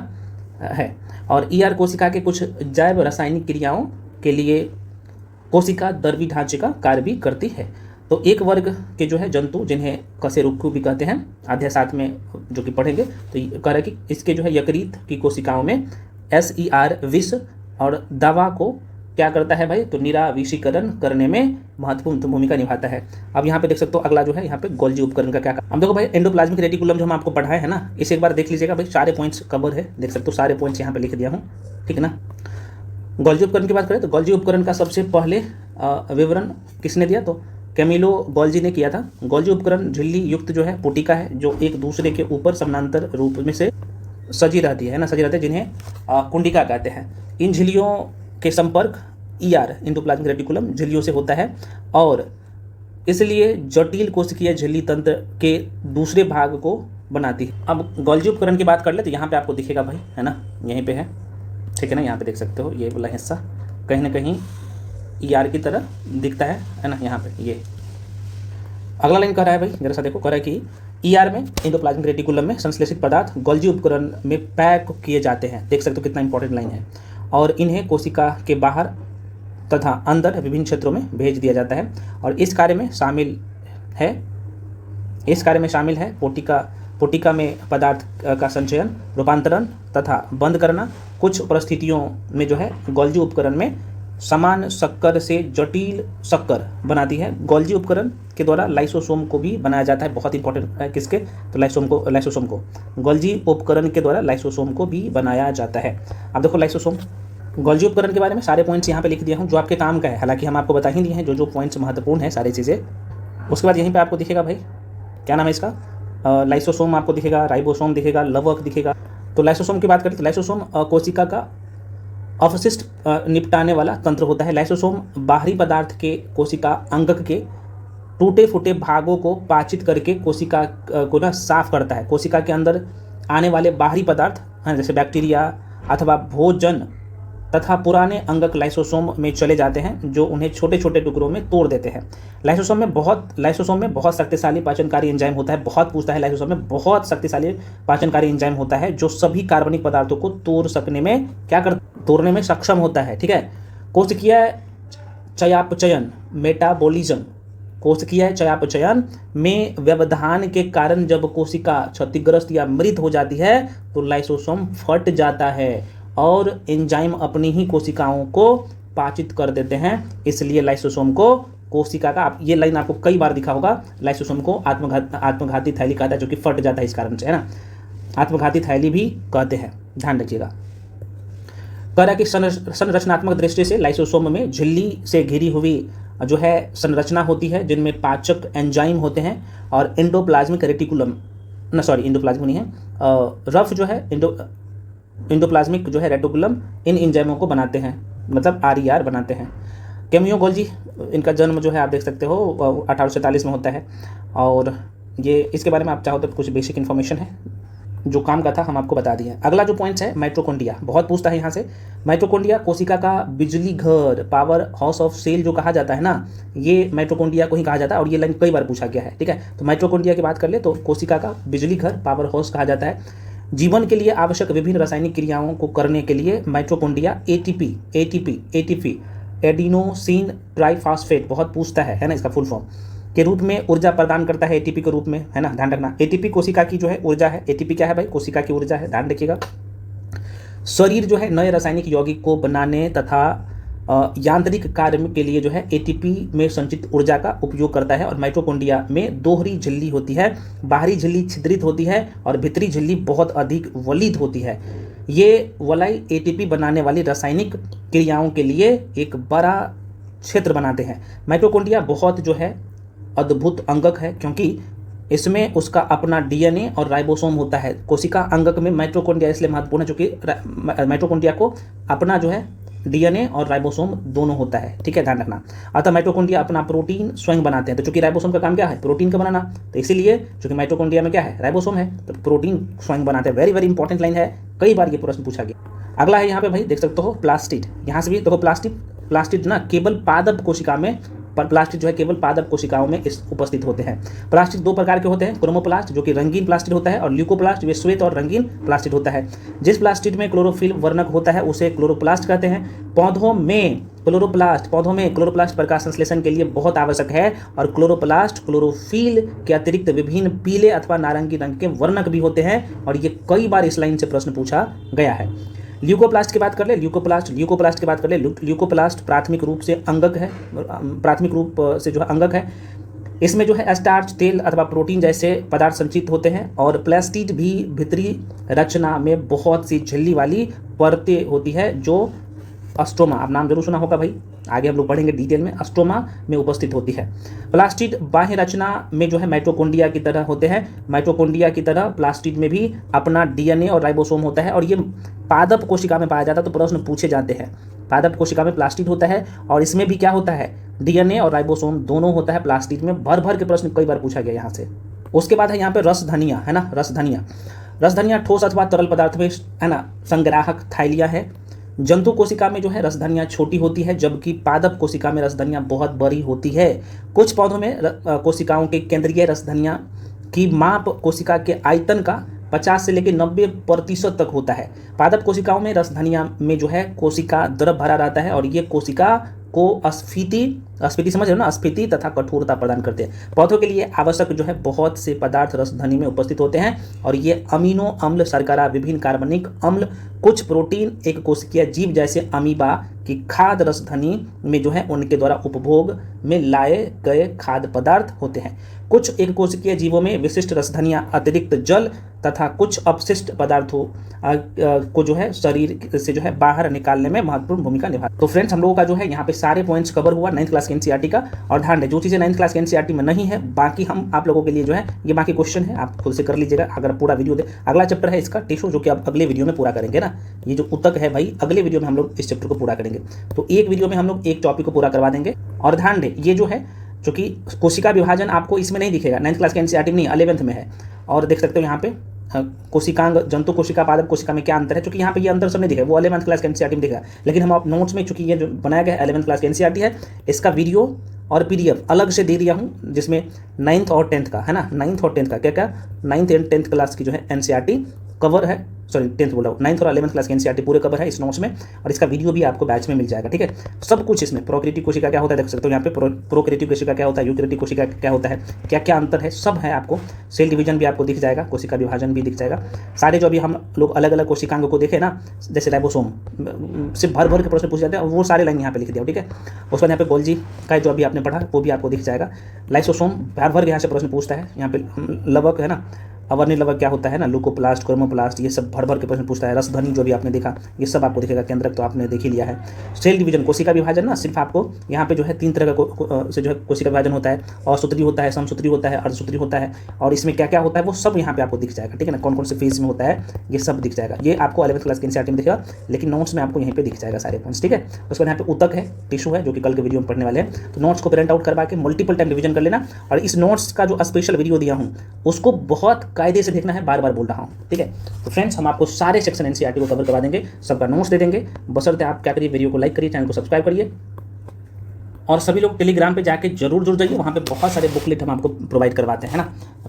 है। और ER कोशिका के कुछ जैव रासायनिक क्रियाओं के लिए कोशिका द्रवी ढांचे का कार्य भी करती है। तो एक वर्ग के जो है जंतु, जिन्हें कशेरुक्कु भी कहते हैं, अध्याय 7 में जो कि पढ़ेंगे, तो कह रहा है कि इसके जो है यकृत की कोशिकाओं में SER विष और दवा को क्या करता है भाई, तो निराविषीकरण करने में महत्वपूर्ण भूमिका निभाता है। अब यहाँ पे देख सकते हो अगला जो है यहाँ पे गोल्जी उपकरण का क्या काम। अब देखो भाई, एंडोप्लाज्मिक रेटिकुलम जो हम आपको पढ़ाए है ना, इसे एक बार देख लीजिएगा भाई, सारे पॉइंट्स कवर है, देख सकते हो सारे पॉइंट्स यहाँ पे लिख दिया हूँ, ठीक है ना। गोल्जी उपकरण की बात करें तो गोल्जी उपकरण का सबसे पहले विवरण किसने दिया, तो कैमिलो गोल्जी ने किया था। गोल्जी उपकरण झिल्ली युक्त जो है पुटिका है, जो एक दूसरे के ऊपर समानांतर रूप में से सजी रहती है ना, सजी रहती है, जिन्हें कुंडिका कहते हैं। इन झिल्लियों के संपर्क ER एंडोप्लाज्मिक रेटिकुलम झिल्लियों से होता है और इसलिए जटिल कोशिकीय झिल्ली तंत्र के दूसरे भाग को बनाती है। अब गोल्जी उपकरण की बात कर ले तो यहाँ पे आपको दिखेगा भाई, है ना, यहीं पे है, ठीक है ना, यहाँ पे देख सकते हो ये वाला हिस्सा कहीं ना कहीं ER की तरह दिखता है ना, यहाँ पे ये। अगला लाइन कह रहा है भाई, जरा सा देखो, कह रहा है कि ER में एंडोप्लाज्मिक रेटिकुलम में संश्लेषित पदार्थ गोल्जी उपकरण में पैक किए जाते हैं। देख सकते हो कितना इंपॉर्टेंट लाइन है। और इन्हें कोशिका के बाहर तथा अंदर विभिन्न क्षेत्रों में भेज दिया जाता है। और इस कार्य में शामिल है पोटिका में पदार्थ का संचयन, रूपांतरण तथा बंद करना। कुछ परिस्थितियों में जो है गोल्जी उपकरण में समान शक्कर से जटिल शक्कर बनाती है। गोल्जी उपकरण के द्वारा लाइसोसोम को भी बनाया जाता है, बहुत इंपॉर्टेंट है, किसके, तो लाइसोसोम को गोल्जी उपकरण के द्वारा लाइसोसोम को भी बनाया जाता है। अब देखो लाइसोसोम, गोल्जी उपकरण के बारे में सारे पॉइंट्स यहाँ पे लिख दिया हूँ जो आपके काम का है, हालांकि हम आपको बता ही दिए हैं जो पॉइंट्स महत्वपूर्ण है सारी चीज़ें। उसके बाद यहीं पे आपको दिखेगा भाई, क्या नाम है इसका, लाइसोसोम आपको दिखेगा, राइबोसोम दिखेगा, लवक दिखेगा। तो लाइसोसोम की बात करें तो लाइसोसोम कोशिका का अवशिष्ट निपटाने वाला तंत्र होता है। लाइसोसोम बाहरी पदार्थ के कोशिका अंगक के टूटे फूटे भागों को पाचित करके कोशिका को ना साफ करता है। कोशिका के अंदर आने वाले बाहरी पदार्थ हैं, जैसे बैक्टीरिया अथवा भोजन तथा पुराने अंगक लाइसोसोम में चले जाते हैं, जो उन्हें छोटे छोटे टुकड़ों में तोड़ देते हैं। लाइसोसोम में बहुत शक्तिशाली पाचनकारी एंजाइम होता है। बहुत पूछता है, लाइसोसोम में बहुत शक्तिशाली पाचनकारी एंजाइम होता है जो सभी कार्बनिक पदार्थों को तोड़ने में सक्षम होता है, ठीक है। कोशिकीय चयापचयन मेटाबॉलिज्म, कोशिकीय चयापचयन में व्यवधान के कारण जब कोशिका क्षतिग्रस्त या मृत हो जाती है तो लाइसोसोम फट जाता है और एंजाइम अपनी ही कोशिकाओं को पाचित कर देते हैं। इसलिए लाइसोसोम को कोशिका का, आप ये लाइन आपको कई बार दिखा होगा, लाइसोसोम को आत्मघाती थैली कहता है, जो कि फट जाता है इस कारण से, है ना, आत्मघाती थैली भी कहते हैं, ध्यान रखिएगा। कह रहा कि संरचनात्मक दृष्टि से लाइसोसोम में झिल्ली से घिरी हुई जो है संरचना होती है, जिनमें पाचक एंजाइम होते हैं और एंडोप्लाज्मिक एंडोप्लाज्मिक जो है रेटिकुलम इन एंजाइमों को बनाते हैं, मतलब RER बनाते हैं। कैमियो गोल्जी, इनका जन्म जो है आप देख सकते हो 1847 में होता है। और ये इसके बारे में आप चाहो तो कुछ बेसिक इन्फॉर्मेशन है, जो काम का था हम आपको बता दिए। अगला जो पॉइंट है माइटोकॉन्ड्रिया, बहुत पूछता है यहाँ से। माइटोकॉन्ड्रिया कोशिका का बिजली घर, पावर हाउस ऑफ सेल जो कहा जाता है ना, ये माइटोकॉन्ड्रिया को ही कहा जाता है और ये लाइन कई बार पूछा गया है। ठीक है, तो माइटोकॉन्ड्रिया की बात कर ले तो कोशिका का बिजली घर, पावर हाउस कहा जाता है। जीवन के लिए आवश्यक विभिन्न रासायनिक क्रियाओं को करने के लिए माइटोकॉन्ड्रिया एटीपी एडिनोसिन ट्राइफॉस्फेट, बहुत पूछता है ना, इसका फुल फॉर्म के रूप में ऊर्जा प्रदान करता है एटीपी के रूप में, है ना, ध्यान रखना। एटीपी कोशिका की जो है ऊर्जा है। एटीपी क्या है भाई? कोशिका की ऊर्जा है, ध्यान रखिएगा। शरीर जो है नए रासायनिक यौगिक को बनाने तथा यांत्रिक कार्य के लिए जो है एटीपी में संचित ऊर्जा का उपयोग करता है। और माइटोकॉन्ड्रिया में दोहरी झिल्ली होती है, बाहरी झिल्ली छिद्रित होती है और भीतरी झिल्ली बहुत अधिक वलित होती है। ये वलय एटीपी बनाने वाली रासायनिक क्रियाओं के लिए एक बड़ा क्षेत्र बनाते हैं। माइटोकॉन्ड्रिया बहुत जो है अद्भुत अंगक है, क्योंकि इसमें उसका अपना डीएनए और राइबोसोम होता है। कोशिका अंगक में माइटोकॉन्ड्रिया इसलिए महत्वपूर्ण है क्योंकि माइटोकॉन्ड्रिया को अपना जो है डीएनए और राइबोसोम दोनों होता है। ठीक है, ध्यान रखना। अतः माइटोकॉन्ड्रिया अपना प्रोटीन स्वयं बनाते हैं। तो चूंकि राइबोसोम का काम क्या है? प्रोटीन का बनाना, तो इसीलिए चूंकि माइटोकॉन्ड्रिया में क्या है? राइबोसोम है, तो प्रोटीन स्वयं बनाते हैं। वेरी वेरी इंपॉर्टेंट लाइन है, कई बार ये प्रश्न पूछा गया। अगला है यहाँ पे भाई, देख सकते हो प्लास्टिड। यहाँ से भी देखो प्लास्टिड ना केवल पादप कोशिका में, पर प्लास्टिड जो है केवल पादप कोशिकाओं में उपस्थित होते हैं। प्लास्टिड दो प्रकार के होते हैं, क्रोमोप्लास्ट जो कि रंगीन प्लास्टिड होता है और ल्यूकोप्लास्ट जो श्वेत और रंगीन प्लास्टिड होता है। जिस प्लास्टिड में क्लोरोफिल वर्णक होता है उसे क्लोरोप्लास्ट कहते हैं। पौधों में क्लोरोप्लास्ट प्रकाश संश्लेषण के लिए बहुत आवश्यक है और क्लोरोप्लास्ट क्लोरोफिल के अतिरिक्त विभिन्न पीले अथवा नारंगी रंग के वर्णक भी होते हैं और ये कई बार इस लाइन से प्रश्न पूछा गया है। ल्यूकोप्लास्ट की बात कर ले, ल्यूकोप्लास्ट प्राथमिक रूप से अंगक है, प्राथमिक रूप से जो है अंगक है। इसमें जो है स्टार्च, तेल अथवा प्रोटीन जैसे पदार्थ संचित होते हैं। और प्लास्टिड भी भीतरी रचना में बहुत सी झिल्ली वाली परतें होती है जो अस्ट्रोमा, आप नाम जरूर सुना होगा भाई, आगे हम लोग पढ़ेंगे डिटेल में, अस्ट्रोमा में उपस्थित होती है। प्लास्टिड बाह्य रचना में जो है माइटोकॉन्ड्रिया की तरह होते हैं। माइटोकॉन्ड्रिया की तरह प्लास्टिड में भी अपना डीएनए और राइबोसोम होता है और ये पादप कोशिका में पाया जाता है, तो प्रश्न पूछे जाते हैं। पादप कोशिका में प्लास्टिड होता है और इसमें भी क्या होता है? डीएनए और राइबोसोम दोनों होता है। प्लास्टिड में भर भर के प्रश्न कई बार पूछा गया यहाँ से। उसके बाद है यहाँ पे रसधनिया, है ना, रसधनिया ठोस अथवा तरल पदार्थ में, है ना, संग्राहक थाइलिया है। जंतु कोशिका में जो है रसधनिया छोटी होती है, जबकि पादप कोशिका में रसधनिया बहुत बड़ी होती है। कुछ पौधों में कोशिकाओं के केंद्रीय रसधनिया की माप कोशिका के आयतन का 50 से लेकर 90% तक होता है। पादप कोशिकाओं में रसधनिया में जो है कोशिका द्रव भरा रहता है और ये कोशिका को अस्फीति समझ रहे हो ना, अस्फीति तथा कठोरता प्रदान करते हैं। पौधों के लिए आवश्यक जो है बहुत से पदार्थ रसधनी में उपस्थित होते हैं और ये अमीनो अम्ल, शर्करा, विभिन्न कार्बनिक अम्ल, कुछ प्रोटीन, एक कोशिकीय जीव जैसे अमीबा की खाद्य रसधनी में जो है उनके द्वारा उपभोग में लाए गए खाद्य पदार्थ होते हैं। कुछ एक कोशिकीय जीवों में विशिष्ट रसधनियाँ अतिरिक्त जल तथा कुछ अपशिष्ट पदार्थों को जो है शरीर से जो है बाहर निकालने में महत्वपूर्ण भूमिका निभाते हैं। तो फ्रेंड्स, हम लोगों का जो है यहाँ पे सारे पॉइंट्स कवर हुआ 9th क्लास के एनसीईआरटी का। और ध्यान दें, जो चीज़ें 9th क्लास के एनसीईआरटी में नहीं है, बाकी हम आप लोगों के लिए जो है ये बाकी क्वेश्चन है, आप खुद से कर लीजिएगा अगर पूरा वीडियो दे। अगला चैप्टर है इसका टिश्यू, जो कि आप अगले वीडियो में पूरा करेंगे ना। ये जो उत्तक है भाई, अगले वीडियो में हम लोग इस चैप्टर को पूरा करेंगे। तो एक वीडियो में हम लोग एक टॉपिक को पूरा करवा देंगे। और ध्यान दें, ये जो है चूँकि कोशिका विभाजन आपको इसमें नहीं दिखेगा, 9th क्लास के एनसीईआरटी में नहीं, 11th में है। और देख सकते हो यहाँ पे कोशिकांग, जंतु कोशिका, पादप कोशिका में क्या अंतर है, क्योंकि यहाँ पे ये अंतर सब नहीं दिखेगा, वो 11th क्लास के एनसीईआरटी में दिखेगा। लेकिन हम आप नोट्स में, चूंकि ये जो बनाया गया 11th क्लास के एनसीईआरटी है, इसका वीडियो और पीडीएफ अलग से दे दिया हूँ, जिसमें 9th और 10th का, है ना, 9th और 10th का क्या 9th एंड 10th क्लास की जो है एनसीईआरटी कवर है, सॉरी 10th बोला हूँ, 9th और 11th क्लास के एनसीईआरटी पूरे कवर है इस नोट्स में। और इसका वीडियो भी आपको बैच में मिल जाएगा। ठीक है, सब कुछ इसमें, प्रोक्रिएटिव कोशिका क्या होता है देख सकते हो यहाँ पे, प्रोक्रिएटिव कोशिका क्या होता है, यूकैरियोटिक कोशिका क्या होता है, क्या क्या अंतर है, सब है आपको। सेल डिवीजन भी आपको दिख जाएगा, कोशिका विभाजन भी दिख जाएगा। सारे जो अभी हम लोग अलग अलग कोशिकांग को देखे ना, जैसे राइबोसोम, सिर्फ भर भर के प्रश्न पूछ जाते हैं, वो सारे लाइन यहाँ पे लिख दिया। ठीक है, उसके बाद यहाँ पे गोल्जी का जो अभी आपने पढ़ा वो भी आपको दिख जाएगा। लाइसोसोम भर भर के यहाँ से प्रश्न पूछता है। यहाँ पे लवक है ना, अवर्णी लवक क्या होता है ना, ल्यूकोप्लास्ट, क्रोमोप्लास्ट, ये सब भर भर के प्रश्न पूछता है। रसधनी जो भी आपने देखा, ये सब आपको दिखेगा। केंद्रक तो आपने देख ही लिया है। सेल डिवीजन, कोशिका विभाजन ना, सिर्फ आपको यहाँ पे जो है 3 तरह का से जो है कोशिका विभाजन होता है। असूत्री होता है, समसूत्री होता है, अर्धसूत्री होता है। और इसमें क्या क्या होता है वो सब यहाँ पे आपको दिख जाएगा। ठीक है ना, कौन कौन से फेज में होता है ये सब दिख जाएगा। ये आपको 11th क्लास के एनसीईआरटी में दिखेगा, लेकिन नोट्स में आपको यहीं पे दिख जाएगा सारे पॉइंट्स। ठीक है, उसके बाद यहाँ पे ऊतक है, टिश्यू है, जो कि कल के वीडियो में पढ़ने वाले हैं। तो नोट्स को प्रिंट आउट करवा के मल्टीपल टाइम रिविजन कर लेना। और इस नोट्स का जो स्पेशल वीडियो दिया हूँ उसको बहुत कायदे से देखना है, बार बार बोल रहा हूँ, ठीक है। तो फ्रेंड्स, हम आपको सारे सेक्शन एनसीईआरटी को कवर करवा देंगे, सबका नोट्स दे देंगे, बशर्ते आप क्या करिए, वीडियो को लाइक करिए, चैनल को सब्सक्राइब करिए, और सभी लोग टेलीग्राम पे जाके जरूर जुड़ जाइए। वहाँ पे बहुत सारे बुकलेट हम आपको प्रोवाइड करवाते हैं ना,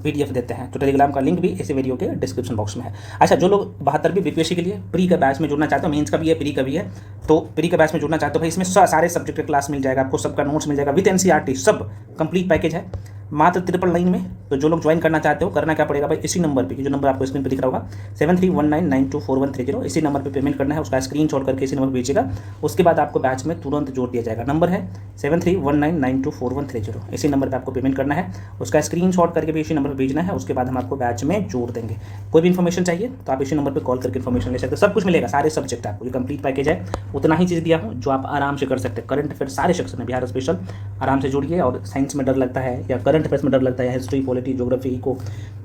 पीडीएफ देते हैं। तो टेलीग्राम का लिंक भी इस वीडियो के डिस्क्रिप्शन बॉक्स में है। अच्छा, जो लोग 72वीं बीपीएससी के लिए प्री का बैच में जुड़ना चाहते हो, मेंस का भी है, प्री का भी है, तो प्री का बैच में जुड़ना चाहते हो भाई, इसमें सारे सब्जेक्ट का क्लास मिल जाएगा आपको, सबका नोट्स मिल जाएगा विद एनसीईआरटी, सब कंप्लीट पैकेज है मात्र 999 में। तो जो लोग ज्वाइन करना चाहते हो, करना क्या पड़ेगा भाई, इसी नंबर पे, जो नंबर आपको स्क्रीन पे दिख रहा होगा 7319924130, इसी नंबर पे पेमेंट करना है, उसका स्क्रीनशॉट करके इसी नंबर पर भेजिएगा। उसके बाद आपको बैच में तुरंत जोड़ दिया जाएगा। नंबर है 7319924130, इसी नंबर पर आपको पेमेंट करना है, उसका स्क्रीनशॉट करके भी इसी नंबर पर भेजना है, उसके बाद हम आपको बैच में जोड़ देंगे। कोई भी इन्फॉर्मेशन चाहिए तो आप इसी नंबर पर कॉल करके इन्फॉर्मेशन ले सकते हो, सब कुछ मिलेगा, सारे सब्जेक्ट आपको, ये कंप्लीट पैकेज है। उतना ही चीज़ दिया हूँ जो आप आराम से कर सकते हैं। करंट अफेयर सारे सेक्शन में, बिहार स्पेशल आराम से जुड़िए, और साइंस में डर लगता है या करंट अफेयर्स में डर लगता है, हिस्ट्री, पॉलिटी, ज्योग्राफी, इको,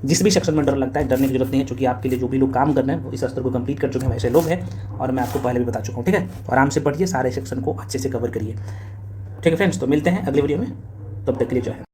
जिस भी सेक्शन में डर लगता है, डरने की जरूरत नहीं है, क्योंकि आपके लिए जो भी लोग काम कर रहे हैं वो इस स्तर को कंप्लीट कर चुके हैं, वैसे लोग हैं, और मैं आपको पहले भी बता चुका हूँ, ठीक है। तो आराम से पढ़िए, सारे सेक्शन को अच्छे से कवर करिए, ठीक है फ्रेंड्स। तो मिलते हैं अगले वीडियो में, तब तक के लिए जय हिंद।